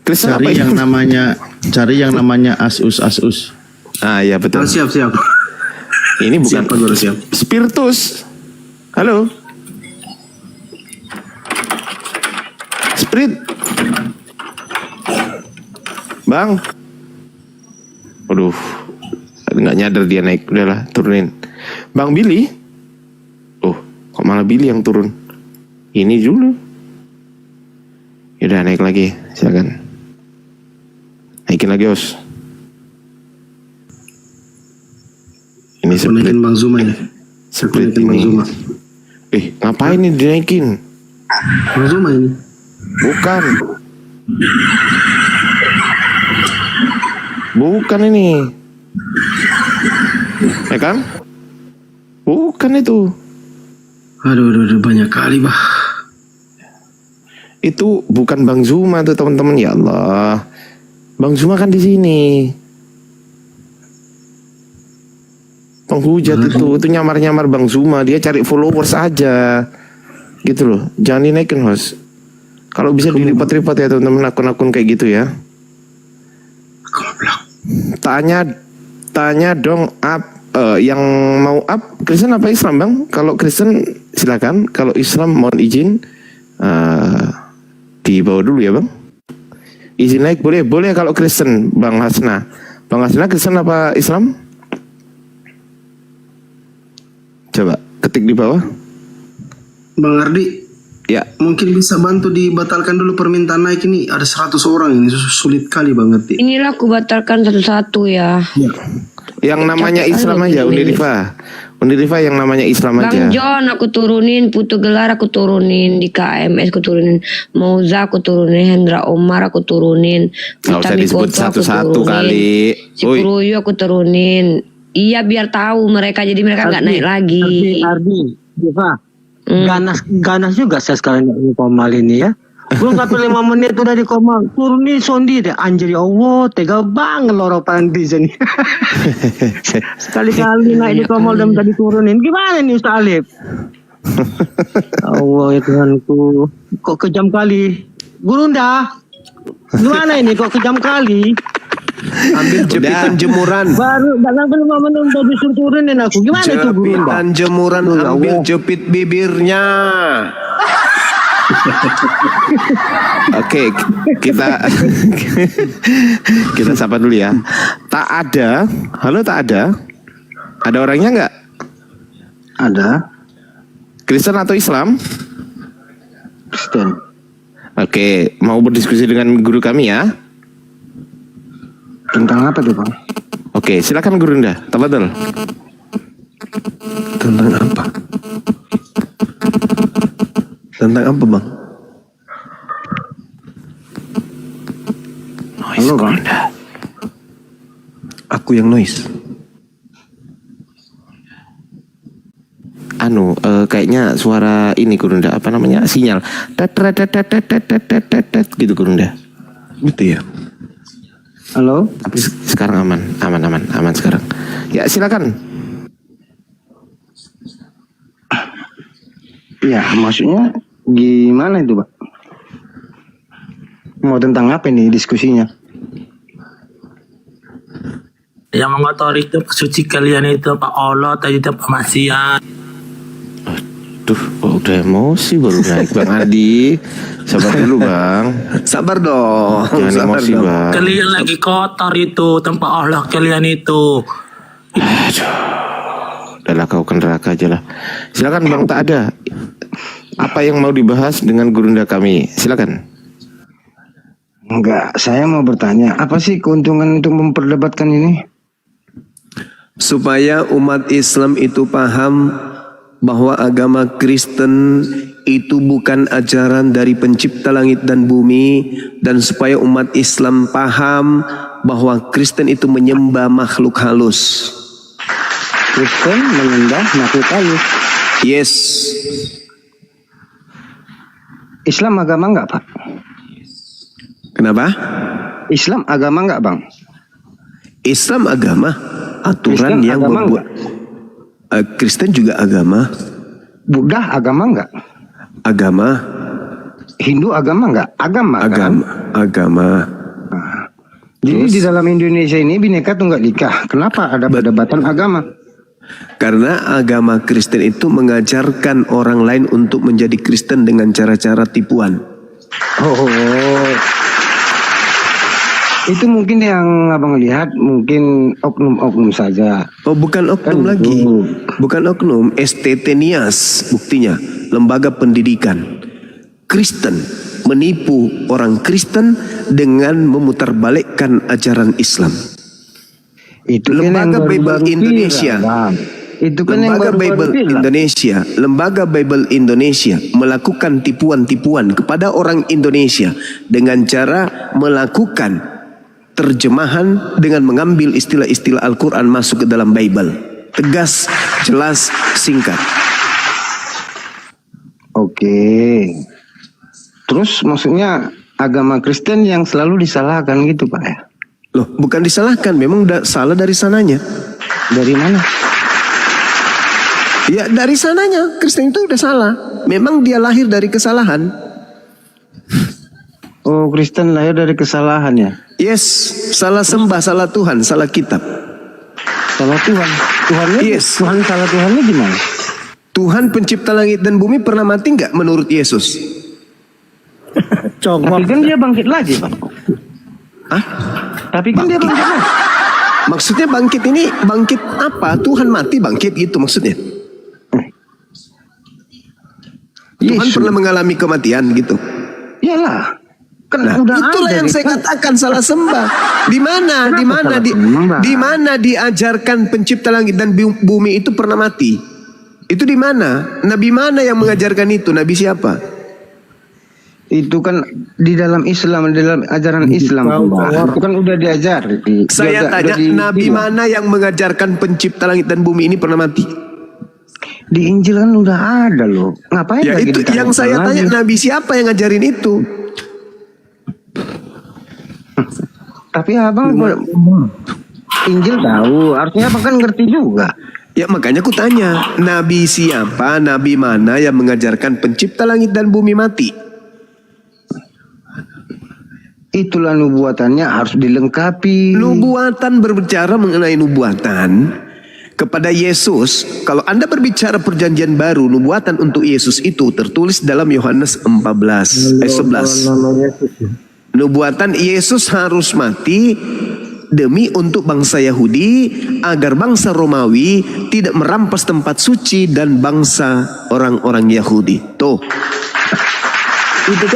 Kristen Cari apa yang namanya Asus. Ah, iya betul. Siap. Ini bukan siap. Spiritus. Halo. Sprit. Bang. Aduh. Nggak nyadar dia naik. Udahlah, turunin. Bang Billy. Oh, kok malah Billy yang turun? Ini dulu. Yaudah, naik lagi. Silakan. Naikin lagi, Os. Ini naikin Bang Zuma ya. Split ini. Ngapain ini dinaikin? Bang Zuma ini. Bukan. Bukan ini. Ya kan? Bukan itu. Aduh, banyak kali, bah. Itu bukan Bang Zuma tuh teman-teman, ya Allah. Bang Zuma kan di sini. Penghujat itu nyamar-nyamar Bang Zuma, dia cari followers aja. Gitu loh. Jangan dinaikin, host. Kalau bisa dilipat-lipat ya teman-teman akun-akun kayak gitu ya. Tanya dong yang mau Kristen apa Islam, Bang? Kalau Kristen silakan, kalau Islam mohon izin dibawa dulu ya, Bang. Izin naik boleh kalau Kristen, Bang Hasna. Bang Hasna Kristen apa Islam? Coba ketik di bawah. Bang Ardi, ya, mungkin bisa bantu dibatalkan dulu permintaan naik ini. Ada 100 orang ini, sulit kali Bang Ardi. Inilah aku batalkan satu-satu ya. Yang namanya Islam aja, Undirifa. Undirifa yang namanya Islam aja. Bang John aku turunin, Putu Gelar aku turunin, di KMS aku turunin, Mauza aku turunin, Hendra Omar aku turunin, Gak usah disebut satu-satu kali. Si Puruyu aku turunin. Iya biar tahu mereka, jadi mereka nggak naik lagi. Ardi, Diva, ganas juga saya sekarang di Komal ini ya. Belum sampai 5 menit udah di Komal, turunin Sondi deh. Anjir ya Allah, tega banget loro netizen. Sekali-kali naik di Komal dan tadi turunin. Gimana nih Ustaz Alif? Allah ya Tuhanku, kok kejam kali. Gurunda, gimana ini kok kejam kali? Ambil jepitan jemuran. Baru dalam 5 menit udah disuruh turunin aku. Gimana itu Gurunda? Jepitan jemuran, ambil jepit bibirnya. Oke, kita sapa dulu ya. Tak ada. Halo, tak ada. Ada orangnya nggak? Ada. Kristen atau Islam? Kristen. Oke, mau berdiskusi dengan guru kami ya. Tentang apa tuh, Bang? Oke, silakan Gurunda. Tafadhol. Tentang apa? Tentang apa, Bang? Halo, Bang. Aku yang noise. Kayaknya suara ini Gurunda, apa namanya? Sinyal. Gitu Gurunda. Gitu ya. Halo? Tapi sekarang aman sekarang. Ya, silakan. Ya, maksudnya gimana itu, Pak? Mau tentang apa nih diskusinya? Yang mengotori itu suci kalian itu Pak Allah tadi Pak maksiat. Duh, udah emosi baru naik Bang Adi. Sabar dulu Bang. Sabar dong. Jangan emosi Bang. Kalian lagi kotor itu tempat Allah kalian itu. Udahlah kau ke neraka aja lah. Silakan Bang, tak ada. Apa yang mau dibahas dengan Gurunda kami? Silakan. Enggak, saya mau bertanya, apa sih keuntungan untuk memperdebatkan ini? Supaya umat Islam itu paham bahwa agama Kristen itu bukan ajaran dari pencipta langit dan bumi, dan supaya umat Islam paham bahwa Kristen itu menyembah makhluk halus. Kristen menyembah makhluk halus? Yes. Islam agama enggak, Pak? Kenapa? Islam agama enggak, Bang? Islam agama, aturan Kristen yang agama membuat. Kristen juga agama. Buddha agama enggak? Agama. Hindu agama enggak? Agama. Jadi di dalam Indonesia ini Bhinneka Tunggal Ika. Kenapa ada perdebatan agama? Karena agama Kristen itu mengajarkan orang lain untuk menjadi Kristen dengan cara-cara tipuan. Itu mungkin yang abang lihat mungkin oknum-oknum saja. Oh, bukan oknum lagi. Bukan oknum, STT Nias buktinya, lembaga pendidikan. Kristen menipu orang Kristen dengan memutarbalikkan ajaran Islam. Itu lembaga Bible Indonesia. Itu kan yang Lembaga Bible Indonesia melakukan tipuan-tipuan kepada orang Indonesia dengan cara melakukan terjemahan dengan mengambil istilah-istilah Al-Quran masuk ke dalam Bible. Tegas, jelas, singkat. Oke. Terus maksudnya agama Kristen yang selalu disalahkan gitu Pak ya? Loh, bukan disalahkan, memang udah salah dari sananya. Dari mana? Ya dari sananya, Kristen itu udah salah. Memang dia lahir dari kesalahan. Oh, Kristen lahir dari kesalahan ya? Yes, salah sembah, salah Tuhan, salah kitab. Salah Tuhan? Tuhannya? Yes. Tuhan salah Tuhannya gimana? Tuhan pencipta langit dan bumi pernah mati nggak menurut Yesus? Tapi kan dia bangkit lagi Pak. Hah? Tapi kan dia bangkit lagi. Maksudnya bangkit ini bangkit apa? Tuhan mati bangkit gitu maksudnya? Tuhan pernah mengalami kematian gitu? Iyalah. Kan Nah, udah itulah ada yang di- saya katakan salah sembah. Di mana di mana diajarkan pencipta langit dan bumi itu pernah mati? Itu di mana? Nabi mana yang mengajarkan itu? Nabi siapa? Itu kan di dalam Islam, di dalam ajaran Islam Pak. Itu kan udah diajar. Saya tanya, Nabi mana yang mengajarkan pencipta langit dan bumi ini pernah mati? Di Injil kan udah ada loh. Ngapain Ya lagi itu yang saya tanya, Nabi siapa yang ngajarin itu? Tapi abang Injil tahu, artinya abang kan ngerti juga. Ya makanya aku tanya, Nabi siapa, Nabi mana yang mengajarkan pencipta langit dan bumi mati? Itulah nubuatannya harus dilengkapi. Nubuatan berbicara mengenai nubuatan kepada Yesus. Kalau Anda berbicara perjanjian baru, nubuatan untuk Yesus itu tertulis dalam Yohanes 11. Nubuatan Yesus harus mati demi untuk bangsa Yahudi agar bangsa Romawi tidak merampas tempat suci dan bangsa orang-orang Yahudi. Tuh. Itu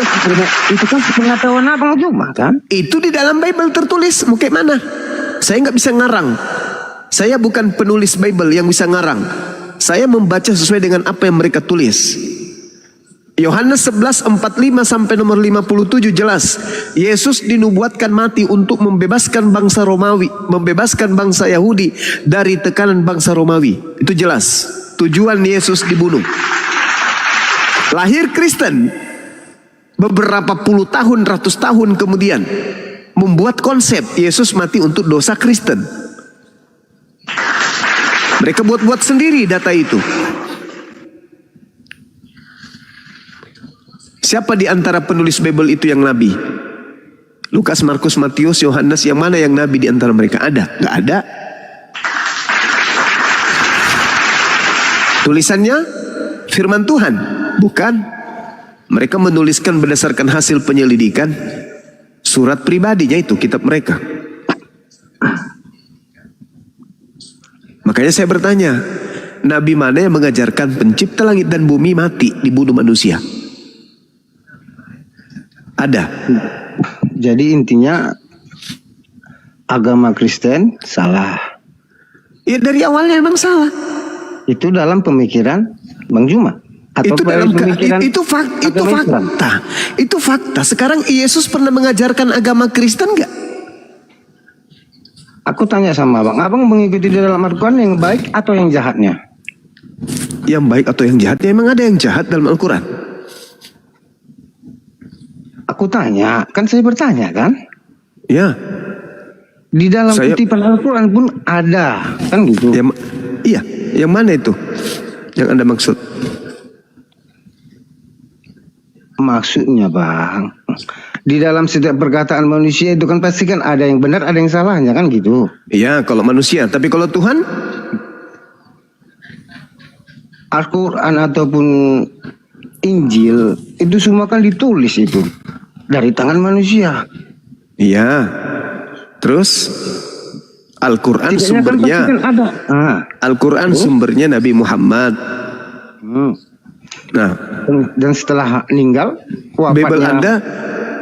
kan pengetahuan abang cuma kan? Itu di dalam Bible tertulis. Mau kayak mana? Saya nggak bisa ngarang. Saya bukan penulis Bible yang bisa ngarang. Saya membaca sesuai dengan apa yang mereka tulis. Yohanes 11:45 sampai nomor 57 jelas. Yesus dinubuatkan mati untuk membebaskan bangsa Romawi, membebaskan bangsa Yahudi dari tekanan bangsa Romawi. Itu jelas. Tujuan Yesus dibunuh. Lahir Kristen beberapa puluh tahun, ratus tahun kemudian membuat konsep Yesus mati untuk dosa Kristen. Mereka buat-buat sendiri data itu. Siapa di antara penulis Bible itu yang nabi? Lukas, Markus, Matius, Yohanes, yang mana yang nabi di antara mereka? Ada? Nggak ada. Tulisannya firman Tuhan? Bukan. Mereka menuliskan berdasarkan hasil penyelidikan, surat pribadinya itu, kitab mereka. Makanya saya bertanya, nabi mana yang mengajarkan pencipta langit dan bumi mati dibunuh manusia? Ada. Jadi intinya agama Kristen salah. Ya dari awalnya emang salah. Itu dalam pemikiran Bang Juma. Atau Itu dalam pemikiran itu agama Islam? fakta. Itu fakta. Sekarang Yesus pernah mengajarkan agama Kristen nggak? Aku tanya sama abang, abang mengikuti di dalam Al-Quran yang baik atau yang jahatnya? Yang baik atau yang jahatnya? Emang ada yang jahat dalam Al-Quran? Aku tanya, kan saya bertanya kan? Ya. Di dalam kutipan Al-Quran pun ada, kan gitu? Iya, yang mana itu? Yang Anda maksud? Maksudnya bang, di dalam setiap perkataan manusia itu kan pasti kan ada yang benar, ada yang salahnya kan gitu? Iya, kalau manusia. Tapi kalau Tuhan? Al-Quran ataupun Injil itu semua kan ditulis itu dari tangan manusia. Iya. Terus Al-Quran sumbernya Al-Quran sumbernya Nabi Muhammad. Nah, dan setelah meninggal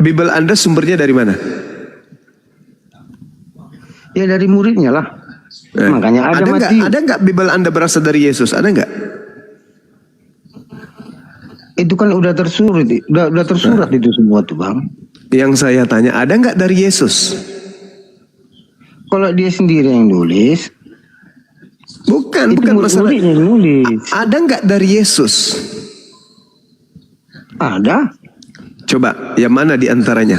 Bible Anda sumbernya dari mana? Ya dari muridnya lah. Makanya ada mati. Ada nggak Bible Anda berasal dari Yesus? Ada nggak? Itu kan udah tersurat, udah tersurat itu semua tuh bang. Yang saya tanya, ada nggak dari Yesus? Kalau dia sendiri yang nulis, bukan masalah. Yang nulis. Ada nggak dari Yesus? Ada. Coba, yang mana di antaranya?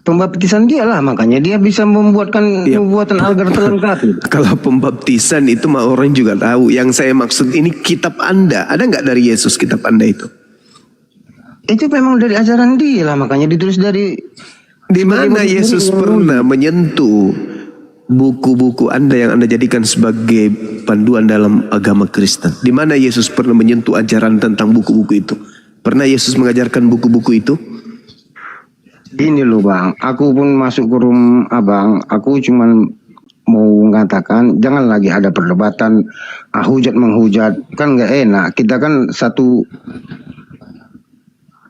Pembaptisan dia lah, makanya dia bisa membuatkan pembuatan agar terlengkapi. Kalau pembaptisan itu mah orang juga tahu. Yang saya maksud ini kitab Anda. Ada nggak dari Yesus kitab Anda itu? Itu memang dari ajaran dia lah, makanya ditulis dari. Di mana Yesus pernah menyentuh buku-buku Anda yang Anda jadikan sebagai panduan dalam agama Kristen? Di mana Yesus pernah menyentuh ajaran tentang buku-buku itu? Pernah Yesus mengajarkan buku-buku itu? Gini loh bang, aku pun masuk ke room abang, aku cuman mau mengatakan jangan lagi ada perdebatan hujat menghujat, kan nggak enak. Kita kan satu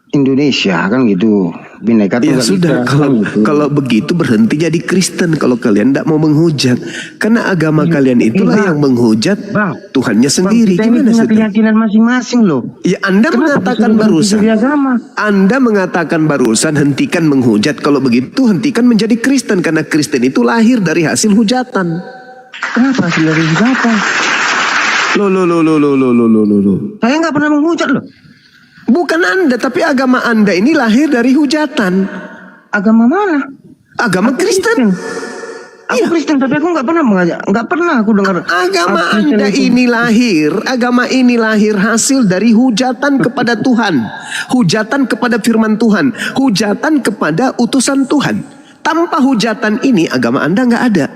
Indonesia kan gitu, bineka Ya tunggal sudah, ika, kalau begitu berhenti jadi Kristen kalau kalian tidak mau menghujat. Karena agama kalian itulah yang menghujat Tuhannya sendiri. Kita ini Gimana punya sih? keyakinan masing-masing loh. Ya Anda mengatakan barusan. Anda mengatakan barusan hentikan menghujat. Kalau begitu hentikan menjadi Kristen. Karena Kristen itu lahir dari hasil hujatan. Kenapa hasil dari hujatan? Loh. Saya nggak pernah menghujat loh. Bukan Anda, tapi agama Anda ini lahir dari hujatan. Agama mana? Agama Kristen. Aku Kristen, tapi aku nggak pernah mengajak, nggak pernah aku dengar. Agama Anda ini lahir, agama ini lahir hasil dari hujatan kepada Tuhan, hujatan kepada firman Tuhan, hujatan kepada utusan Tuhan. Tanpa hujatan ini agama Anda nggak ada.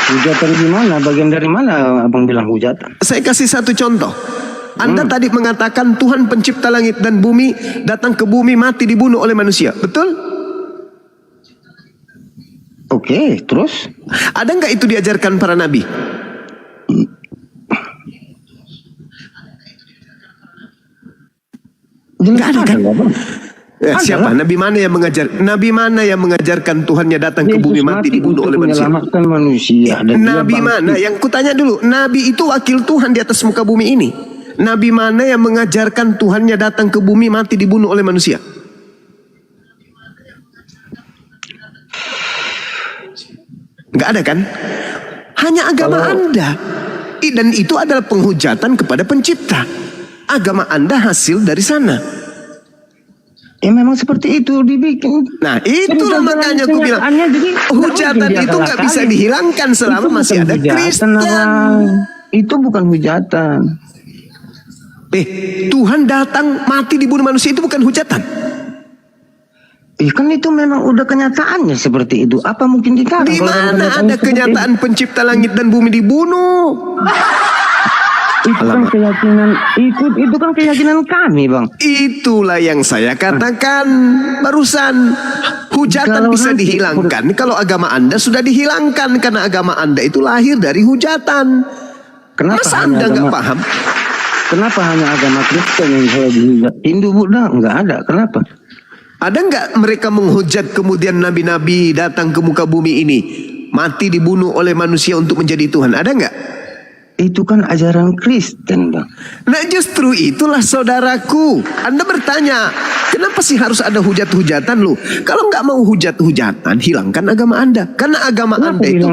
Hujatan gimana? Bagian dari mana abang bilang hujatan? Saya kasih satu contoh. Anda tadi mengatakan Tuhan pencipta langit dan bumi datang ke bumi mati dibunuh oleh manusia, betul? Oke, terus? Ada nggak itu diajarkan para nabi? Nggak ada kan? Siapa? Nabi mana yang Nabi mana yang mengajarkan Tuhannya datang ke bumi mati dibunuh oleh manusia? Menyelamatkan manusia. Nabi mana? Yang kutanya dulu, Nabi itu wakil Tuhan di atas muka bumi ini. Nabi mana yang mengajarkan Tuhannya datang ke bumi mati dibunuh oleh manusia? Nggak ada kan? Hanya agama Anda. Dan itu adalah penghujatan kepada pencipta. Agama Anda hasil dari sana. Ya memang seperti itu dibikin. Nah itulah makanya aku bilang hujatan itu nggak bisa dihilangkan selama masih ada Kristen. Itu bukan hujatan. Tuhan datang mati dibunuh manusia itu bukan hujatan. Kan itu memang udah kenyataannya seperti itu. Apa mungkin dilarang? Di mana ada kenyataan pencipta langit dan bumi dibunuh? Itu kan keyakinan, itu kan keyakinan kami, Bang. Itulah yang saya katakan barusan. Hujatan bisa dihilangkan kalau agama Anda sudah dihilangkan, karena agama Anda itu lahir dari hujatan. Masa Anda nggak paham? Kenapa hanya agama Kristen yang saya dihujat? Hindu, Buddha nggak ada. Kenapa? Ada nggak mereka menghujat kemudian nabi-nabi datang ke muka bumi ini mati dibunuh oleh manusia untuk menjadi Tuhan? Ada nggak? Itu kan ajaran Kristen, Bang. Nah justru itulah saudaraku. Anda bertanya, kenapa sih harus ada hujat-hujatan lu? Kalau nggak mau hujat-hujatan, hilangkan agama Anda. Karena agama Anda itu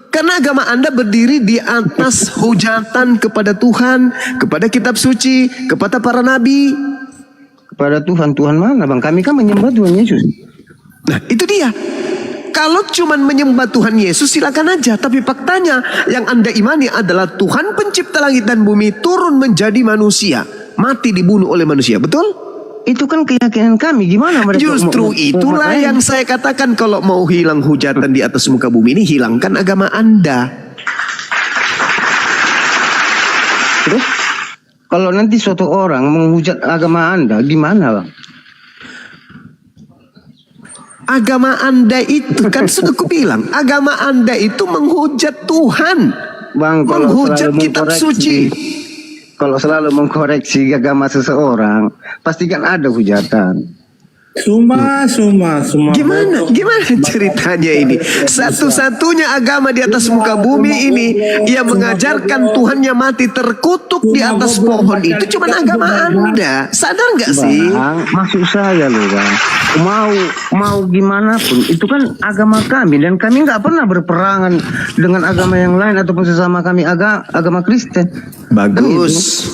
karena agama Anda berdiri di atas hujatan kepada Tuhan, kepada kitab suci, kepada para nabi. Kepada Tuhan, Tuhan mana, Bang? Kami kan menyembah Tuhan Yesus. Nah itu dia. Kalau cuman menyembah Tuhan Yesus silakan aja. Tapi faktanya yang Anda imani adalah Tuhan pencipta langit dan bumi turun menjadi manusia, mati dibunuh oleh manusia, betul? Itu kan keyakinan kami. Gimana mereka? Justru itulah yang saya katakan, kalau mau hilang hujatan di atas muka bumi ini, hilangkan agama Anda. Terus kalau nanti suatu orang menghujat agama Anda, gimana, Bang? Agama Anda itu kan sudah kubilang, agama Anda itu menghujat Tuhan, Bang, menghujat kitab suci. Kalau selalu mengkoreksi agama seseorang, pasti kan ada hujatan. Semua. Gimana ceritanya ini? Satu-satunya agama di atas muka bumi ini yang mengajarkan Tuhannya mati terkutuk di atas pohon itu cuma agama Anda. Sadar nggak sih? Bang, maksud saya loh bang, mau gimana pun itu kan agama kami dan kami nggak pernah berperangan dengan agama yang lain ataupun sesama kami agama Kristen. Bagus.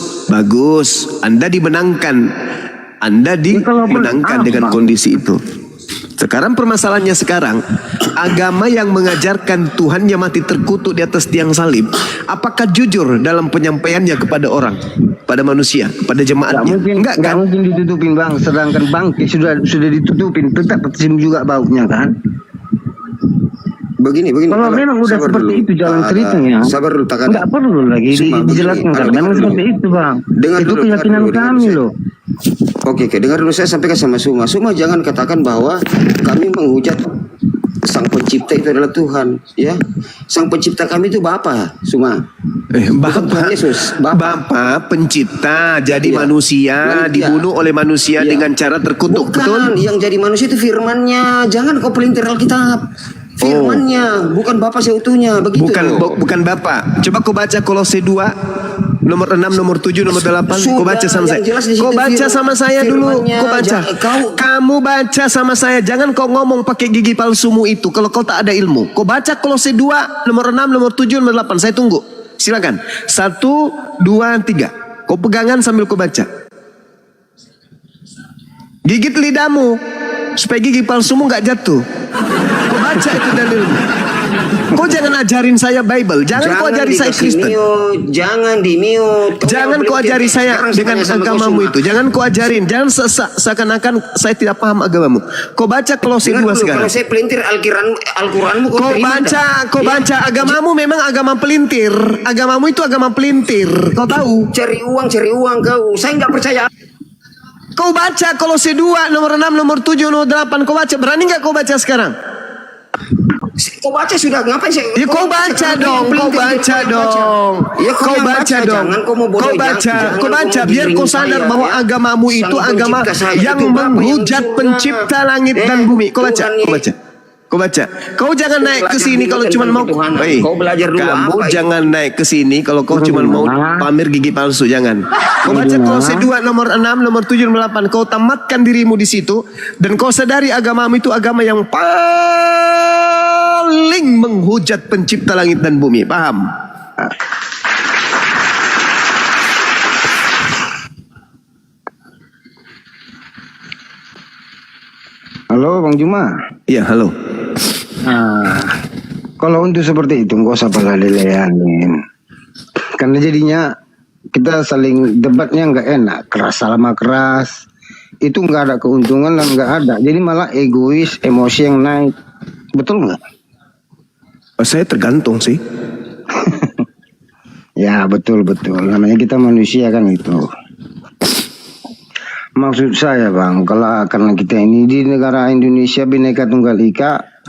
Anda dimenangkan. Anda dimenangkan dengan kondisi itu. Sekarang permasalahannya agama yang mengajarkan Tuhannya mati terkutuk di atas tiang salib, apakah jujur dalam penyampaiannya kepada orang, pada manusia, kepada jemaatnya? Enggak mungkin ditutupin bang, sedangkan bangkit sudah ditutupin, tetap tercium juga baunya kan. Begini. Kalau memang udah seperti itu jalan ceritanya, nggak perlu lagi dijelaskan. Kalau memang seperti itu bang, itu keyakinan kami loh. Oke, dengar dulu, saya sampaikan sama Suma. Suma jangan katakan bahwa kami menghujat Sang Pencipta itu adalah Tuhan, ya. Sang Pencipta kami itu Bapa, Suma. Bapak Yesus, Bapak Pencipta jadi manusia, dibunuh oleh manusia dengan cara terkutuk. Bukan, yang jadi manusia itu firman-Nya. Jangan kau pelintir Alkitab. Firman-Nya, bukan Bapak seutuhnya, begitu. Bukan Bapak. Coba kau baca Kolose 2 nomor 6, nomor 7, nomor 8. Kau baca sama saya. Kau baca sama saya dulu. Kau baca. Kamu baca sama saya. Jangan kau ngomong pakai gigi palsumu itu kalau kau tak ada ilmu. Kau baca Kolose 2 nomor 6, nomor 7, nomor 8. Saya tunggu. Silakan. 1, 2, 3. Kau pegangan sambil kau baca. Gigit lidahmu supaya gigi palsumu nggak jatuh. Kau baca itu dalilnya. Kau jangan ajarin saya Bible. Jangan kau ajari saya Kristen. Jangan di-mute. Jangan kau ajari saya dengan agamamu itu. Jangan kau ajarin. Jangan seakan-akan saya tidak paham agamamu. Kau baca Kolose 2 sekarang. Kalau saya pelintir Al-Quranmu, kau baca agamamu memang agama pelintir. Agamamu itu agama pelintir. Kau tahu? Cari uang kau. Saya nggak percaya. Kau baca Kolose 2 nomor 6, nomor 7, nomor 8. Kau baca. Berani nggak kau baca sekarang? Kau baca sudah, ngapain sih? Ya kau baca dong, kau baca dong. Kau baca dong. Kau baca biar kau sadar bahwa agamamu itu agama yang menghujat Pencipta langit dan bumi. Kau baca. Kau jangan naik ke sini kalau cuma mau. Kau belajar dulu. Kamu jangan naik ke sini kalau kau cuma mau pamer gigi palsu, jangan. Kau baca Kolose 2 nomor 6, nomor 7, nomor 8. Kau tamatkan dirimu di situ dan kau sadari agamamu itu agama yang paling menghujat Pencipta langit dan bumi. Paham? Halo Bang Juma. Iya, halo. Kalau untuk seperti itu nggak usah pala dilayanin. Karena jadinya kita saling debatnya nggak enak, keras sama keras. Itu nggak ada keuntungan dan nggak ada. Jadi malah egois, emosi yang naik. Betul nggak? Saya tergantung sih. Ya betul. Namanya kita manusia kan itu. Maksud saya Bang, karena kita ini di negara Indonesia Bhinneka Tunggal Ika,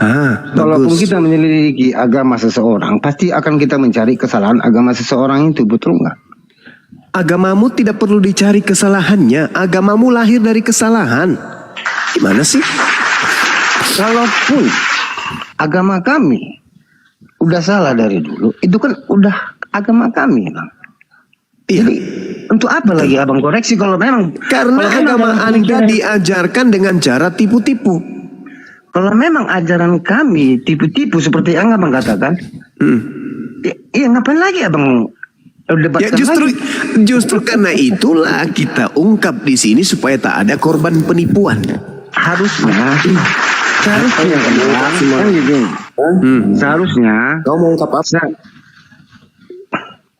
walaupun kita menyelidiki agama seseorang, pasti akan kita mencari kesalahan agama seseorang itu, betul nggak? Agamamu tidak perlu dicari kesalahannya, agamamu lahir dari kesalahan. Gimana sih? Kalaupun agama kami udah salah dari dulu, itu kan udah agama kami Bang. Iya. Jadi, untuk apa lagi abang koreksi kalau memang karena agama Anda diajarkan dengan cara tipu-tipu. Kalau memang ajaran kami tipu-tipu seperti yang abang katakan, iya ngapain lagi abang debat? Ya justru karena itulah kita ungkap di sini supaya tak ada korban penipuan. Seharusnya kau mau ungkap apa?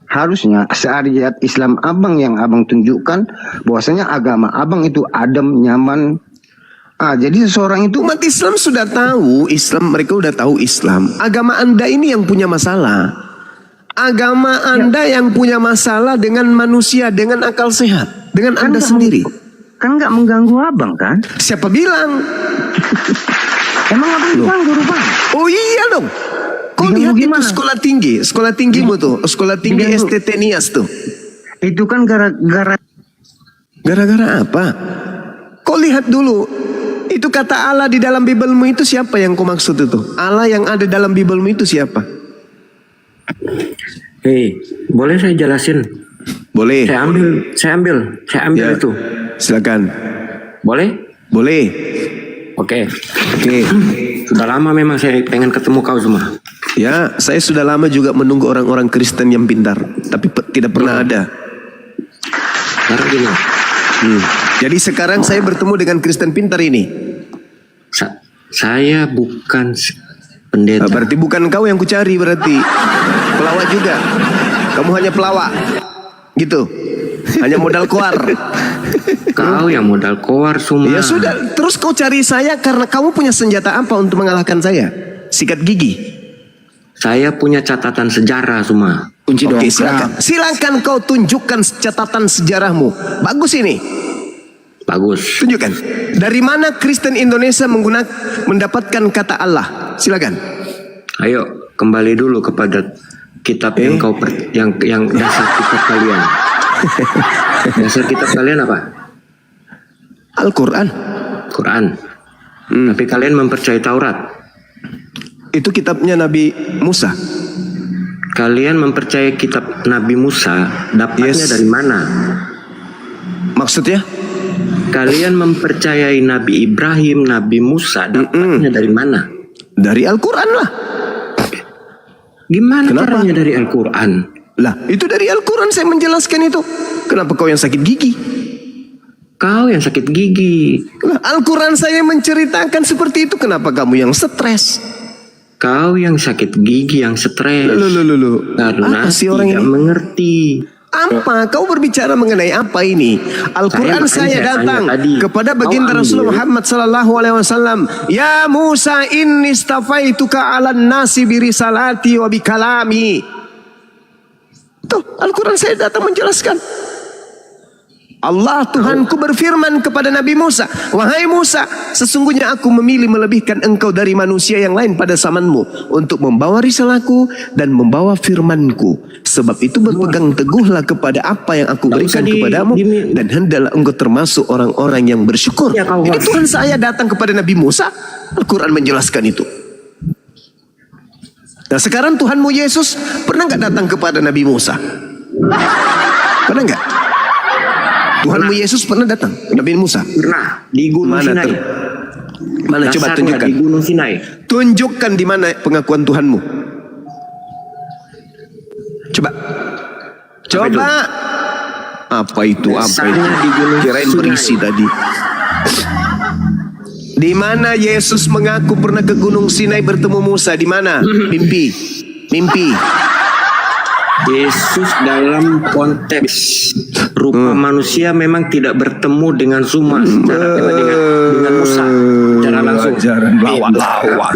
Harusnya syariat Islam abang yang abang tunjukkan bahwasanya agama abang itu adem, nyaman. Jadi seseorang itu umat Islam sudah tahu Islam, mereka udah tahu Islam. Agama Anda ini yang punya masalah. Agama Anda yang punya masalah dengan manusia, dengan akal sehat, dengan Anda sendiri. Kan nggak mengganggu abang kan? Siapa bilang? Emang abang mengganggu Bang? Oh iya dong. Kau lihat itu sekolah tinggimu tuh, sekolah tinggi STT Nias tuh. Itu kan gara-gara apa? Kau lihat dulu, Itu kata Allah di dalam Bibelmu itu siapa yang kau maksud itu? Allah yang ada dalam Bibelmu itu siapa? Hei, boleh saya jelasin? Boleh. Saya ambil Ya, itu. silakan. Boleh? Boleh. Oke. Oke. Sudah lama memang saya pengen ketemu kau semua. Ya, saya sudah lama juga menunggu orang-orang Kristen yang pintar, tapi tidak pernah ada. Sekarang gini. Jadi sekarang saya bertemu dengan Kristen pintar ini. Saya bukan pendeta. Berarti bukan kau yang kucari berarti. Pelawak juga. Kamu hanya pelawak. Gitu. Hanya modal koar. Kau yang modal koar semua. Ya sudah, terus kau cari saya karena kamu punya senjata apa untuk mengalahkan saya? Sikat gigi. Saya punya catatan sejarah semua. Oke, silakan. Silakan kau tunjukkan catatan sejarahmu. Bagus ini. Bagus. Tunjukkan. Dari mana Kristen Indonesia mendapatkan kata Allah? Silakan. Ayo kembali dulu kepada kitab yang yang dasar kitab kalian. Dasar kitab kalian apa? Al-Quran. Quran. Tapi kalian mempercayai Taurat. Itu kitabnya Nabi Musa. Kalian mempercayai kitab Nabi Musa, dapatnya dari mana? Maksudnya? Kalian mempercayai Nabi Ibrahim, Nabi Musa, dapatnya dari mana? Dari Al-Quran lah. Gimana caranya dari Al-Quran? Lah, itu dari Al-Quran saya menjelaskan itu. Kenapa kau yang sakit gigi? Kau yang sakit gigi. Lah, Al-Quran saya menceritakan seperti itu. Kenapa kamu yang stres? Kau yang sakit gigi, yang stres. Karena Apa sih orang tidak ini? mengerti. Apa? Kau berbicara mengenai apa ini? Al-Quran saya datang kepada baginda Kau Rasulullah Muhammad sallallahu alaihi wasallam. Ya Musa, inni istafaituka 'alan nasi birisalati wa bikalami. Tuh, Al-Quran saya datang menjelaskan. Allah Tuhanku berfirman kepada Nabi Musa, wahai Musa, sesungguhnya aku memilih melebihkan engkau dari manusia yang lain pada zamanmu untuk membawa risalahku dan membawa firmanku. Sebab itu berpegang teguhlah kepada apa yang aku berikan kepadamu dan hendaklah engkau termasuk orang-orang yang bersyukur. Ini Tuhan saya datang kepada Nabi Musa. Al-Quran menjelaskan itu. Nah sekarang Tuhanmu Yesus pernah nggak datang kepada Nabi Musa? Pernah nggak? Tuhanmu Yesus pernah datang ke Nabi Musa? Pernah di Gunung Sinai. Mana coba Dasarnya tunjukkan. di Gunung Sinai. Tunjukkan di mana pengakuan Tuhanmu. Coba. Coba. Apa itu? Apa itu? Kirain berisi tadi. Di mana Yesus mengaku pernah ke Gunung Sinai bertemu Musa? Di mana? Mimpi. Mimpi. Yesus dalam konteks rupa manusia memang tidak bertemu dengan Zuma secara dengan Musa secara langsung. Lawak.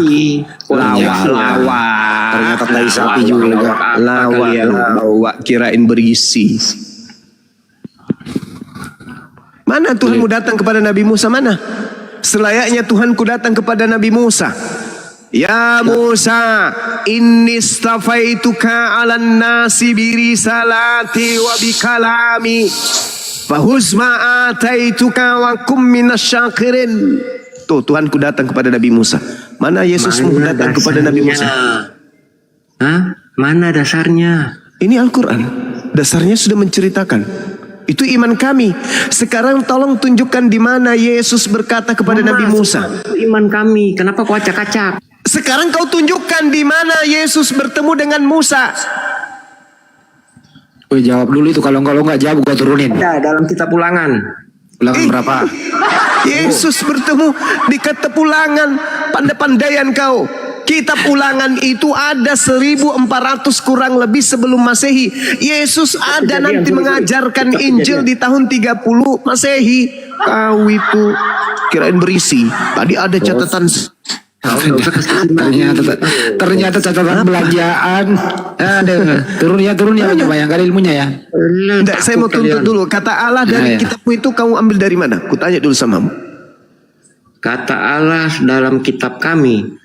Ternyata tai sapi juga. Lawak. Kirain berisi. Mana Tuhanmu datang kepada Nabi Musa? Mana? Selayaknya Tuhanku datang kepada Nabi Musa. Ya Musa, inni istafaituka 'alan nasi birisalati wa bikalami. Fahuz ma ataituka wa kum minasyakirin. Tuh Tuhanku datang kepada Nabi Musa. Mana Yesusmu datang kepada Nabi Musa? Hah? Mana dasarnya? Ini Al-Quran. Dasarnya sudah menceritakan. Itu iman kami. Sekarang tolong tunjukkan di mana Yesus berkata kepada Nabi Musa. Itu iman kami. Kenapa kau acak-acak? Sekarang kau tunjukkan di mana Yesus bertemu dengan Musa. Woi jawab dulu itu, kalau nggak jawab gua turunin. Ya, dalam kitab Ulangan. Ulangan berapa? Yesus bertemu di kitab Ulangan. Pandai-pandaian kau. Kitab Ulangan itu ada 1400 kurang lebih sebelum Masehi. Yesus ada nanti mengajarkan Injil di tahun 30 Masehi. Kau itu kirain berisi. Tadi ada catatan. Ternyata catatan belanjaan. Turun ya bayangkan ilmunya ya. Tidak, saya mau tuntut dulu. Kata Allah dari kitabmu itu kamu ambil dari mana? Kutanya dulu samamu. Kata Allah dalam kitab kami.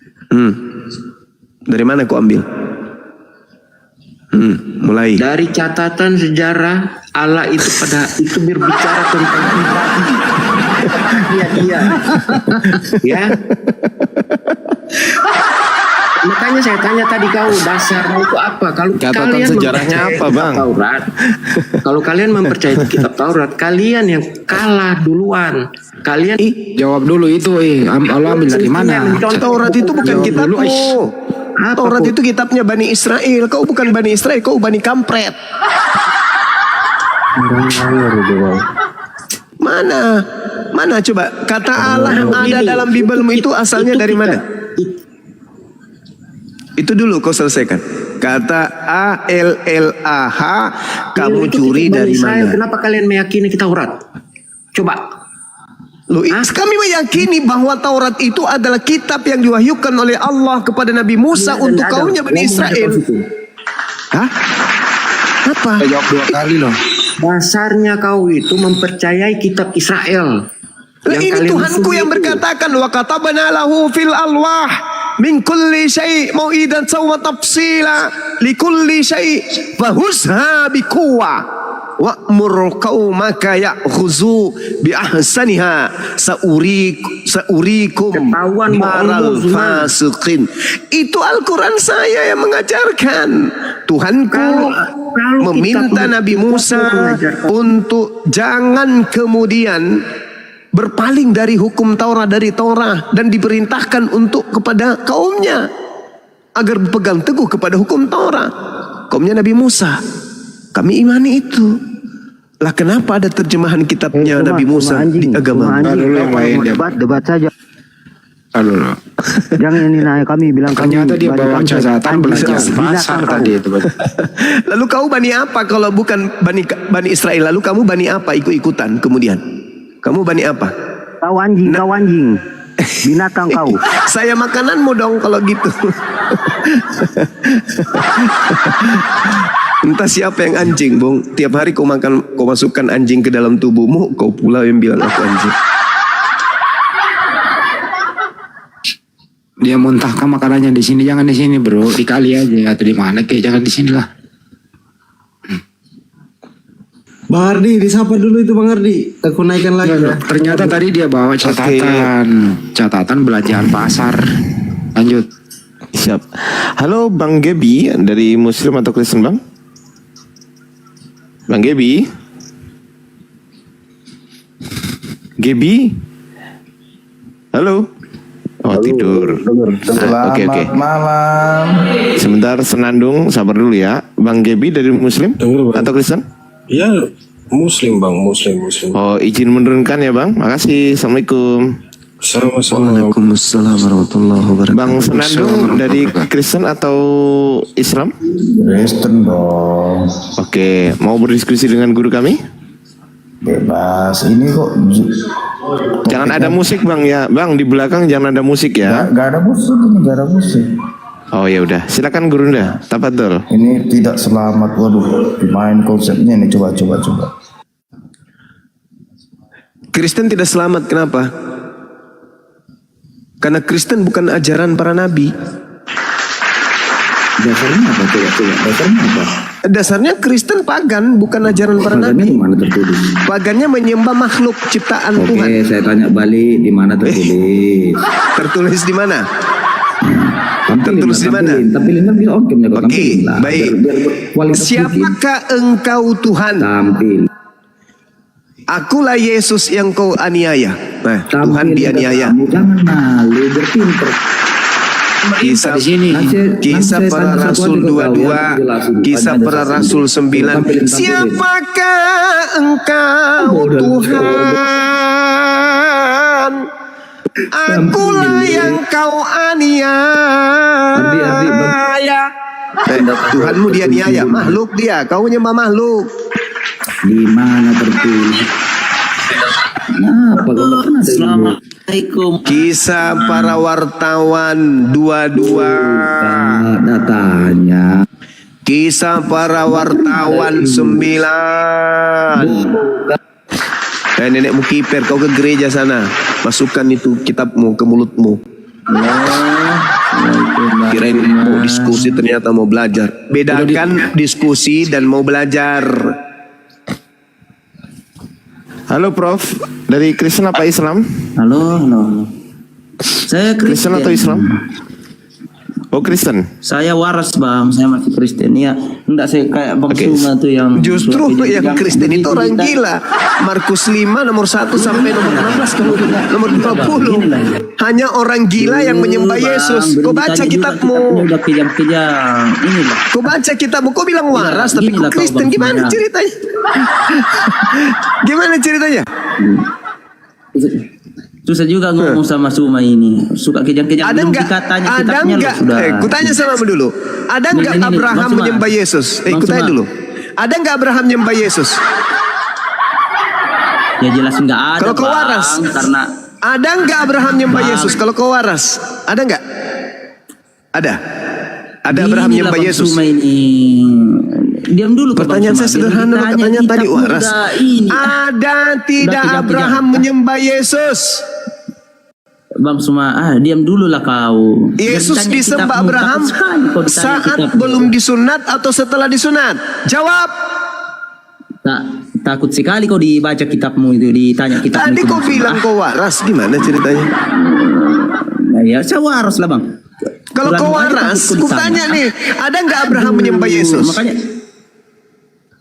Dari mana kau ambil? Mulai. Dari catatan sejarah Allah itu berbicara tentang pribadi. Dia. Ya. Makanya saya tanya tadi kau dasarmu itu apa? Kalau Catatan kalian sejarahnya mempercayai apa, kitab Bang? Taurat, kalau kalian mempercayai kitab Taurat, kalian yang kalah duluan. Kalian Jawab dulu itu, Allah ambil dari mana? Taurat itu bukan kitabmu. Taurat itu kitabnya Bani Israel. Kau bukan Bani Israel, kau Bani Kampret. Mana coba kata Allah yang ada dalam Bibelmu itu asalnya dari mana? Itu dulu kau selesaikan. Kata ALLAH kamu curi dari mana? Kenapa kalian meyakini kitab Taurat? Coba. Loh, kami meyakini bahwa Taurat itu adalah kitab yang diwahyukan oleh Allah kepada Nabi Musa untuk kaumnya Bani Israel. Hah? Apa? Jawab 2 kali loh. Dasarnya kau itu mempercayai kitab Israel. Lah ini Tuhanku yang berkatakan wa katabana lahu fil alwah min kulli syai' mau'idan wa tafsila li kulli syai' fahusha bi quwwah wa'mur qaumaka ya'khuzu bi ahsaniha saurikum maral fasiqin. Itu Al-Quran saya yang mengajarkan. Tuhanku meminta Nabi Musa untuk jangan kemudian berpaling dari hukum Taurat, dari Taurat, dan diperintahkan untuk kepada kaumnya agar berpegang teguh kepada hukum Taurat. Kaumnya Nabi Musa, kami imani itu. Lah kenapa ada terjemahan kitabnya Nabi Musa di agama? Debat saja. Jangan ini kami bilang Ternyata dia bawa catatan belajar pasar tadi itu. Lalu kau Bani apa kalau bukan Bani Israel? Lalu kamu Bani apa ikut-ikutan kemudian? Kamu Bani apa? Kau anjing. Binatang kau. Saya makananmu dong kalau gitu. Entah siapa yang anjing, Bung. Tiap hari kau masukkan anjing ke dalam tubuhmu, kau pula yang bilang aku anjing. Dia muntahkan makanannya di sini, jangan di sini bro, di kali aja atau di mana kayak jangan di sini lah. Bang Ardi, disapa dulu itu Bang Ardi. Aku naikkan lagi. Ternyata tadi dia bawa catatan belanjaan pasar. Lanjut. Siap. Halo Bang Gebi dari Muslim atau Kristen Bang? Bang Gebi? Halo? Oh tidur. Oke. Malam. Sebentar senandung, sabar dulu ya. Bang Gebi dari Muslim atau Kristen? Ya, Muslim bang, Muslim. Oh izin menurunkan ya Bang. Makasih. Assalamualaikum. Sama-sama. Waalaikumsalam warahmatullahi wabarakatuh. Bang Senandung dari Kristen atau Islam? Kristen dong. Oke, mau berdiskusi dengan guru kami? Bebas. Ini kok Jangan ada musik Bang ya. Bang di belakang jangan ada musik ya. Gak ada musik. Oh ya udah, silakan Gurunda. Tafadhol. Ini tidak selamat. Waduh, dimain konsepnya ini. Coba. Kristen tidak selamat, kenapa? Karena Kristen bukan ajaran para nabi. Dasarnya apa? Dasarnya apa? Dasarnya Kristen pagan, bukan ajaran para nabi. Di mana tertulis? Pagannya menyembah makhluk ciptaan Tuhan. Oke, saya tanya balik, di mana tertulis? Tertulis di mana? Tertulis di mana? Tampilin bisa Oke, baik. Siapakah engkau Tuhan? Tampil. Akulah Yesus yang kau aniaya. Nah, Tuhan dianiaya. Jangan malu, berpinter. Kisah para Rasul 22, Kisah para Rasul 9. Siapakah engkau Tuhan? Akulah yang kau aniaya. Tuhanmu dianiaya, makhluk dia, kau nyembah makhluk. Di mana tertulis? Kenapa kau nggak pernah dengar? Kisah para wartawan 22. Datanya. Kisah para wartawan 9. Nenekmu kiper, kau ke gereja sana. Masukkan itu kitabmu ke mulutmu. Kirain mau diskusi, ternyata mau belajar. Bedakan diskusi dan mau belajar. Halo Prof. Dari Kristen apa Islam? Halo. Saya Kristen atau Islam? Oh, Kristen. Saya waras bang, saya masih Kristen ya. Enggak, saya kayak Bang Suma tuh yang Justru yang Kristen itu orang gila. Markus 5 nomor 1 sampai nomor 16 kalau nomor 20. Hanya orang gila yang menyembah Yesus. Kau baca kitabmu. Udah kejam-kejam. Inilah. Kau baca kitabmu, kau bilang waras tapi kau Kristen. Gimana ceritanya? Gimana ceritanya? Susah juga ngomong sama Suma ini. Suka kejam-kejam. Ada Belum enggak? dikatanya Ada kitabnya enggak? loh, sudah. Kutanya sama dulu. Ada enggak Ini, Abraham Bang Suma. menyembah Yesus? Bang Kutanya Suma. dulu. Ada enggak Abraham menyembah Yesus? Ya jelas enggak ada. Kalau kau Bang, waras. karena Ada enggak Abraham menyembah Bang. Yesus? Kalau kau waras, ada enggak? Ada. Ada Abraham inilah menyembah Bang Yesus. Suma ini. Diam dulu. Pertanyaan saya sederhana, katanya tadi waras. Ini. Ada tidak kejam-kejam. Abraham menyembah Yesus? Bang Suma, diam dulu lah kau. Yesus Jangan tanya disembah kitabmu, Abraham takut sekali kau ditanya saat kitabmu. belum disunat atau setelah disunat? Jawab. Takut sekali kau dibaca kitabmu itu, ditanya kitabmu. Tadi itu, kau Bang Suma. bilang kau waras, gimana ceritanya? Nah, ya saya waras lah bang. Kalau kau waras, ku tanya nih, ada nggak Abraham menyembah Yesus? Makanya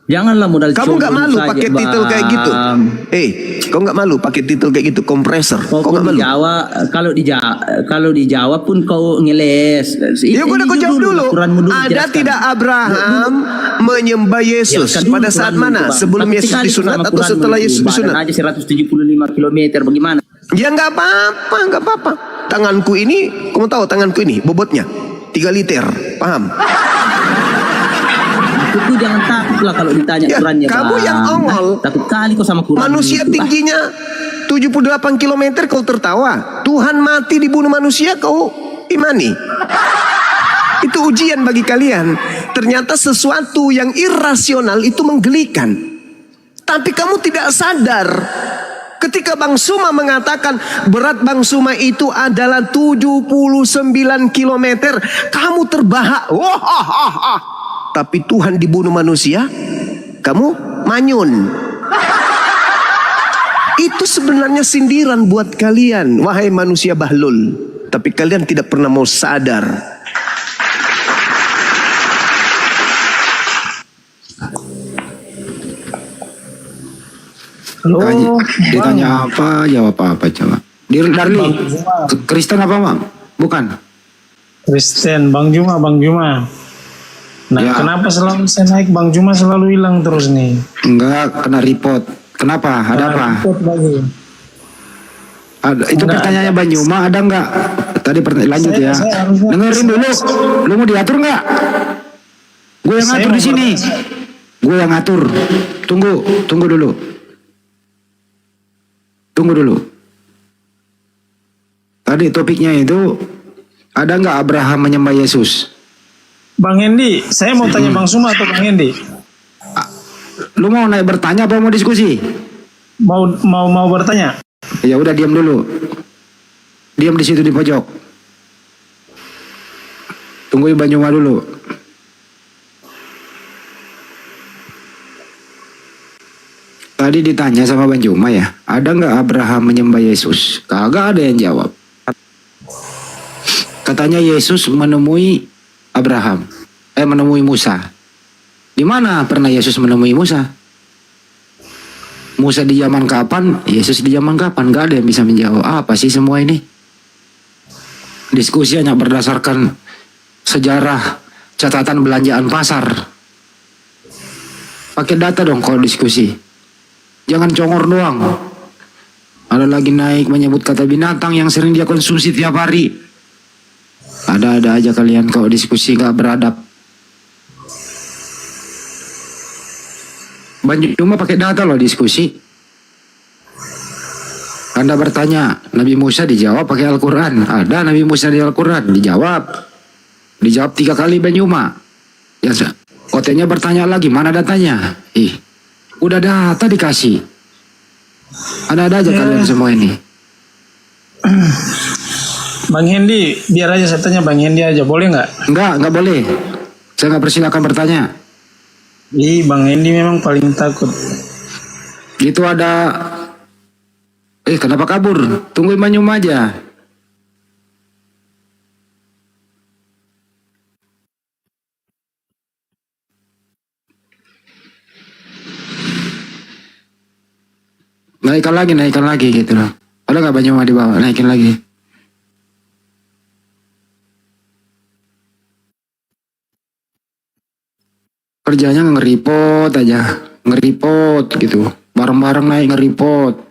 janganlah modal Kamu nggak combong malu saja, pakai titel Bang. kayak gitu? Kau nggak malu pakai titel kayak gitu, kompresor? Kau nggak malu? Kalau dijawab pun kau ngeles. Ya udah kau jawab dulu. Ada tidak Abraham menyembah Yesus pada saat mana? Sebelum Yesus disunat atau setelah Yesus disunat? Aja 175 km bagaimana? Ya nggak apa-apa, nggak apa-apa. Tanganku ini, kamu tahu tanganku ini bobotnya 3 liter, paham? Itu jangan takut lah kalau ditanya Qurannya. Kamu Bang. yang ongol. Takut kali kau sama Quran. Manusia itu. tingginya 78 km kau tertawa. Tuhan mati dibunuh manusia kau imani. Itu ujian bagi kalian. Ternyata sesuatu yang irasional itu menggelikan. Tapi kamu tidak sadar. Ketika Bang Suma mengatakan berat Bang Suma itu adalah 79 km, kamu terbahak. Tapi Tuhan dibunuh manusia, kamu manyun. Itu sebenarnya sindiran buat kalian, wahai manusia bahlul. Tapi kalian tidak pernah mau sadar. Ditanya apa, jawab apa coba. Darli, Kristen apa bang? Bukan. Kristen, Bang Juma. Nah, Ya. kenapa selalu saya naik Bang Juma selalu hilang terus nih? Enggak, kena report. Kenapa? Ada apa? Repot lagi. Ada, itu Enggak. pertanyaannya Bang Juma, ada enggak? Tadi lanjut ya. Saya harusnya- Dengerin dulu. Lu mau diatur enggak? Gue yang Saya ngatur di mau sini. Gue yang ngatur. Tunggu dulu. Tunggu dulu. Tadi topiknya itu ada enggak Abraham menyembah Yesus? Bang Hendi, saya mau tanya Bang Suma atau Bang Hendi? Lu mau naik bertanya apa mau diskusi? Mau bertanya. Ya udah diam dulu. Diam di situ di pojok. Tunggu Bang Juma dulu. Tadi ditanya sama Bang Juma ya, ada nggak Abraham menyembah Yesus? Kagak ada yang jawab. Katanya Yesus menemui Abraham, menemui Musa. Di mana pernah Yesus menemui Musa? Musa di zaman kapan? Yesus di zaman kapan? Gak ada yang bisa menjawab. Apa sih semua ini? Diskusi hanya berdasarkan sejarah, catatan belanjaan pasar. Pakai data dong kalau diskusi. Jangan congor doang. Ada lagi naik menyebut kata binatang yang sering dia konsumsi tiap hari. Ada-ada aja kalian kalau diskusi gak beradab. Banyak cuma pakai data loh diskusi. Anda bertanya, Nabi Musa dijawab pakai Al-Quran. Ada Nabi Musa di Al-Quran, dijawab 3 kali Banyuma. Ya, OT-nya bertanya lagi, mana datanya? Udah data dikasih. Ada-ada aja kalian semua ini. Bang Hendi, biar aja saya tanya Bang Hendi aja, boleh nggak? Enggak boleh. Saya nggak persilakan bertanya. Bang Hendi memang paling takut. Itu ada Kenapa kabur? Tunggu Manyum aja. Naikkan lagi gitu loh. Ada nggak Manyum di bawah? Naikin lagi. Kerjanya nge-report aja, nge-report gitu. Bareng-bareng naik nge-report.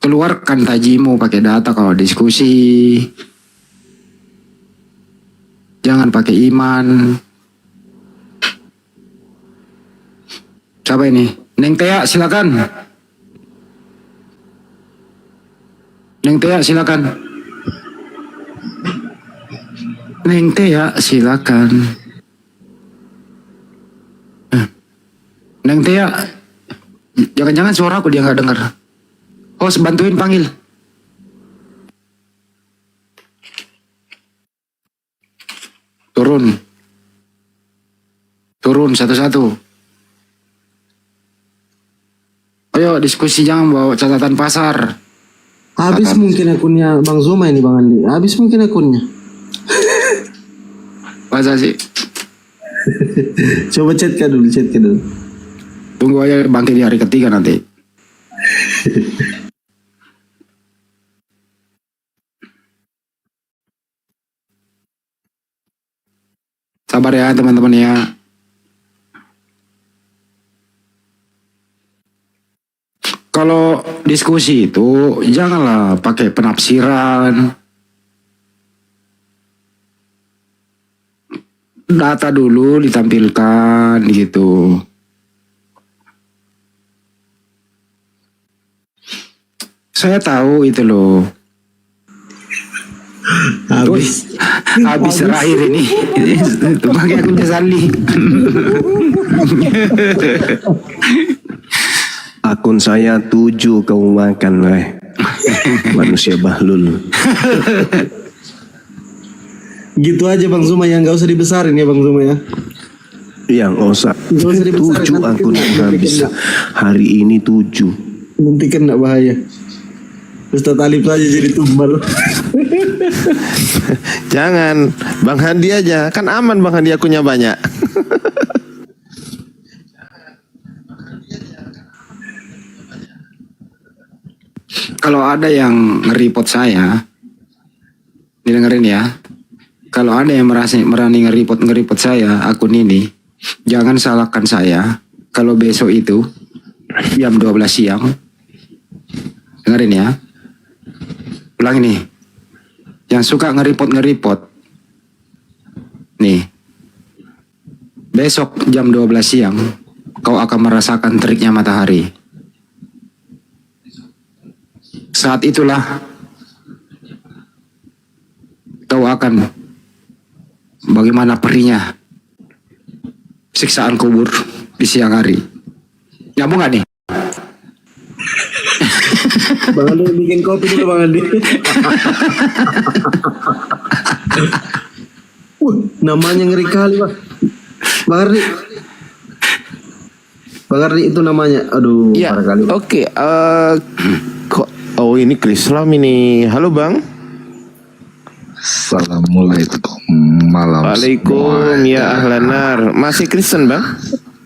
Keluarkan tajimu pakai data kalau diskusi. Jangan pakai iman. Siapa ini? Neng Tea silakan. Neng Tea silakan. Neng Tea silakan. Neng Tea, jangan-jangan suara aku dia nggak dengar. Host bantuin panggil. Turun satu-satu. Ayo diskusi, jangan bawa catatan pasar. Habis mungkin akunnya Bang Zuma ini Bang Andi. Habis mungkin akunnya. Masa sih? Coba chat dulu. Tunggu aja bangkit di hari ketiga nanti. Sabar ya teman-teman ya. Kalau diskusi itu janganlah pakai penafsiran. Data dulu ditampilkan gitu. Saya tahu itu loh. Habis terakhir ini. Itu pakai akunnya Sandi. Akun saya 7 kau makan manusia bahlul. Gitu aja Bang Zuma, yang nggak usah dibesarin ya Bang Zuma ya. Yang usah 7 akun yang habis hari ini 7. Nanti kena bahaya. Ustaz Alif aja jadi tumbal. Jangan, Bang Handi aja, kan aman Bang Handi akunnya banyak. Kalau ada yang nge-report saya, didengerin ya. Kalau ada yang merani nge-report saya akun ini, jangan salahkan saya. Kalau besok itu jam 12 siang, dengerin ya. Ulang ini. Yang suka nge-report. Nih. Besok jam 12 siang, kau akan merasakan teriknya matahari. Saat itulah kau akan bagaimana perihnya siksaan kubur di siang hari. Nyambung gak nih? Bang Andi bikin kopi dulu Bang Andi. Namanya ngeri kali Bang. Bang Ardi itu namanya. Aduh, ya, parah kali. Oke, oh ini Krislam ini. Halo Bang. Assalamualaikum malam. Waalaikumsalam ya ahlanar. Masih Kristen Bang?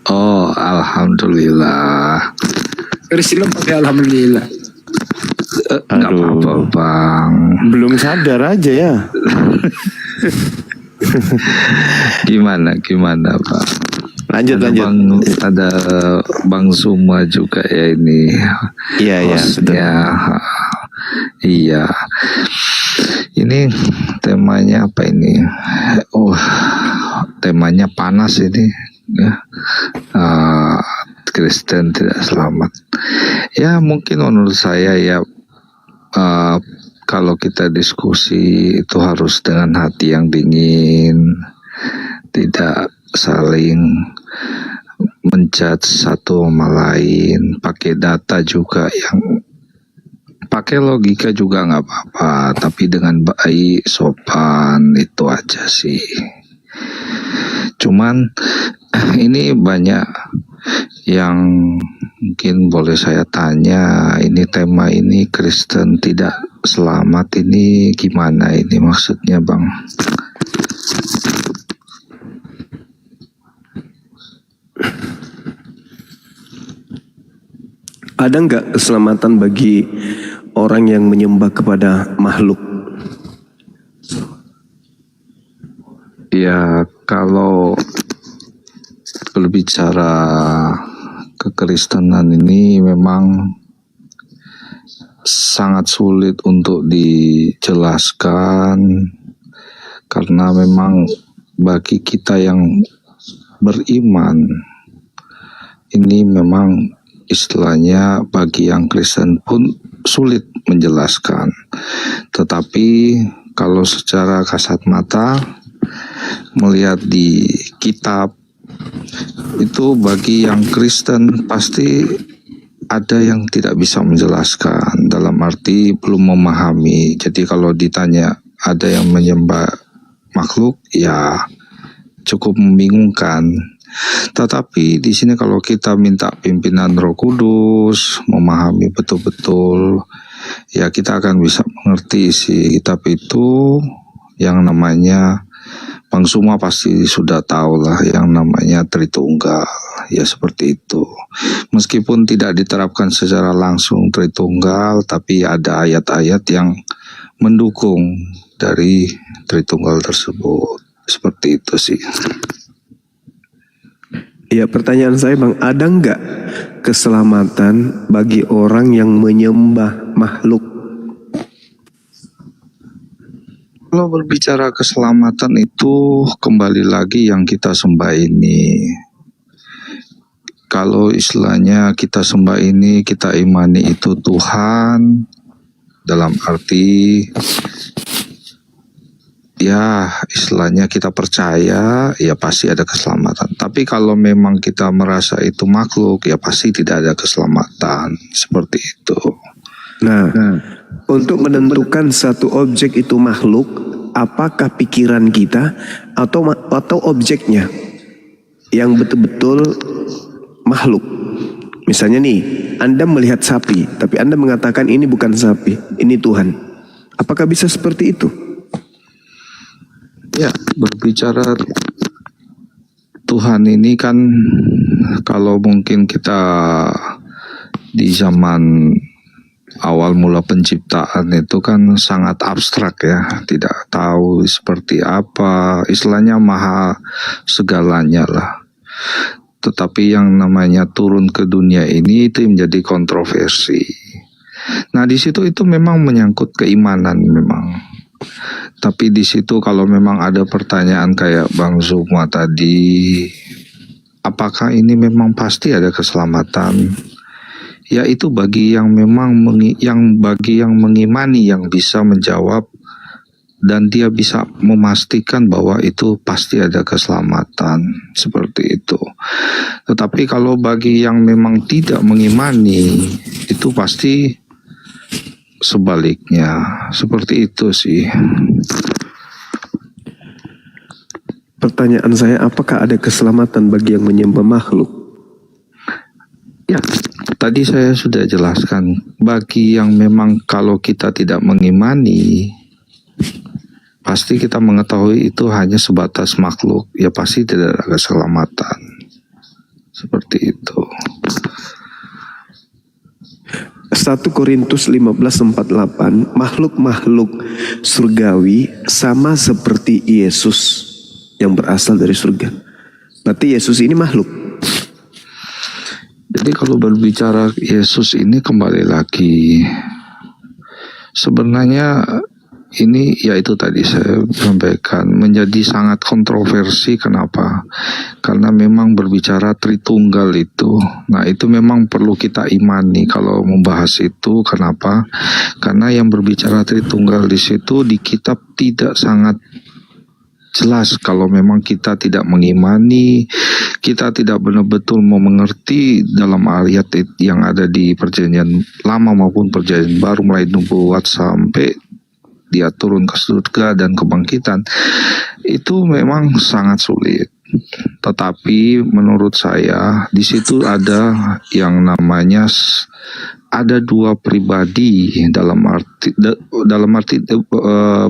Oh, alhamdulillah. Kristen pakai alhamdulillah. Enggak apa-apa Bang. Belum sadar aja ya. Gimana Bang? Lanjut. Ada Bang Zuma juga ya ini. Iya. Iya. Ini temanya apa ini? Oh, temanya panas ini. Ya. Kristen tidak selamat. Ya mungkin menurut saya ya kalau kita diskusi itu harus dengan hati yang dingin, tidak saling menjudge satu sama lain, pakai data juga yang pakai logika juga nggak apa-apa, tapi dengan baik, sopan, itu aja sih. Cuman ini banyak Yang mungkin boleh saya tanya, ini tema ini Kristen tidak selamat ini gimana ini maksudnya Bang? Ada nggak keselamatan bagi orang yang menyembah kepada makhluk? Ya kalau berbicara kekristenan ini memang sangat sulit untuk dijelaskan karena memang bagi kita yang beriman ini memang istilahnya bagi yang Kristen pun sulit menjelaskan. Tetapi kalau secara kasat mata melihat di kitab itu bagi yang Kristen pasti ada yang tidak bisa menjelaskan, dalam arti belum memahami. Jadi kalau ditanya ada yang menyembah makhluk ya cukup membingungkan. Tetapi di sini kalau kita minta pimpinan Roh Kudus memahami betul-betul ya kita akan bisa mengerti isi kitab itu. Yang namanya Bang Suma pasti sudah tahu lah yang namanya Tritunggal, ya seperti itu. Meskipun tidak diterapkan secara langsung Tritunggal, tapi ada ayat-ayat yang mendukung dari Tritunggal tersebut. Seperti itu sih. Ya, pertanyaan saya Bang, ada nggak keselamatan bagi orang yang menyembah makhluk? Kalau berbicara keselamatan itu kembali lagi yang kita sembah ini. Kalau istilahnya kita sembah ini, kita imani itu Tuhan, dalam arti ya istilahnya kita percaya, ya pasti ada keselamatan. Tapi kalau memang kita merasa itu makhluk, ya pasti tidak ada keselamatan. Seperti itu. Nah, untuk menentukan satu objek itu makhluk, apakah pikiran kita atau objeknya yang betul-betul makhluk? Misalnya nih, Anda melihat sapi, tapi Anda mengatakan ini bukan sapi, ini Tuhan. Apakah bisa seperti itu? Ya, berbicara Tuhan ini kan kalau mungkin kita di zaman awal mula penciptaan itu kan sangat abstrak ya, tidak tahu seperti apa, istilahnya maha segalanya lah. Tetapi yang namanya turun ke dunia ini itu menjadi kontroversi. Nah di situ itu memang menyangkut keimanan memang. Tapi di situ kalau memang ada pertanyaan kayak Bang Zuma tadi, apakah ini memang pasti ada keselamatan? Ya itu bagi yang memang bagi yang mengimani yang bisa menjawab dan dia bisa memastikan bahwa itu pasti ada keselamatan seperti itu. Tetapi kalau bagi yang memang tidak mengimani itu pasti sebaliknya seperti itu sih. Pertanyaan saya, apakah ada keselamatan bagi yang menyembah makhluk? Ya, tadi saya sudah jelaskan, bagi yang memang kalau kita tidak mengimani, pasti kita mengetahui itu hanya sebatas makhluk, ya pasti tidak ada keselamatan. Seperti itu. 1 Korintus 15:48, makhluk-makhluk surgawi sama seperti Yesus yang berasal dari surga. Berarti Yesus ini makhluk. Jadi kalau berbicara Yesus ini kembali lagi, sebenarnya ini yaitu tadi saya sampaikan menjadi sangat kontroversi. Kenapa? Karena memang berbicara Tritunggal itu, nah itu memang perlu kita imani kalau membahas itu. Kenapa? Karena yang berbicara Tritunggal di situ di kitab tidak sangat jelas. Kalau memang kita tidak mengimani, kita tidak benar-betul mau mengerti dalam ayat yang ada di perjanjian lama maupun perjanjian baru, mulai nubuat sampai dia turun ke surga dan kebangkitan, itu memang sangat sulit. Tetapi menurut saya di situ ada yang namanya ada dua pribadi dalam arti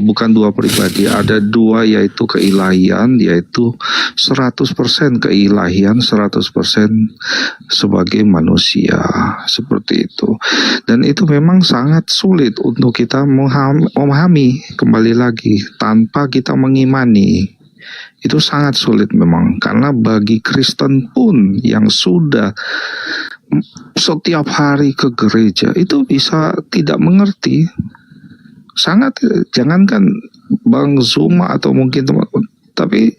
bukan dua pribadi, ada dua, yaitu keilahian, yaitu 100% keilahian, 100% sebagai manusia, seperti itu. Dan itu memang sangat sulit untuk kita memahami, kembali lagi, tanpa kita mengimani. Itu sangat sulit memang, karena bagi Kristen pun yang sudah setiap hari ke gereja itu bisa tidak mengerti. Sangat, jangankan Bang Zuma atau mungkin teman-teman, tapi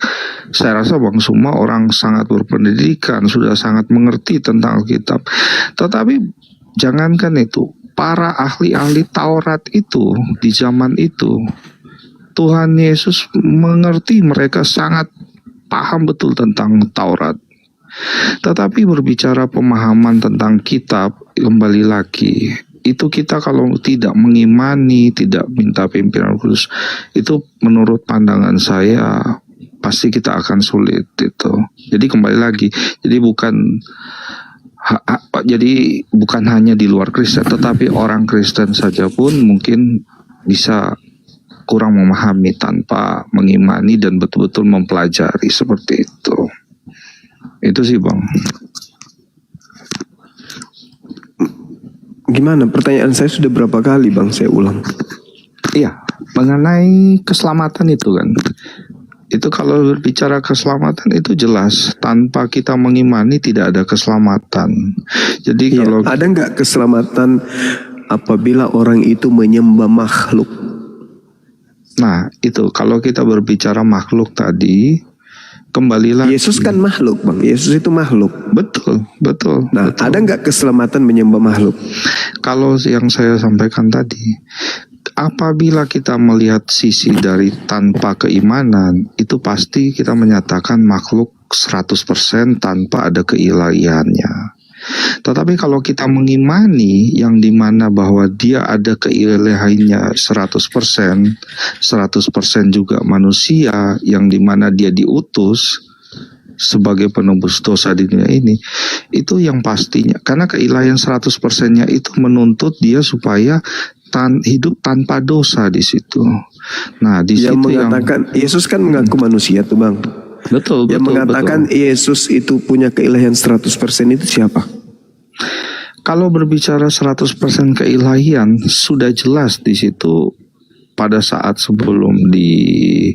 saya rasa Bang Zuma orang sangat berpendidikan, sudah sangat mengerti tentang Alkitab. Tetapi jangankan itu, para ahli-ahli Taurat itu di zaman itu, Tuhan Yesus mengerti, mereka sangat paham betul tentang Taurat. Tetapi berbicara pemahaman tentang kitab, kembali lagi, itu kita kalau tidak mengimani, tidak minta pimpinan khusus, itu menurut pandangan saya pasti kita akan sulit itu. Jadi kembali lagi, jadi bukan hanya di luar Kristen, tetapi orang Kristen saja pun mungkin bisa kurang memahami tanpa mengimani dan betul-betul mempelajari, seperti itu. Itu sih Bang. Gimana? Pertanyaan saya sudah berapa kali Bang saya ulang? Iya, mengenai keselamatan itu kan. Itu kalau berbicara keselamatan itu jelas, tanpa kita mengimani tidak ada keselamatan. Jadi kalau ada nggak keselamatan apabila orang itu menyembah makhluk? Nah, itu kalau kita berbicara makhluk tadi, kembali lagi. Yesus kan makhluk Bang, Yesus itu makhluk. Betul. Nah, ada nggak keselamatan menyembah makhluk? Kalau yang saya sampaikan tadi, apabila kita melihat sisi dari tanpa keimanan, itu pasti kita menyatakan makhluk 100% tanpa ada keilahiannya. Tetapi kalau kita mengimani yang dimana bahwa dia ada keilahiannya 100%, 100% juga manusia yang dimana dia diutus sebagai penebus dosa di dunia ini, itu yang pastinya. Karena keilahian 100%-nya itu menuntut dia supaya hidup tanpa dosa di situ. Nah, di situ mengatakan Yesus kan mengaku manusia tuh Bang. Betul. Yang mengatakan Yesus itu punya keilahian 100% itu siapa? Kalau berbicara 100% keilahian, sudah jelas di situ pada saat sebelum di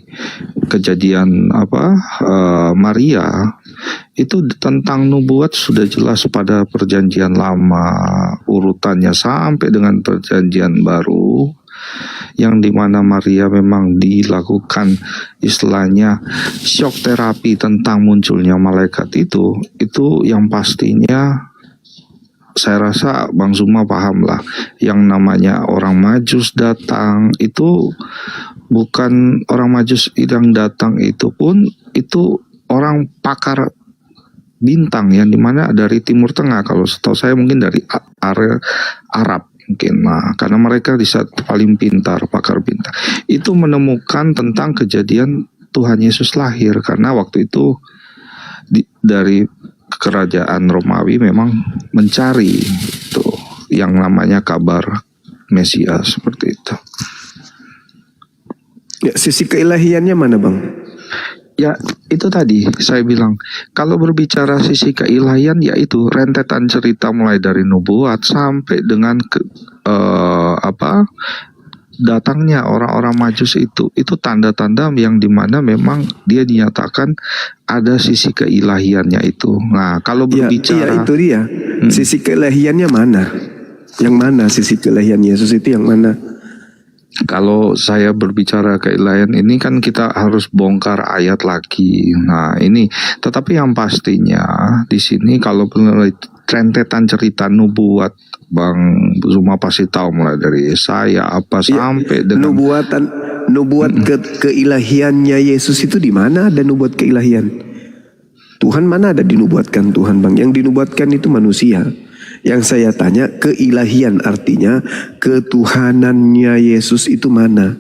kejadian Maria, itu tentang nubuat sudah jelas pada perjanjian lama, urutannya sampai dengan perjanjian baru, yang dimana Maria memang dilakukan istilahnya shock terapi tentang munculnya malaikat itu yang pastinya saya rasa Bang Zuma paham lah, yang namanya orang Majus datang itu bukan orang Majus yang datang, itu pun itu orang pakar bintang yang dimana dari Timur Tengah, kalau setahu saya mungkin dari area Arab mungkin. Nah, karena mereka di saat paling pintar, pakar bintang, itu menemukan tentang kejadian Tuhan Yesus lahir, karena waktu itu dari kerajaan Romawi memang mencari itu yang namanya kabar Mesias, seperti itu. Ya, sisi keilahiannya mana Bang? Ya, itu tadi saya bilang, kalau berbicara sisi keilahian, yaitu rentetan cerita mulai dari nubuat sampai dengan datangnya orang-orang Majus itu tanda-tanda yang dimana memang dia dinyatakan ada sisi keilahiannya itu. Nah, kalau berbicara itu dia. Sisi keilahiannya mana? Yang mana sisi keilahian Yesus itu yang mana? Kalau saya berbicara keilahian ini kan kita harus bongkar ayat lagi. Nah, ini tetapi yang pastinya di sini kalau rentetan cerita nubuat, Bang Zuma pasti tahu mulai dari Yesaya sampai dengan nubuat keilahiannya Yesus itu di mana ada nubuat keilahian? Tuhan mana ada dinubuatkan Tuhan Bang? Yang dinubuatkan itu manusia. Yang saya tanya keilahian artinya ketuhanannya Yesus itu mana?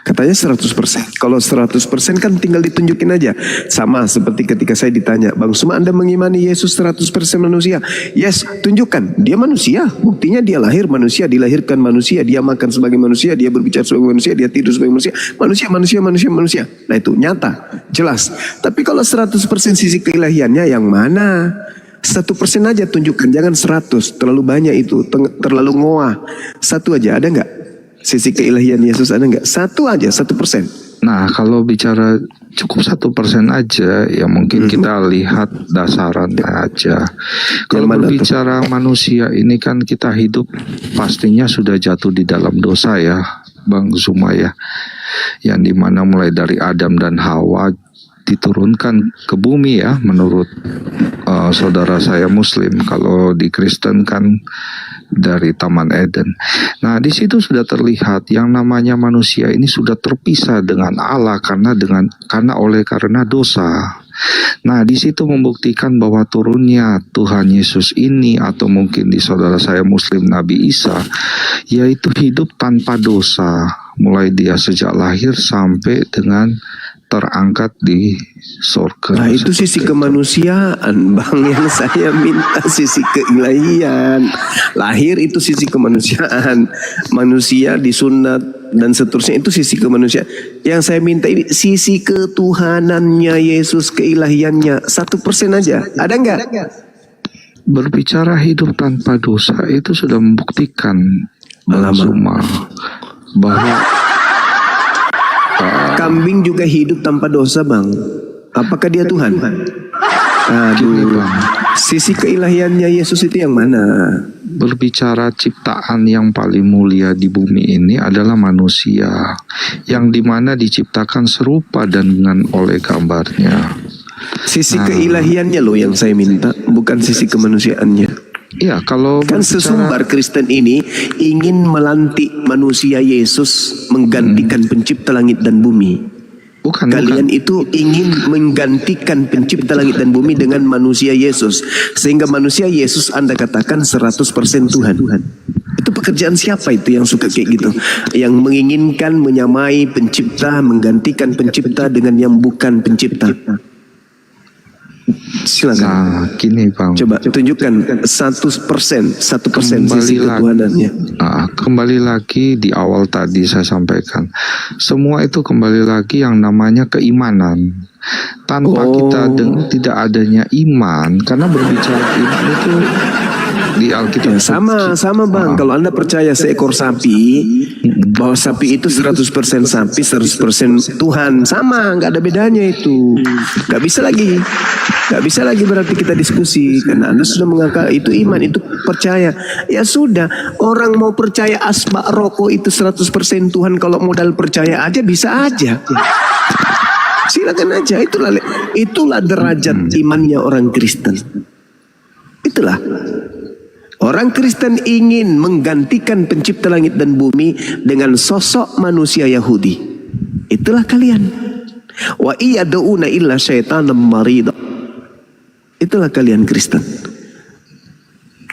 Katanya 100%. Kalau 100% kan tinggal ditunjukin aja. Sama seperti ketika saya ditanya, Bang Suma, Anda mengimani Yesus 100% manusia? Yes, tunjukkan. Dia manusia. Buktinya dia lahir manusia, dilahirkan manusia, dia makan sebagai manusia, dia berbicara sebagai manusia, dia tidur sebagai manusia. Manusia. Nah itu nyata, jelas. Tapi kalau 100% sisi keilahiannya yang mana? 1% aja tunjukkan, jangan 100. Terlalu banyak itu, terlalu ngoah. 1 aja, ada nggak? Sisi keilahian Yesus ada nggak? 1 aja, 1%. Nah, kalau bicara cukup 1% aja, ya mungkin kita lihat dasarannya aja. Kalau berbicara manusia ini kan kita hidup pastinya sudah jatuh di dalam dosa ya, Bang Zuma ya. Yang dimana mulai dari Adam dan Hawa diturunkan ke bumi ya, menurut saudara saya Muslim. Kalau di Kristen kan dari Taman Eden. Nah, di situ sudah terlihat yang namanya manusia ini sudah terpisah dengan Allah karena dosa. Nah, di situ membuktikan bahwa turunnya Tuhan Yesus ini, atau mungkin di saudara saya Muslim Nabi Isa, yaitu hidup tanpa dosa, mulai dia sejak lahir sampai dengan terangkat di surga. Nah itu sisi kemanusiaan Bang, yang saya minta sisi keilahian. Lahir itu sisi kemanusiaan, manusia disunat dan seterusnya, itu sisi kemanusiaan. Yang saya minta ini sisi ketuhanannya Yesus, keilahiannya 1% aja, ada nggak? Berbicara hidup tanpa dosa itu sudah membuktikan Zuma bahwa kambing juga hidup tanpa dosa Bang. Apakah dia Tuhan? Aduh, sisi keilahiannya Yesus itu yang mana? Berbicara ciptaan yang paling mulia di bumi ini adalah manusia, yang dimana diciptakan serupa dan dengan oleh gambarnya. Sisi keilahiannya loh yang saya minta, bukan sisi kemanusiaannya. Iya, kalau kan sesumbar Kristen ini ingin melantik manusia Yesus menggantikan pencipta langit dan bumi. Kalian itu ingin menggantikan pencipta langit dan bumi dengan manusia Yesus, sehingga manusia Yesus Anda katakan 100% Tuhan. Itu pekerjaan siapa itu yang suka kayak gitu? Yang menginginkan menyamai pencipta, menggantikan pencipta dengan yang bukan pencipta. Silakan. Nah, gini Bang. Coba tunjukkan 1% sisi ketuhanannya. Kembali lagi di awal tadi saya sampaikan, semua itu kembali lagi yang namanya keimanan. Tanpa kita tidak adanya iman, karena berbicara iman itu di Alkitab sama Bang. Kalau Anda percaya seekor sapi, bahwa sapi itu 100% sapi, 100% Tuhan, sama, nggak ada bedanya itu. Nggak bisa lagi berarti kita diskusi, karena Anda sudah mengangkat itu iman, itu percaya. Ya sudah, orang mau percaya asma rokok itu 100% Tuhan, kalau modal percaya aja bisa aja. Silakan aja, itulah derajat imannya orang Kristen. Itulah. Orang Kristen ingin menggantikan pencipta langit dan bumi dengan sosok manusia Yahudi. Itulah kalian. Wa iyad'una illa syaitanan marida. Itulah kalian Kristen.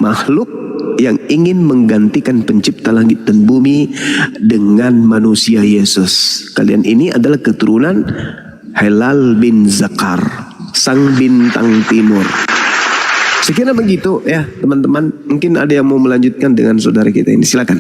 Makhluk yang ingin menggantikan pencipta langit dan bumi dengan manusia Yesus. Kalian ini adalah keturunan Helal bin Zakar, sang bintang timur. Sekiranya begitu ya teman-teman. Mungkin ada yang mau melanjutkan dengan saudara kita ini, silakan.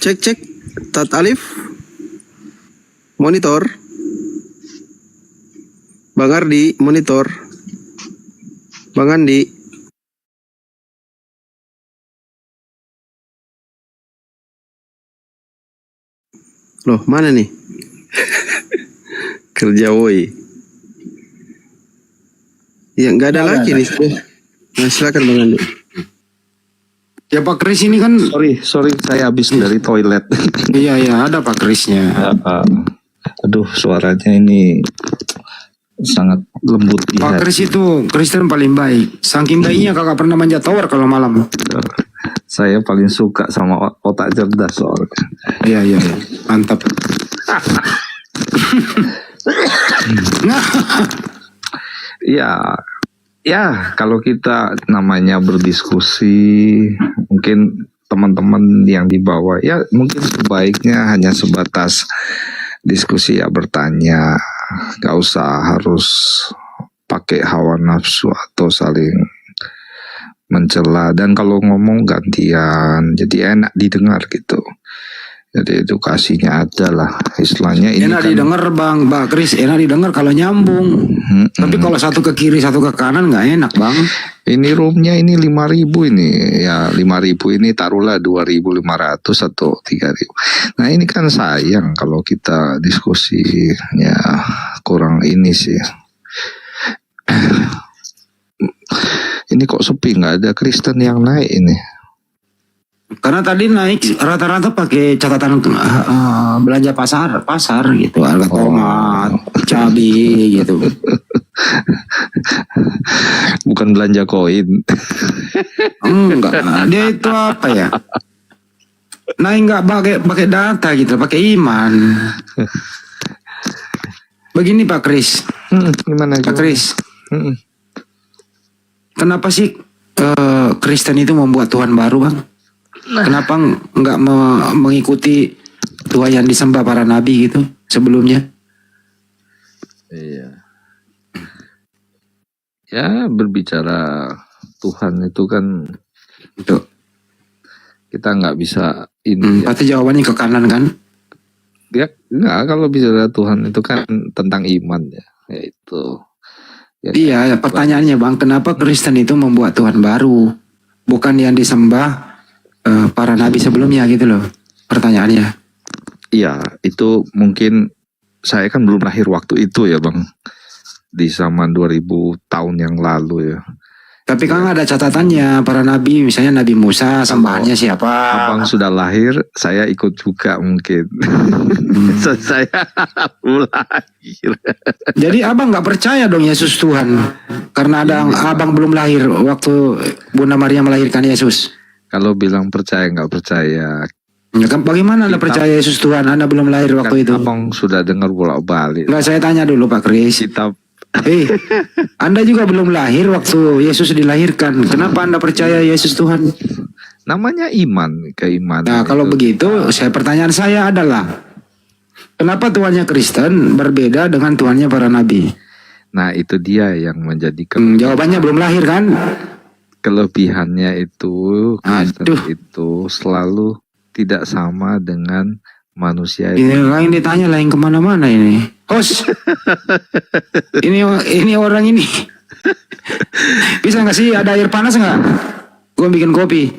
Cek Tat Alif monitor. Bang Ardi monitor. Bang Andi. Loh, mana nih? Kerja woi. Ya nggak ada lagi nih. Nah, silakan Bang Andi. Ya Pak Kris ini kan sorry saya habis dari toilet. Iya ada Pak Krisnya. Aduh, suaranya ini sangat lembut di Pak hati. Kris itu Kristen paling baik. Saking baiknya kakak pernah manja tower kalau malam. Saya paling suka sama otak cerdas soalnya. Iya, iya, iya. Mantap. Ya, kalau kita namanya berdiskusi, mungkin teman-teman yang di bawah, ya mungkin sebaiknya hanya sebatas diskusi ya, bertanya, gak usah harus pakai hawa nafsu atau saling mencela, dan kalau ngomong gantian, jadi enak didengar gitu. Jadi edukasinya ada lah, istilahnya ini Enak kan didengar bang, Mbak Kris, enak didengar kalau nyambung. Tapi kalau satu ke kiri, satu ke kanan nggak enak bang. ini roomnya ini 5.000 ini, ya 5.000 ini taruhlah 2.500 atau 3.000. Nah ini kan sayang kalau kita diskusinya kurang ini sih. Ini kok sepi, nggak ada Kristen yang naik ini. Karena tadi naik rata-rata pakai catatan belanja pasar gitu, harga tomat, cabai gitu. Bukan belanja koin. Enggak, dia itu apa ya? Naik nggak pakai data gitu, pakai iman. Begini Pak Kris. Gimana? Pak Kris. Kenapa sih Kristen itu membuat Tuhan baru bang? Kenapa nggak mengikuti Tuhan yang disembah para nabi gitu sebelumnya? Iya. Ya berbicara Tuhan itu kan itu kita nggak bisa ini. Berarti jawabannya ke kanan kan? Ya nggak, kalau bicara Tuhan itu kan tentang iman ya, yaitu. Ya, iya, pertanyaannya bang, kenapa Kristen itu membuat Tuhan baru, bukan yang disembah para nabi sebelumnya gitu loh? Pertanyaannya. Iya, itu mungkin saya kan belum lahir waktu itu ya bang, di zaman 2000 tahun yang lalu ya. Tapi kan ada catatannya para nabi, misalnya Nabi Musa sembahannya siapa? Abang sudah lahir, saya ikut juga mungkin. Saya belum lahir. Jadi abang nggak percaya dong Yesus Tuhan, karena ada abang belum lahir waktu Bunda Maria melahirkan Yesus. Kalau bilang percaya nggak percaya. Ya kan, bagaimana Anda percaya Yesus Tuhan? Anda belum lahir waktu itu. Abang sudah dengar bolak-balik. Nggak, saya tanya dulu Pak Kris. Anda juga belum lahir waktu Yesus dilahirkan. Kenapa Anda percaya Yesus Tuhan? Namanya iman, keimanan. Nah kalau begitu, pertanyaan saya adalah, kenapa Tuhannya Kristen berbeda dengan Tuhannya para nabi? Nah itu dia yang menjadi jawabannya belum lahir kan? Kelebihannya itu Kristen itu selalu tidak sama dengan manusia. Ini lain ditanya lain kemana-mana ini. Host, ini orang ini bisa nggak sih ada air panas nggak? Gue bikin kopi.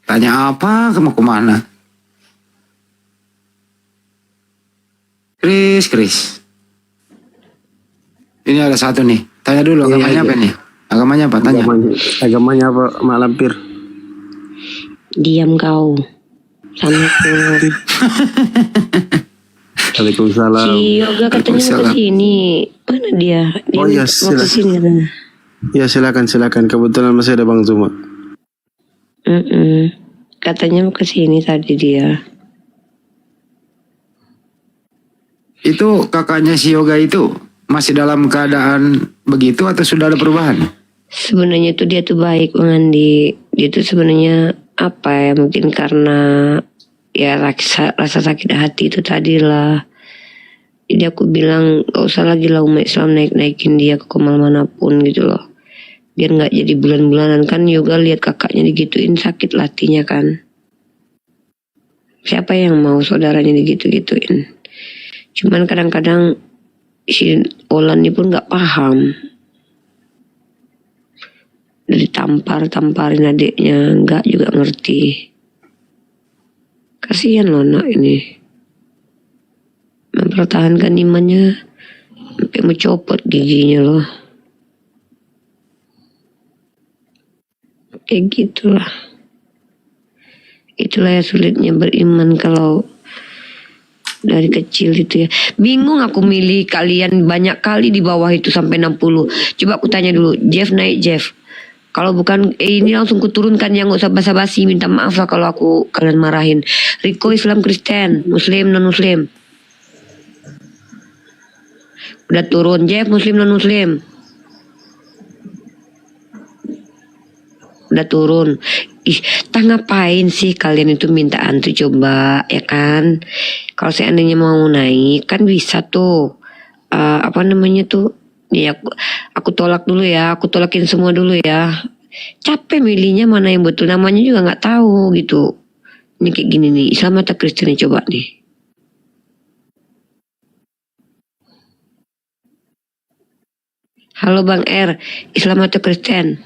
Tanya apa? Kamu kemana? Kris. Ini ada satu nih. Tanya dulu agamanya apa nih? Agamanya apa? Tanya. Agamanya apa, Mak Lampir? Diam kau. Assalamualaikum. Waalaikumsalam. Si Yoga katanya mau kesini. Mana dia? Dia Oh ya, mau kesini katanya. Ya silakan. Kebetulan masih ada Bang Zuma. Katanya mau kesini tadi dia. Itu kakaknya si Yoga itu masih dalam keadaan begitu atau sudah ada perubahan? Sebenarnya tuh dia tuh baik Bang Andi. Dia tuh sebenarnya apa ya, mungkin karena ya rasa sakit hati itu tadi lah. Jadi aku bilang gak usah lagi lah umat Islam naikin dia ke komal manapun gitu loh. Biar gak jadi bulan-bulanan. Kan Yoga lihat kakaknya digituin sakit hatinya kan. Siapa yang mau saudaranya digitu-gituin? Cuman kadang-kadang si Olan ini pun gak paham. Ditamparin adiknya, nggak juga ngerti. Kasihan loh anak ini, mempertahankan imannya sampai mencopot giginya loh. Kayak gitulah. Itulah ya sulitnya beriman kalau Dari kecil itu ya. Bingung aku milih kalian banyak kali di bawah itu sampai 60. Coba aku tanya dulu, Jeff naik Jeff. Kalau bukan ini langsung kuturunkan yang gak usah basa-basi, minta maaf lah kalau aku kalian marahin. Riko Islam Kristen, Muslim non Muslim. Udah turun Jeff Muslim non Muslim. Udah turun. Ih, tak ngapain sih kalian itu minta antri coba, ya kan? Kalau seandainya mau naik kan bisa tuh. Apa namanya tuh? Nih aku tolak dulu ya, aku tolakin semua dulu ya. Capek milihnya mana yang betul, namanya juga nggak tahu gitu. Ini kayak gini nih, Islam atau Kristen nih, coba nih. Halo Bang R, Islam atau Kristen?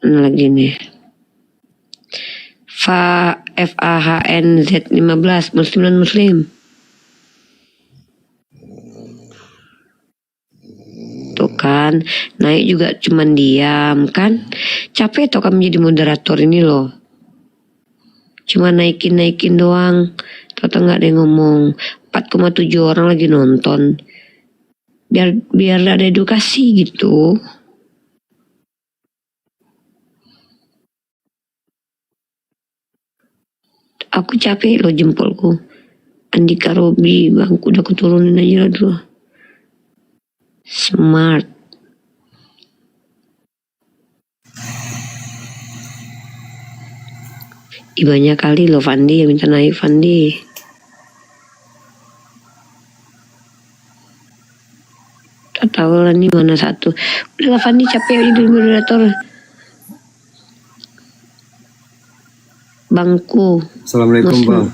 Lagi nih. FAHNZ 15, Muslim non Muslim. Tuh kan, naik juga cuman diam kan. Capek toh kami jadi moderator ini loh. Cuma naikin doang. Ternyata nggak ada yang ngomong. 4,7 orang lagi nonton. Biar ada edukasi gitu. Aku capek loh jempolku. Andika Robi, bangku udah kuturunin aja lah dulu. Smart. Banyak kali loh Fandi yang minta naik Fandi. Tak tahu lah nih mana satu. Udah Fandi capek jadi moderator. Bangku. Assalamualaikum Muslim. Bang.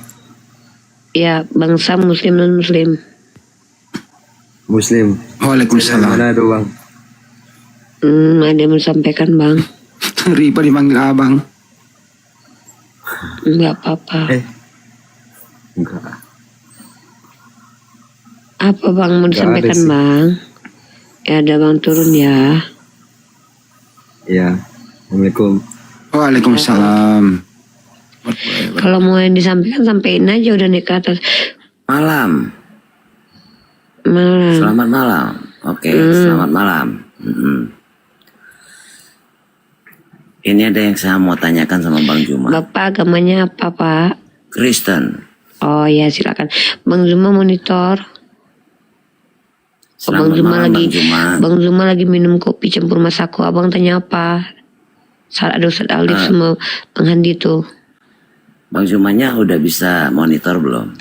Ya, bangsa Muslim non Muslim. Muslim. Waalaikumsalam. Mana ada Bang? Ada yang mau sampaikan Bang. Ripa dipanggil abang. Enggak apa-apa. Enggak. Apa Bang mau disampaikan sih. Bang? Ya ada Bang turun ya. Iya. Assalamualaikum. Waalaikumsalam. Kalau mau yang disampaikan sampein aja udah naik ke atas. Malam. Malam. Selamat malam. Oke, selamat malam. Ini ada yang saya mau tanyakan sama Bang Juma. Bapak agamanya apa Pak? Kristen. Oh ya silakan. Bang Juma monitor. Selamat malam Bang Juma. Bang Juma lagi minum kopi campur masako. Abang tanya apa? Saat ada Ustadz Alif sama Bang Handi tuh. Bang Jumanya udah bisa monitor belum?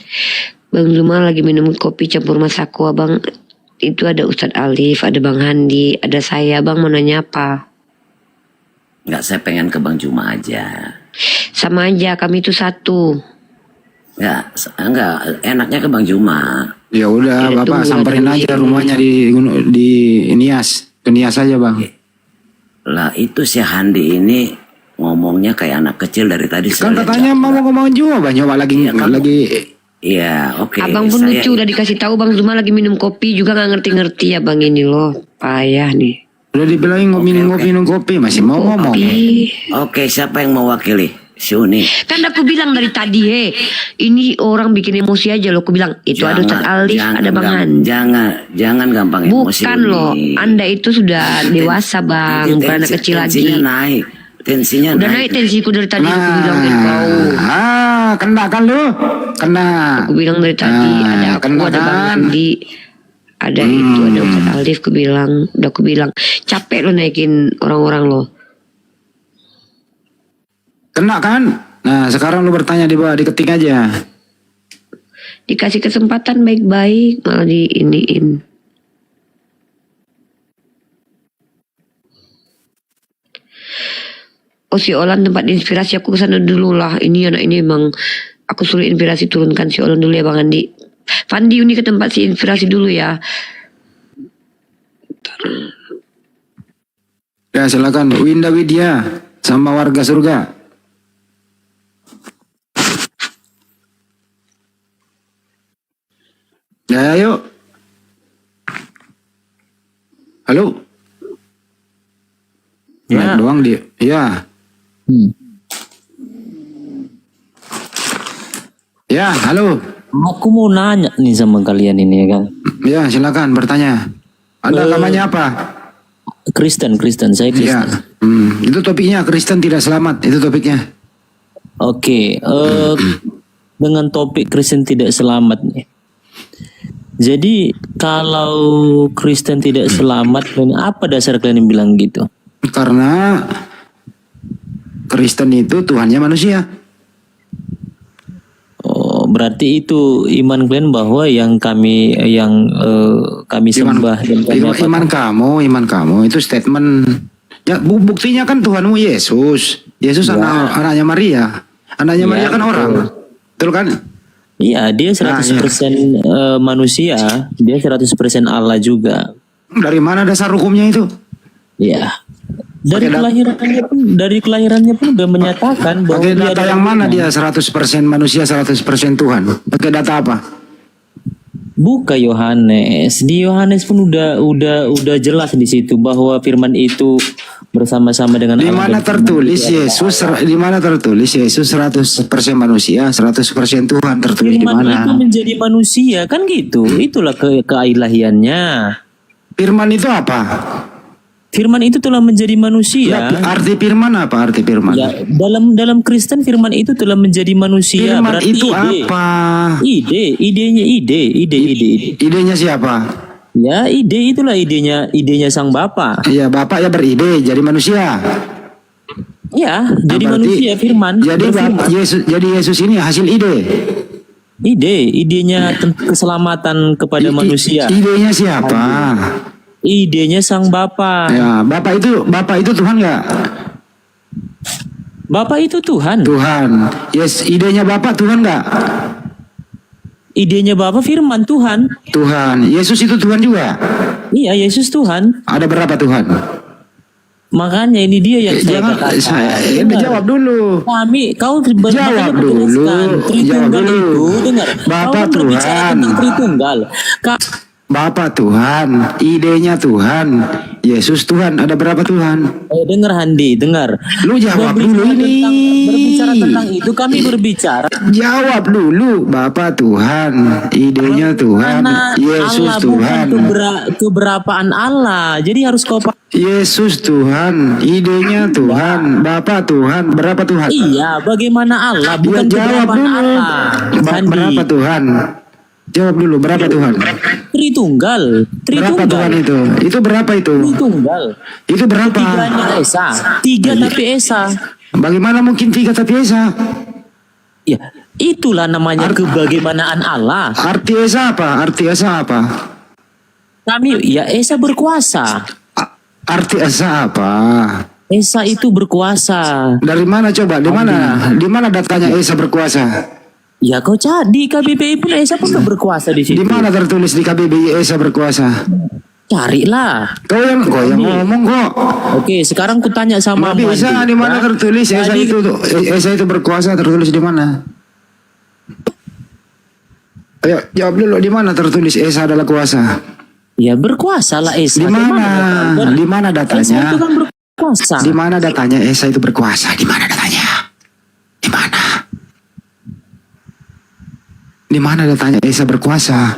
Bang Juma lagi minum kopi campur masako. Abang itu ada Ustadz Alif, ada Bang Handi, ada saya. Bang mau nanya apa? Enggak, saya pengen ke Bang Juma aja. Sama aja, kami itu satu. Enggak, enaknya ke Bang Juma. Ya udah, Ya, Bapak tunggu, samperin ada aja dulu. rumahnya di Nias. Ke Nias aja, Bang. Lah itu si Handi ini ngomongnya kayak anak kecil dari tadi. Kan saya lihat. katanya mau ngomong juga, Bang. Nyoba lagi Iya, oke. Abang pun lucu udah dikasih tahu Bang Juma lagi minum kopi juga nggak ngerti-ngerti ya Bang ini loh. Payah nih. Udah dibilangin minum kopi masih mau ngomong. Oke, siapa yang mewakili? Si Uni. Kan aku bilang dari tadi ini orang bikin emosi aja loh. Aku bilang itu ada Ustadz Alif, ada Bang Handi. Jangan gampang emosi. Bukan loh, Anda itu sudah dewasa Bang, bukan anak kecil lagi. Tensinya Udah naik tensiku dari tadi aku bilang ke kau. Kena kan lu? Kena. Aku bilang dari tadi ada aku, ada Bang Handi, ada itu, ada Ustadz Alif. Aku bilang capek lo naikin orang-orang lo. Kena kan? Nah sekarang lu bertanya di bawah, diketik aja. Dikasih kesempatan baik-baik malah diiniin. Oh si Olan tempat inspirasi, aku kesana dulu lah. Ini anak ini emang aku suruh inspirasi, turunkan si Olan dulu ya Bang Andi. Fandi ini ke tempat si inspirasi dulu ya. Ya silakan Winda Widya sama warga surga. Ya yuk. Halo. Ya doang dia. Ya. Ya, halo. Aku mau nanya nih sama kalian ini ya kan. Ya, silakan bertanya. Anda agamanya apa? Kristen, saya Kristen. Ya. Itu topiknya Kristen tidak selamat, itu topiknya. Oke, dengan topik Kristen tidak selamat nih. Jadi kalau Kristen tidak selamat, apa dasar kalian bilang gitu? Karena Kristen itu Tuhannya manusia. Oh, berarti itu iman kalian bahwa yang kami sembah dan Iman kamu itu statement. Ya, buktinya kan Tuhanmu Yesus. Yesus anaknya Maria. Anaknya Maria kan orang. Betul kan? Iya, dia 100% manusia, dia 100% Allah juga. Dari mana dasar hukumnya itu? Iya. Dari kelahirannya pun udah menyatakan bahwa pakai data yang mana dia 100% manusia 100% Tuhan? Pakai data apa? Buka Yohanes. Di Yohanes pun udah jelas di situ bahwa firman itu bersama-sama dengan di mana tertulis Yesus 100% manusia 100% Tuhan, tertulis di mana? Firman itu menjadi manusia kan gitu. Itulah keilahiannya. Firman itu apa? Firman itu telah menjadi manusia. Arti firman apa? Arti firman? Ya, dalam Kristen firman itu telah menjadi manusia. Firman berarti itu apa? Idenya. Idenya siapa? Ya, itulah idenya sang Bapa. Iya, Bapak ya beride jadi manusia. Ya, jadi manusia firman. Jadi Yesus ini hasil idenya keselamatan kepada manusia. Idenya siapa? Idenya sang Bapa. Ya, Bapak itu Tuhan nggak? Bapak itu Tuhan. Tuhan. Yes, idenya Bapak Tuhan nggak? Idenya Bapak firman Tuhan. Tuhan. Yesus itu Tuhan juga? Iya, Yesus Tuhan. Ada berapa Tuhan? Makanya ini dia yang saya katakan. Jawab dulu. Kau jawab dulu. Tritunggal itu dengar. Bapak Tuhan. Tentang Tritunggal. Bapak Tuhan, idenya Tuhan, Yesus Tuhan, ada berapa Tuhan? Dengar Handi, dengar. Lu jawab dulu ini. Berbicara tentang itu kami berbicara. Jawab dulu, Bapak Tuhan, idenya Tuhan, Yesus Allah, Tuhan. Bukan keberapaan Allah, jadi harus kau Yesus Tuhan, idenya Tuhan, Bapak Tuhan, berapa Tuhan? Iya, bagaimana Allah, bukan jawab keberapaan dulu. Allah. Berapa Tuhan? Jawab dulu, berapa Tuhan? Tritunggal. Berapa Tuhan itu? Itu berapa itu? Tritunggal. Itu berapa? Tiganya Esa. 3 tapi Esa. Bagaimana mungkin 3 tapi Esa? Ya, itulah namanya kebagaimanaan Allah. Arti Esa apa? Kami, ya Esa berkuasa. Arti Esa apa? Esa itu berkuasa. Dari mana coba? Di mana datanya Esa berkuasa? Ya kau di KBBI pun Esa pun berkuasa di situ. Di mana tertulis di KBBI Esa berkuasa? Carilah. Kau yang ngomong kok. Oke, sekarang ku tanya sama Mandi. Bisa di mana tertulis Esa itu berkuasa, tertulis di mana? Ayo jawab dulu, di mana tertulis Esa adalah kuasa? Ya berkuasa lah Esa. Di mana? Di mana datanya? Esa itu kan berkuasa. Di mana datanya Esa itu berkuasa? Di mana datanya? Di mana? Di mana datanya Esa berkuasa?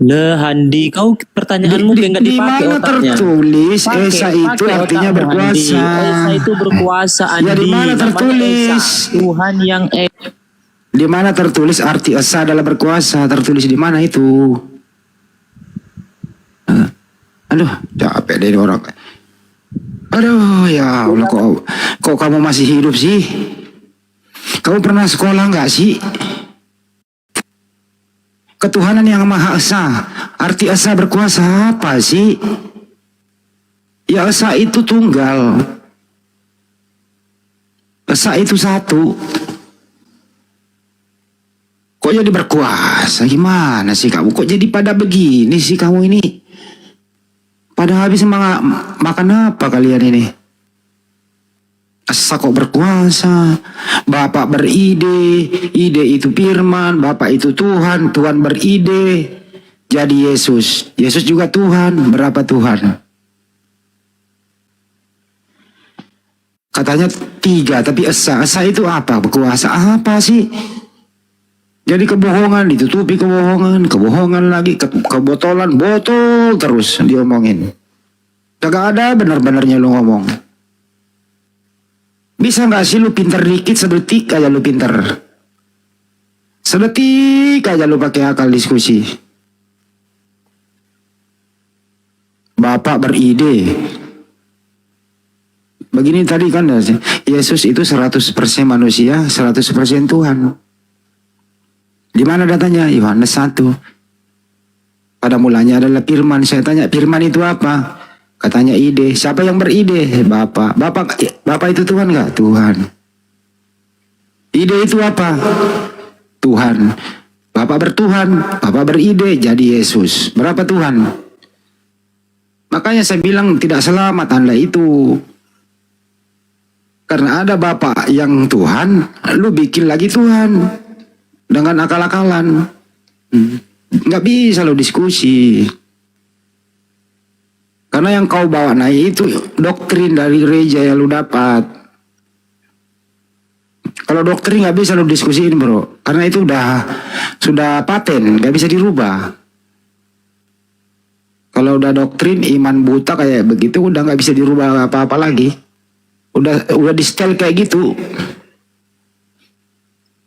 Handi, kau pertanyaanmu enggak dipakai otaknya. Di mana tertulis Esa itu artinya berkuasa? Esa itu berkuasa, Andi. Ya di mana tertulis? Tuhan yang Di mana tertulis arti Esa adalah berkuasa? Tertulis di mana itu? Aduh, capek deh orang. Aduh, ya Allah, kok kamu masih hidup sih? Kamu pernah sekolah nggak sih? Ketuhanan yang Maha Esa. Arti Esa berkuasa apa sih? Ya Esa itu tunggal. Esa itu satu. Kok jadi berkuasa? Gimana sih kamu? Kok jadi pada begini sih kamu ini? Pada habis makan apa kalian ini? Esa kok berkuasa? Bapak beride, ide itu firman, Bapak itu Tuhan, Tuhan beride. Jadi Yesus, Yesus juga Tuhan. Berapa Tuhan? Katanya 3, tapi Esa itu apa? Berkuasa apa sih? Jadi kebohongan ditutupi kebohongan lagi, kebotolan, botol terus diomongin. Kagak ada benar-benarnya lu ngomong. Bisa nggak sih lu pinter dikit, sedetik aja lu pinter. Sedetik aja lu pakai akal diskusi. Bapak beride. Begini tadi kan, Yesus itu 100% manusia, 100% Tuhan. Di mana datanya? Yohanes 1. Pada mulanya adalah firman. Saya tanya, firman itu apa? Katanya ide. Siapa yang beride? Bapak. Bapak itu Tuhan nggak? Tuhan. Ide itu apa? Tuhan. Bapak bertuhan, Bapak beride, jadi Yesus. Berapa Tuhan? Makanya saya bilang tidak selamat Anda itu. Karena ada Bapak yang Tuhan, lu bikin lagi Tuhan dengan akal-akalan. Nggak bisa lu diskusi. Karena yang kau bawa naik itu doktrin dari gereja yang lu dapat. Kalau doktrin nggak bisa lu diskusiin bro, karena itu sudah paten, nggak bisa dirubah. Kalau udah doktrin iman buta kayak begitu, udah nggak bisa dirubah apa-apa lagi. Udah di setel kayak gitu.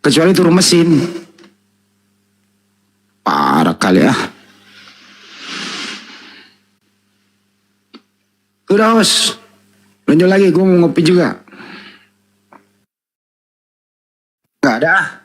Kecuali turun mesin. Parah kali ya. Udah Os, lanjut lagi, gue mau ngopi juga. Gak ada.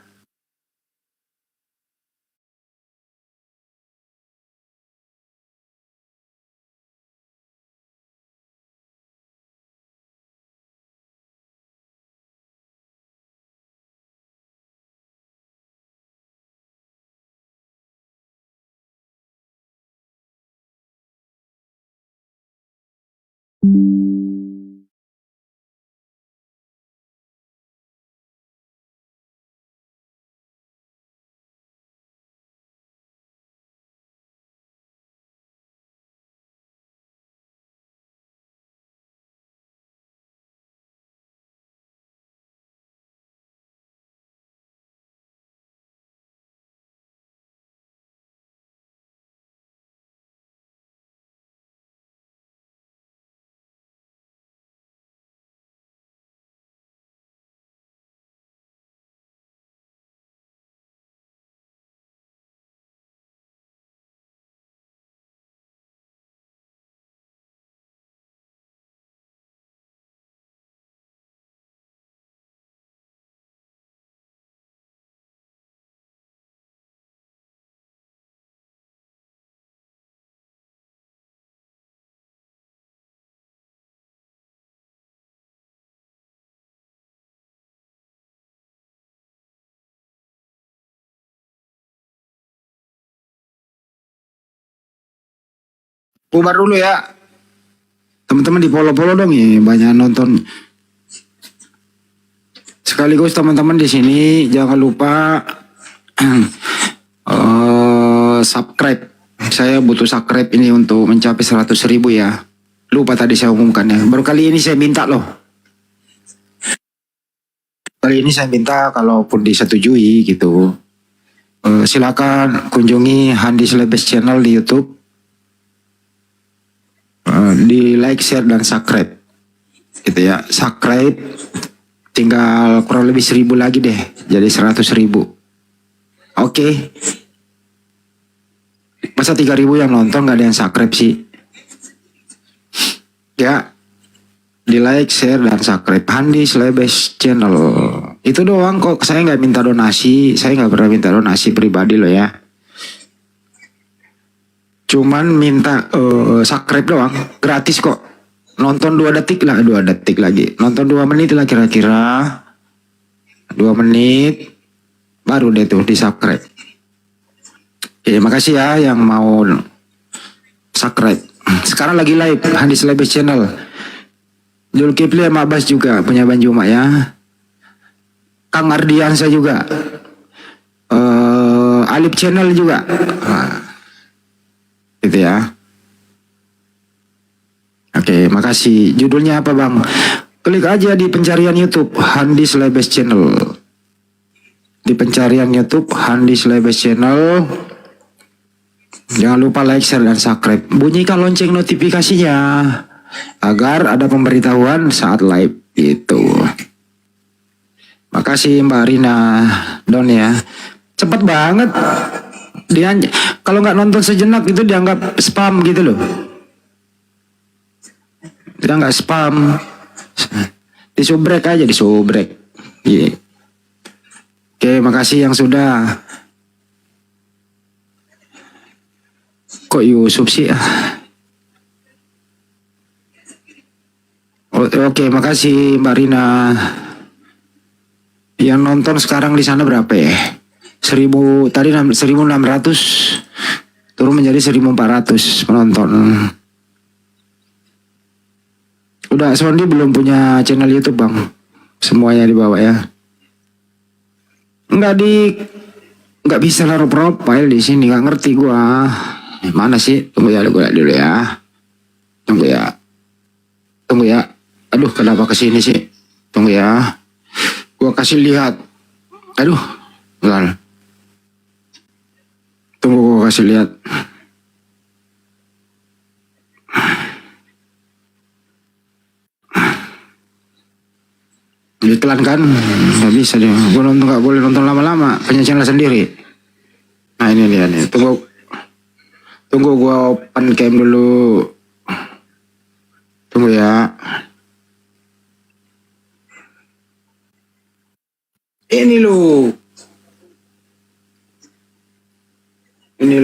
Bubar dulu ya. Teman-teman di follow-follow dong ya, banyak nonton. Sekaligus teman-teman di sini jangan lupa subscribe. Saya butuh subscribe ini untuk mencapai 100.000 ya. Lupa tadi saya umumkan ya. Baru kali ini saya minta loh. Kali ini saya minta kalaupun disetujui gitu. Silakan kunjungi Handis Lebes channel di YouTube. Di like, share, dan subscribe gitu ya. Subscribe tinggal kurang lebih 1.000 lagi deh, jadi 100.000. Oke. Masa 3.000 yang nonton gak ada yang subscribe sih ya. Di like, share, dan subscribe Handis Lebes channel. Itu doang kok. Saya nggak minta donasi. Saya nggak pernah minta donasi pribadi loh ya. Cuman minta subscribe doang, gratis kok. Nonton 2 detik lah, 2 detik lagi. Nonton 2 menit lah kira-kira. 2 menit baru deh tuh di subscribe. Oke, makasih ya yang mau subscribe. Sekarang lagi live Handis Lebes channel. Zulkifli sama Abbas juga punya Banjuma ya. Kang Ardiansa juga. Alip channel juga. Gitu ya. Oke, makasih. Judulnya apa bang? Klik aja di pencarian YouTube Handis Lebes channel. di pencarian YouTube Handi Slebes Channel. Jangan lupa like, share, dan subscribe. Bunyikan lonceng notifikasinya agar ada pemberitahuan saat live itu. Makasih Mbak Rina Don ya. Cepet banget. Dia kalau nggak nonton sejenak itu dianggap spam gitu loh. Dia nggak spam. Disubrek aja, disubrek. Iya. Oke, makasih yang sudah. Kok Yusuf sih? Oke, makasih Mbak Rina. Yang nonton sekarang di sana berapa ya? 1.000 tadi 1.600 turun menjadi 1.400 penonton. Udah Sondi belum punya channel YouTube bang? Semuanya dibawa ya? Nggak bisa naruh profile di sini, nggak ngerti gua. Mana sih? Tunggu ya, gue lihat dulu ya. Tunggu ya. Aduh, kenapa kesini sih? Tunggu ya. Gua kasih lihat. Aduh, bentar. Tunggu gua kasih lihat. Iklan kan? Nggak bisa deh. Gua nggak boleh nonton lama-lama. Punya channel sendiri. Nah ini dia nih. Tunggu gua open cam dulu. Tunggu ya. Ini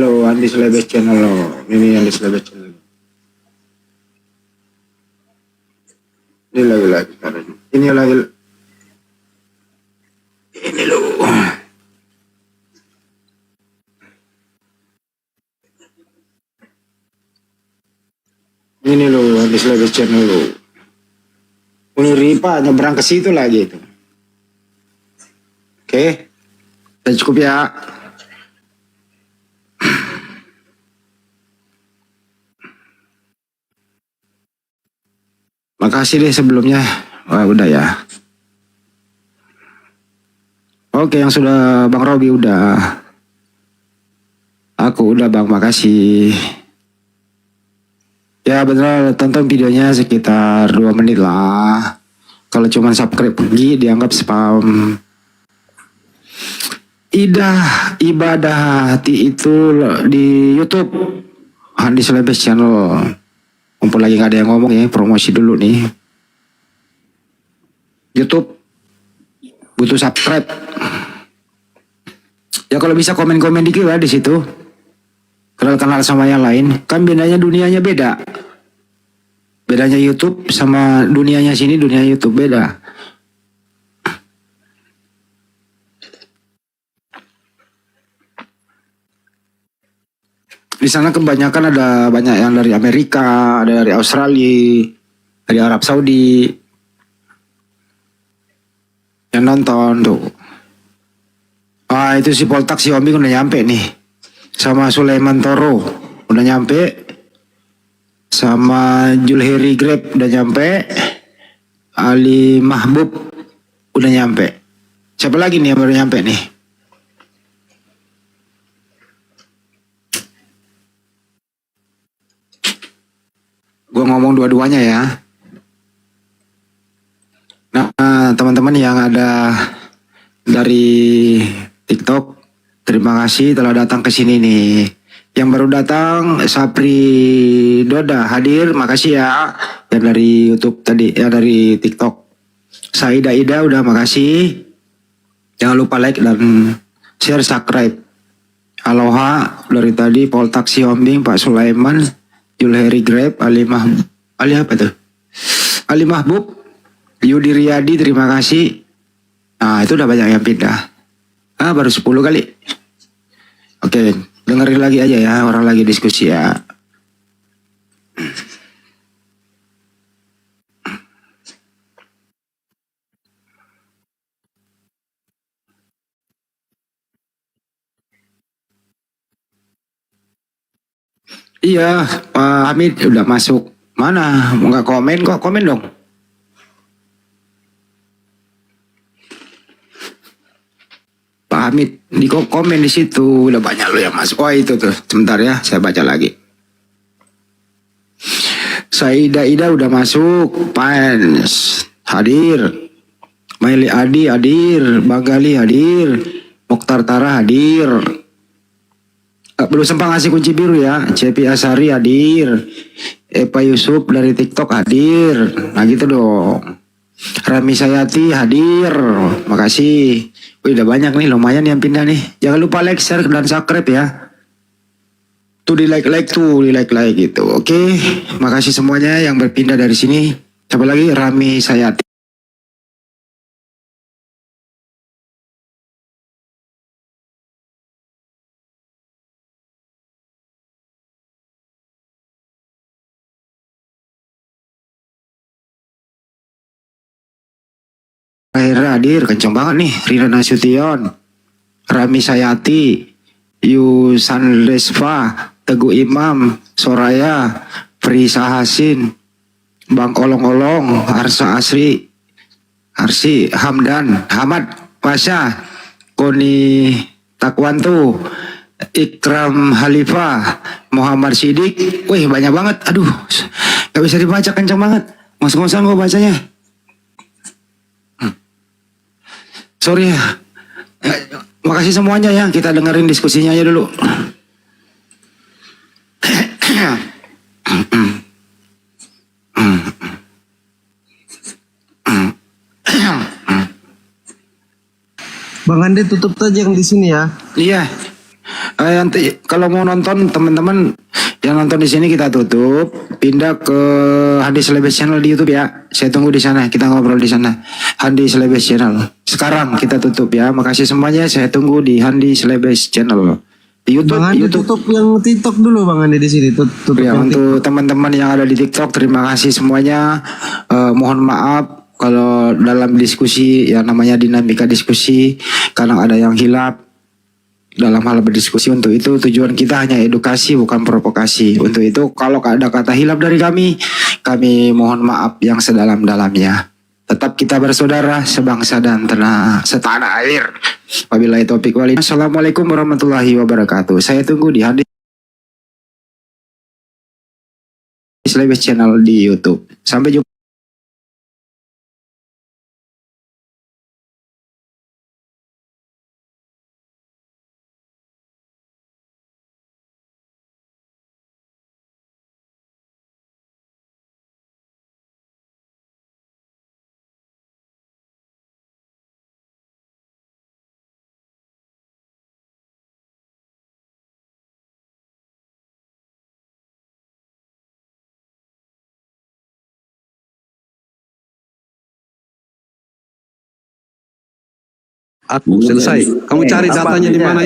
lo Andi Slebes Channel lo. Ini Andi Slebes Channel. Ini lagi. Ini lagi. Ini lo. Ini lo Andi Slebes Channel lo. Uni Ripa nyebrang ke situ lagi itu. Oke, udah cukup ya. Makasih deh sebelumnya. Wah, udah ya. Oke, yang sudah Bang Robi udah. Aku udah Bang, makasih. Ya bener, tonton videonya sekitar 2 menit lah. Kalau cuma subscribe pergi dianggap spam. Ibadah hati itu di YouTube Handi Slebes Channel. Mumpung lagi gak ada yang ngomong ya, promosi dulu nih. YouTube butuh subscribe. Ya kalau bisa komen-komen dikit lah di situ. Kenal-kenal sama yang lain. Kan bedanya dunianya beda. Bedanya YouTube sama dunianya sini, dunia YouTube beda. Di sana kebanyakan ada banyak yang dari Amerika, ada dari Australia, dari Arab Saudi. Yang nonton tuh. Ah itu si Poltak si Ombing udah nyampe nih. Sama Sulaiman Toro udah nyampe. Sama Julheri Grab udah nyampe. Ali Mahbub udah nyampe. Siapa lagi nih yang baru nyampe nih? Gue ngomong dua-duanya ya. Nah, teman-teman yang ada dari TikTok, terima kasih telah datang ke sini nih. Yang baru datang Sapri Doda hadir, makasih ya. Yang dari YouTube tadi, ya dari TikTok. Saida Ida udah makasih. Jangan lupa like dan share, subscribe. Aloha dari tadi Paul Taksi Ombing, Pak Sulaiman, Julheri Grab, Ali apa tuh? Ali Mahbub, Yudi Riyadi, terima kasih. Nah itu udah banyak yang pindah. Baru 10 kali. Oke, dengerin lagi aja ya, orang lagi diskusi ya. Iya, Pak Hamid udah masuk. Mana? Nggak komen kok? Komen dong. Pak Pak Hamid di komen di situ udah banyak lo yang masuk. Oh itu tuh, sebentar ya, saya baca lagi. Saida Ida udah masuk, Pans hadir, Maili Adi hadir, Bang Gali hadir, Mokhtar Tara hadir. Belum sempat ngasih kunci biru ya. Cepi Asari hadir, Epa Yusuf dari TikTok hadir. Nah gitu dong. Rami Sayati hadir, makasih. Wih, udah banyak nih, lumayan yang pindah nih. Jangan lupa like, share, dan subscribe ya. Tuh di like gitu. Oke, makasih semuanya yang berpindah dari sini. Siapa lagi? Rami Sayati. Akhirnya hadir, kenceng banget nih. Rina Nasution, Rami Sayati, Yusan Lesva, Teguh Imam, Soraya, Frisa Hasin, Bang Olong-Olong, Arsa Asri, Arsi, Hamdan, Hamad, Pasha, Koni Takwantu, Ikram Halifah, Muhammad Sidik. Wih, banyak banget. Aduh, gak bisa dibaca, kenceng banget. Ngos-ngosan gue bacanya. Sorry ya. Makasih semuanya ya. Kita dengerin diskusinya aja dulu. Bang Ande tutup saja yang di sini ya. Iya. Nanti kalau mau nonton teman-teman yang nonton di sini kita tutup, pindah ke Handi Selebes Channel di YouTube ya. Saya tunggu di sana, kita ngobrol di sana. Handi Selebes Channel. Sekarang kita tutup ya. Makasih semuanya, saya tunggu di Handi Selebes Channel. Di YouTube, Bang Ande tutup yang TikTok dulu Bang Ande di sini. Tutup ya, yang untuk teman-teman yang ada di TikTok, terima kasih semuanya. Mohon maaf kalau dalam diskusi yang namanya dinamika diskusi kadang ada yang hilap dalam hal berdiskusi. Untuk itu tujuan kita hanya edukasi, bukan provokasi. Untuk itu kalau ada kata hilap dari kami mohon maaf yang sedalam-dalamnya. Tetap kita bersaudara, sebangsa dan setanah air. Wabillahi taufiq wal hidayah. Assalamualaikum warahmatullahi wabarakatuh. Saya tunggu di Handi Selebes Channel di YouTube. Sampai jumpa. Aku selesai. Kamu cari datanya di mana?